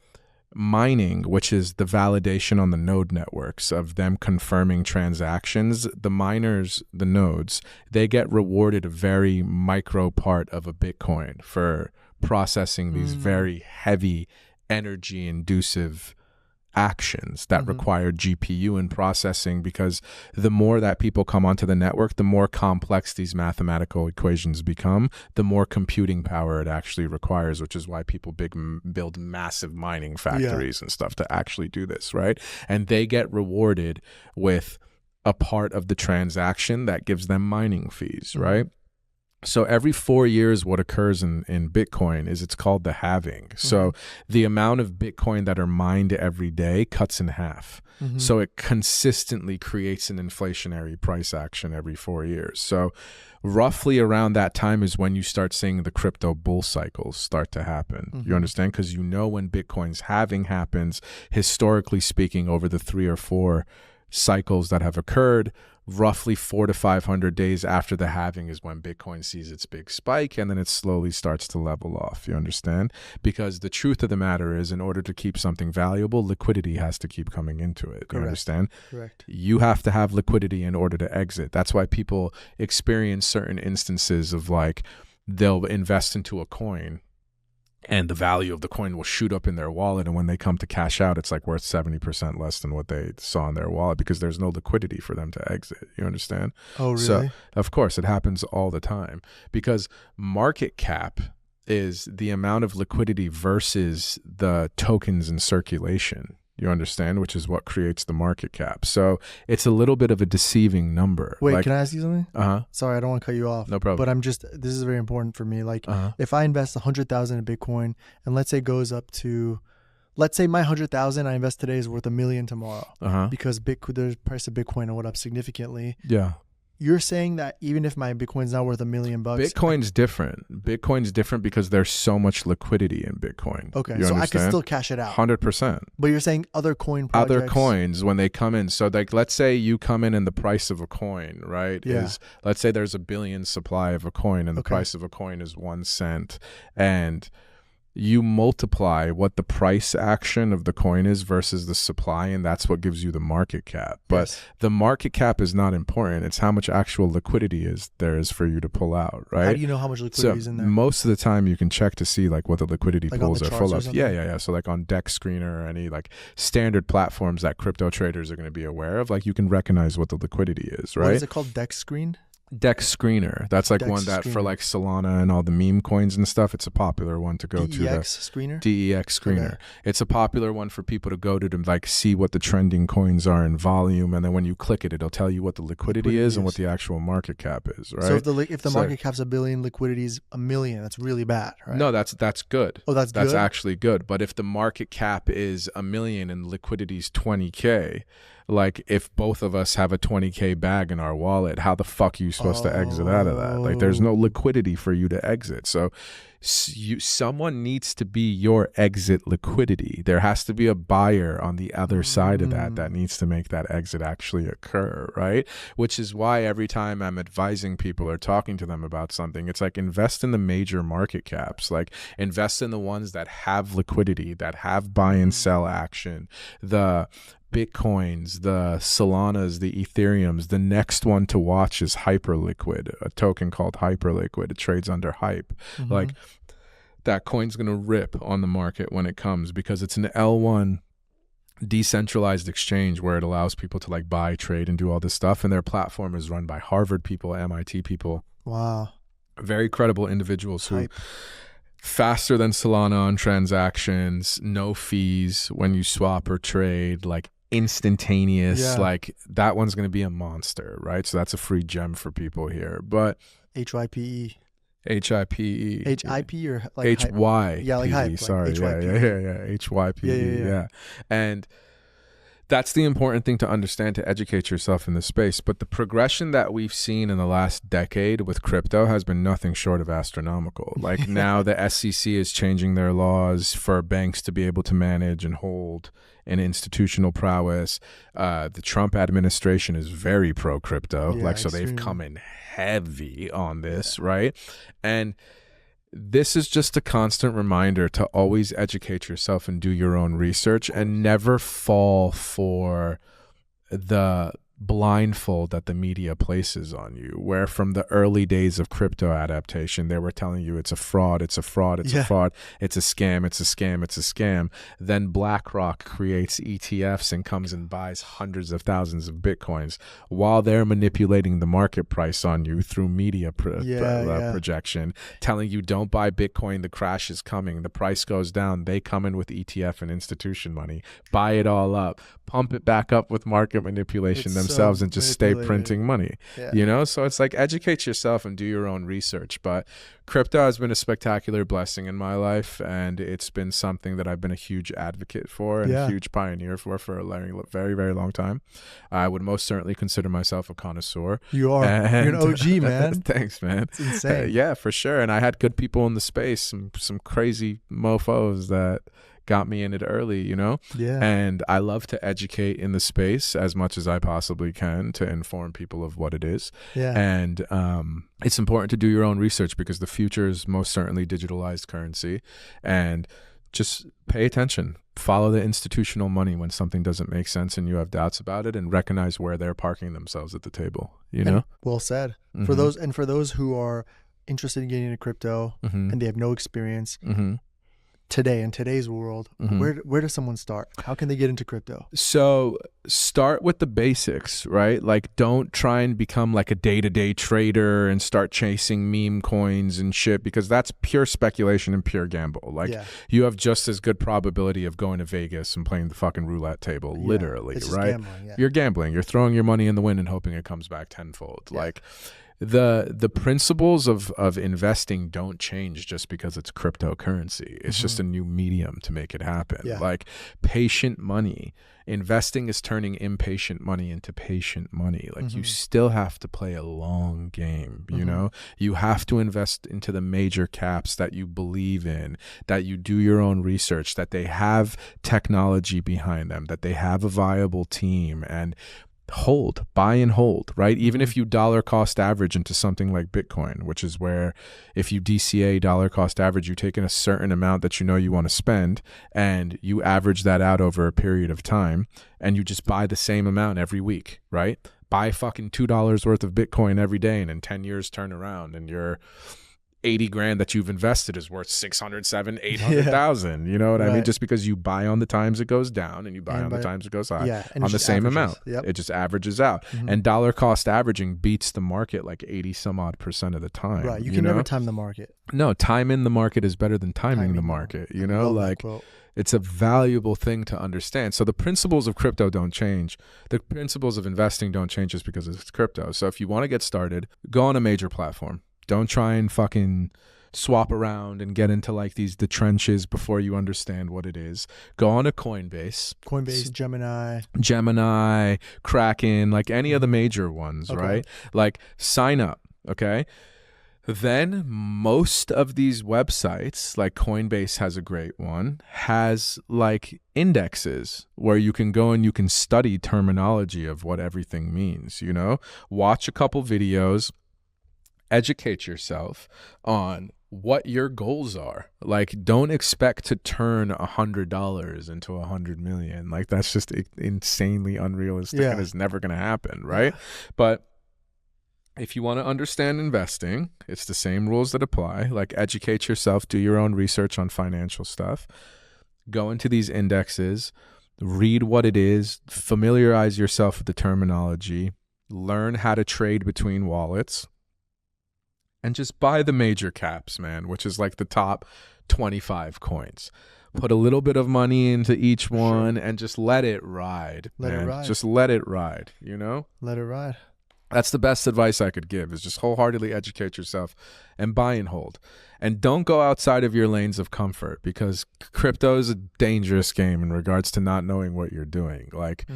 mining, which is the validation on the node networks of them confirming transactions, the miners, the nodes, they get rewarded a very micro part of a Bitcoin for processing these very heavy energy inducive actions that require GPU and processing, because the more that people come onto the network, the more complex these mathematical equations become, the more computing power it actually requires, which is why people build massive mining factories and stuff to actually do this, right? And they get rewarded with a part of the transaction that gives them mining fees, right? So every 4 years, what occurs in Bitcoin is it's called the halving. So the amount of Bitcoin that are mined every day cuts in half. So it consistently creates an inflationary price action every 4 years. So roughly around that time is when you start seeing the crypto bull cycles start to happen. You understand? Because you know when Bitcoin's halving happens, historically speaking, over the 3 or 4 cycles that have occurred, roughly 400 to 500 days after the halving is when Bitcoin sees its big spike, and then it slowly starts to level off. You understand? Because the truth of the matter is, in order to keep something valuable, liquidity has to keep coming into it. You understand? Correct. You have to have liquidity in order to exit. That's why people experience certain instances of like, they'll invest into a coin and the value of the coin will shoot up in their wallet, and when they come to cash out, it's like worth 70% less than what they saw in their wallet, because there's no liquidity for them to exit. You understand? Oh, really? So of course it happens all the time, because market cap is the amount of liquidity versus the tokens in circulation. You understand? Which is what creates the market cap. So it's a little bit of a deceiving number. Wait, like, can I ask you something? Uh-huh. Sorry, I don't want to cut you off. No problem. But this is very important for me. Like, if I invest 100,000 in Bitcoin, and let's say it goes up to, let's say my 100,000 I invest today is worth $1 million tomorrow, because the price of Bitcoin went up significantly. Yeah. You're saying that even if my Bitcoin's not worth $1 million, Bitcoin's different. Bitcoin's different because there's so much liquidity in Bitcoin. Okay, you so understand? I can still cash it out. 100%. But you're saying other coin projects. Other coins, when they come in, so like let's say you come in and the price of a coin, right, is, let's say there's 1 billion supply of a coin, and the price of a coin is 1 cent, and you multiply what the price action of the coin is versus the supply, and that's what gives you the market cap. But the market cap is not important. It's how much actual liquidity there is for you to pull out, right? How do you know how much liquidity is in there? Most of the time you can check to see like what the liquidity like pools are full of. Something? Yeah. So like on Dex Screener or any like standard platforms that crypto traders are going to be aware of, like you can recognize what the liquidity is, right? What is it called? Dex Screen? Dex Screener. That's like Dex one that Screener. for like Solana and all the meme coins and stuff, it's a popular one to go to. DEX Screener? DEX Screener. Okay. It's a popular one for people to go to like see what the trending coins are in volume, and then when you click it, it'll tell you what the liquidity is and what the actual market cap is, right? So if the market cap's $1 billion, liquidity is $1 million, that's really bad, right? No, that's good. Oh, that's good? That's actually good. But if the market cap is $1 million and liquidity is 20K, like if both of us have a 20K bag in our wallet, how the fuck are you supposed to exit out of that? Like there's no liquidity for you to exit. So someone needs to be your exit liquidity. There has to be a buyer on the other side of that needs to make that exit actually occur, right? Which is why every time I'm advising people or talking to them about something, it's like invest in the major market caps, like invest in the ones that have liquidity, that have buy and sell action, the Bitcoins, the Solanas, the Ethereums. The next one to watch is Hyperliquid, a token called Hyperliquid. It trades under Hype. Like that coin's going to rip on the market when it comes, because it's an L1 decentralized exchange where it allows people to like buy, trade, and do all this stuff. And their platform is run by Harvard people, MIT people. Wow. Very credible individuals who... Hype. Faster than Solana on transactions, no fees when you swap or trade, like instantaneous, like that one's going to be a monster, right? So that's a free gem for people here. But HYPE. HIPE. HIP or like HY. Yeah, like hype. Sorry. Like Yeah. HYPE. Yeah. And that's the important thing to understand, to educate yourself in the space. But the progression that we've seen in the last decade with crypto has been nothing short of astronomical. Like now the SEC is changing their laws for banks to be able to manage and hold an institutional prowess. The Trump administration is very pro crypto. So they've come in heavy on this, right? And this is just a constant reminder to always educate yourself and do your own research and never fall for the blindfold that the media places on you, where from the early days of crypto adaptation, they were telling you it's a fraud, it's a fraud, it's a fraud, it's a scam, it's a scam, it's a scam. Then BlackRock creates ETFs and comes and buys hundreds of thousands of Bitcoins while they're manipulating the market price on you through media projection, telling you don't buy Bitcoin, the crash is coming, the price goes down. They come in with ETF and institution money, buy it all up, pump it back up with market manipulation themselves, and just stay printing money. You know, so it's like educate yourself and do your own research. But crypto has been a spectacular blessing in my life, and it's been something that I've been a huge advocate for and a huge pioneer for a very, very long time. I would most certainly consider myself a connoisseur. You are. You're an OG, man. Thanks, man. It's insane. Yeah, for sure. And I had good people in the space, some crazy mofos that got me in it early, you know? Yeah. And I love to educate in the space as much as I possibly can to inform people of what it is. Yeah. And it's important to do your own research because the future is most certainly digitalized currency. And just pay attention. Follow the institutional money when something doesn't make sense and you have doubts about it, and recognize where they're parking themselves at the table, you know? Well said. Mm-hmm. For those who are interested in getting into crypto and they have no experience, today, in today's world, where does someone start? How can they get into crypto? So start with the basics, right? Like, don't try and become like a day-to-day trader and start chasing meme coins and shit, because that's pure speculation and pure gamble. Like, you have just as good probability of going to Vegas and playing the fucking roulette table, literally, it's right? Gambling, You're gambling. You're throwing your money in the wind and hoping it comes back tenfold. Like, the principles of investing don't change just because it's cryptocurrency. It's just a new medium to make it happen. Like, patient money. Investing is turning impatient money into patient money. Like, you still have to play a long game, you know? You have to invest into the major caps that you believe in, that you do your own research, that they have technology behind them, that they have a viable team, and buy and hold, right? Even if you dollar cost average into something like Bitcoin, which is where if you DCA dollar cost average, you take in a certain amount that you know you want to spend and you average that out over a period of time, and you just buy the same amount every week, right? Buy fucking $2 worth of Bitcoin every day, and in 10 years turn around and you're 80 grand that you've invested is worth 600, 800,000. You know what I mean? Just because you buy on the times it goes down and you buy on the times it goes high on the same amount. It just averages out. And dollar cost averaging beats the market like 80 some odd % of the time. Right. You can never time the market. No, time in the market is better than timing the market. You know, like, it's a valuable thing to understand. So the principles of crypto don't change. The principles of investing don't change just because it's crypto. So if you want to get started, go on a major platform. Don't try and fucking swap around and get into like the trenches before you understand what it is. Go on to Coinbase, Gemini, Kraken, like any of the major ones, right? Like, sign up, okay? Then most of these websites, like Coinbase has a great one, has like indexes where you can go and you can study terminology of what everything means, you know? Watch a couple videos, educate yourself on what your goals are. Like, don't expect to turn $100 into $100 million. Like, that's just insanely unrealistic and is never going to happen, right? But if you want to understand investing, it's the same rules that apply. Like, educate yourself, do your own research on financial stuff, go into these indexes, read what it is, familiarize yourself with the terminology, learn how to trade between wallets, and just buy the major caps, man, which is like the top 25 coins. Put a little bit of money into each one and just let it ride. Just let it ride, you know? Let it ride. That's the best advice I could give, is just wholeheartedly educate yourself and buy and hold. And don't go outside of your lanes of comfort, because crypto is a dangerous game in regards to not knowing what you're doing. Like,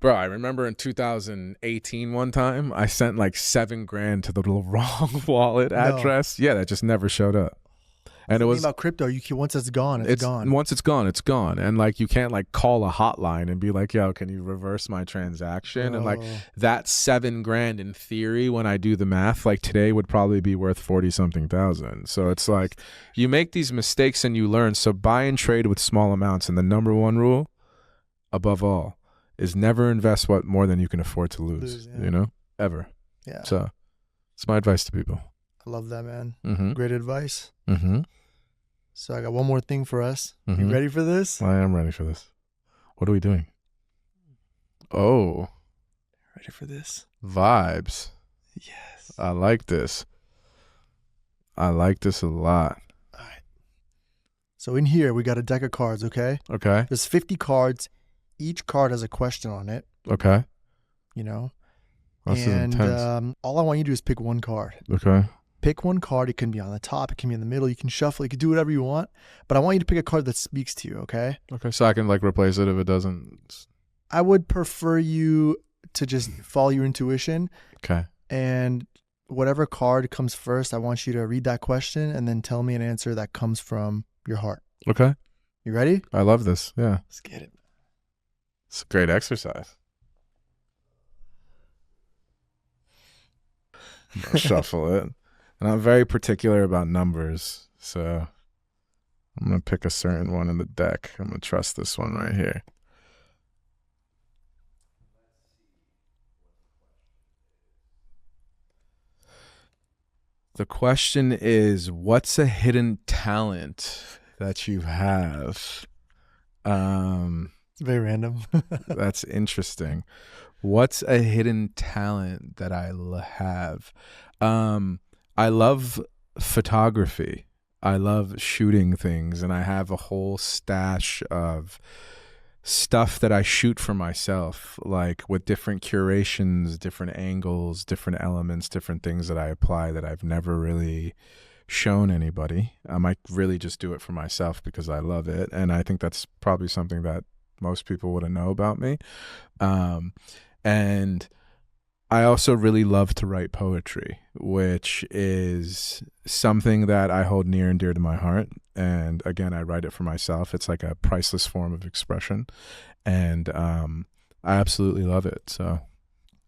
bro, I remember in 2018 one time, I sent like $7,000 to the wrong wallet address. Yeah, that just never showed up. And it was about crypto. Once it's gone, it's gone. Once it's gone, it's gone. And like, you can't like call a hotline and be like, yo, can you reverse my transaction? And like that $7,000 in theory, when I do the math, like today would probably be worth 40-something thousand. So it's like, you make these mistakes and you learn. So buy and trade with small amounts. And the number one rule, above all, is never invest more than you can afford to lose. You know, ever. Yeah. So it's my advice to people. I love that, man. Great advice. So I got one more thing for us. You ready for this? I am ready for this. What are we doing? Oh. Ready for this? Vibes. Yes. I like this. I like this a lot. All right. So in here, we got a deck of cards, okay? Okay. There's 50 cards. Each card has a question on it. Okay. You know? That's intense. All I want you to do is pick one card. Okay. Pick one card. It can be on the top. It can be in the middle. You can shuffle. You can do whatever you want. But I want you to pick a card that speaks to you, okay? Okay, so I can like replace it if it doesn't. I would prefer you to just follow your intuition. Okay. And whatever card comes first, I want you to read that question and then tell me an answer that comes from your heart. Okay. You ready? I love this. Yeah. Let's get it. It's a great exercise. I'll shuffle it. And I'm very particular about numbers, so I'm going to pick a certain one in the deck. I'm going to trust this one right here. The question is, what's a hidden talent that you have? Very random. That's interesting. What's a hidden talent that I have? I love photography. I love shooting things, and I have a whole stash of stuff that I shoot for myself, like with different curations, different angles, different elements, different things that I apply that I've never really shown anybody. I might really just do it for myself because I love it, and I think that's probably something that most people wouldn't know about me. And I also really love to write poetry, which is something that I hold near and dear to my heart. And again, I write it for myself. It's like a priceless form of expression. And I absolutely love it. So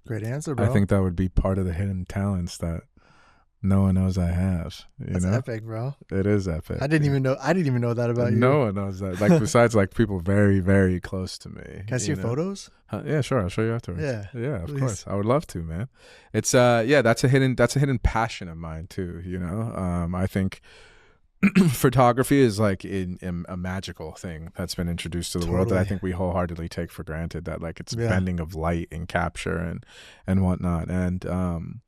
great answer, bro. I think that would be part of the hidden talents that no one knows I have. That's epic, bro. It is epic. I didn't even know that about you. No one knows that. Like besides like people very, very close to me. Can I see your photos? Yeah, sure. I'll show you afterwards. Yeah, of course. I would love to, man. It's that's a hidden passion of mine too. You know, I think photography is like a magical thing that's been introduced to the world that I think we wholeheartedly take for granted. That like it's bending of light and capture and whatnot. And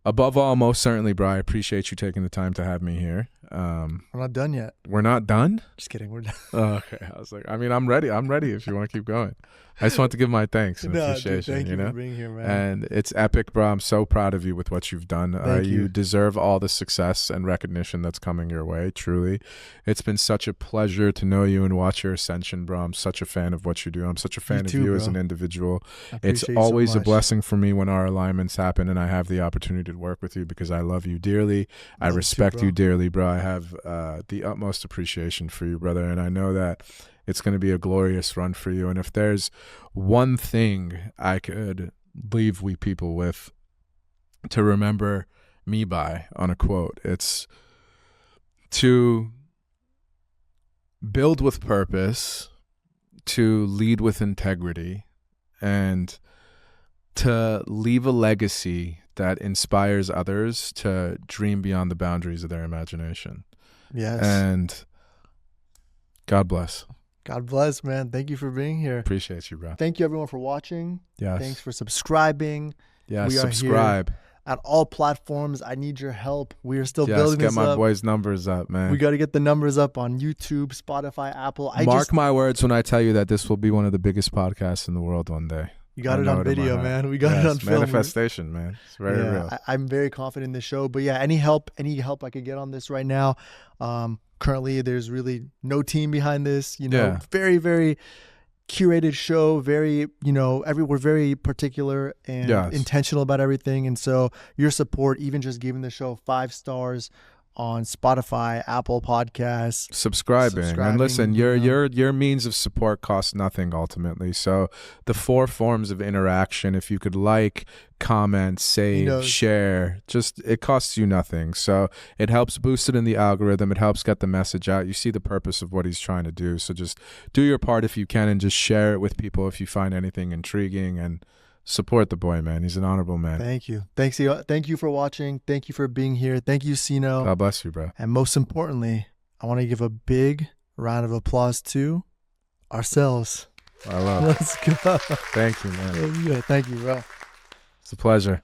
above all, most certainly, bro, I appreciate you taking the time to have me here. We're not done yet. We're not done? Just kidding. We're done. Oh, okay. I was like, I mean, I'm ready. I'm ready if you want to keep going. I just want to give my thanks and appreciation. Dude, thank you for being here, man. And it's epic, bro. I'm so proud of you with what you've done. You deserve all the success and recognition that's coming your way, truly. It's been such a pleasure to know you and watch your ascension, bro. I'm such a fan of what you do. I'm such a fan of you as an individual. It's always a blessing for me when our alignments happen and I have the opportunity to work with you because I love you dearly. I respect you dearly, bro. I have the utmost appreciation for you, brother. And I know that it's going to be a glorious run for you. And if there's one thing I could leave we people with to remember me by on a quote, it's to build with purpose, to lead with integrity, and to leave a legacy that inspires others to dream beyond the boundaries of their imagination. Yes. And God bless. God bless, man. Thank you for being here. Appreciate you, bro. Thank you, everyone, for watching. Yes. Thanks for subscribing. Yeah, we subscribe. Are here at all platforms. I need your help. We are still building this up. Get my boys' numbers up, man. We got to get the numbers up on YouTube, Spotify, Apple. Mark my words when I tell you that this will be one of the biggest podcasts in the world one day. You got it on video, man. We got it on film. Manifestation, man. It's very real. I'm very confident in this show. But yeah, any help I could get on this right now. Currently, there's really no team behind this. Very, very curated show. Very, we're very particular and intentional about everything. And so your support, even just giving the show 5 stars on Spotify, Apple Podcasts, subscribing. And listen, your means of support costs nothing ultimately. So the 4 forms of interaction, if you could like, comment, save, share, just it costs you nothing. So it helps boost it in the algorithm. It helps get the message out. You see the purpose of what he's trying to do. So just do your part if you can, and just share it with people if you find anything intriguing, and support the boy, man. He's an honorable man. Thank you. Thank you for watching. Thank you for being here. Thank you, Seeno. God bless you, bro. And most importantly, I want to give a big round of applause to ourselves. I love it. Let's go. Thank you, man. Thank you, bro. It's a pleasure.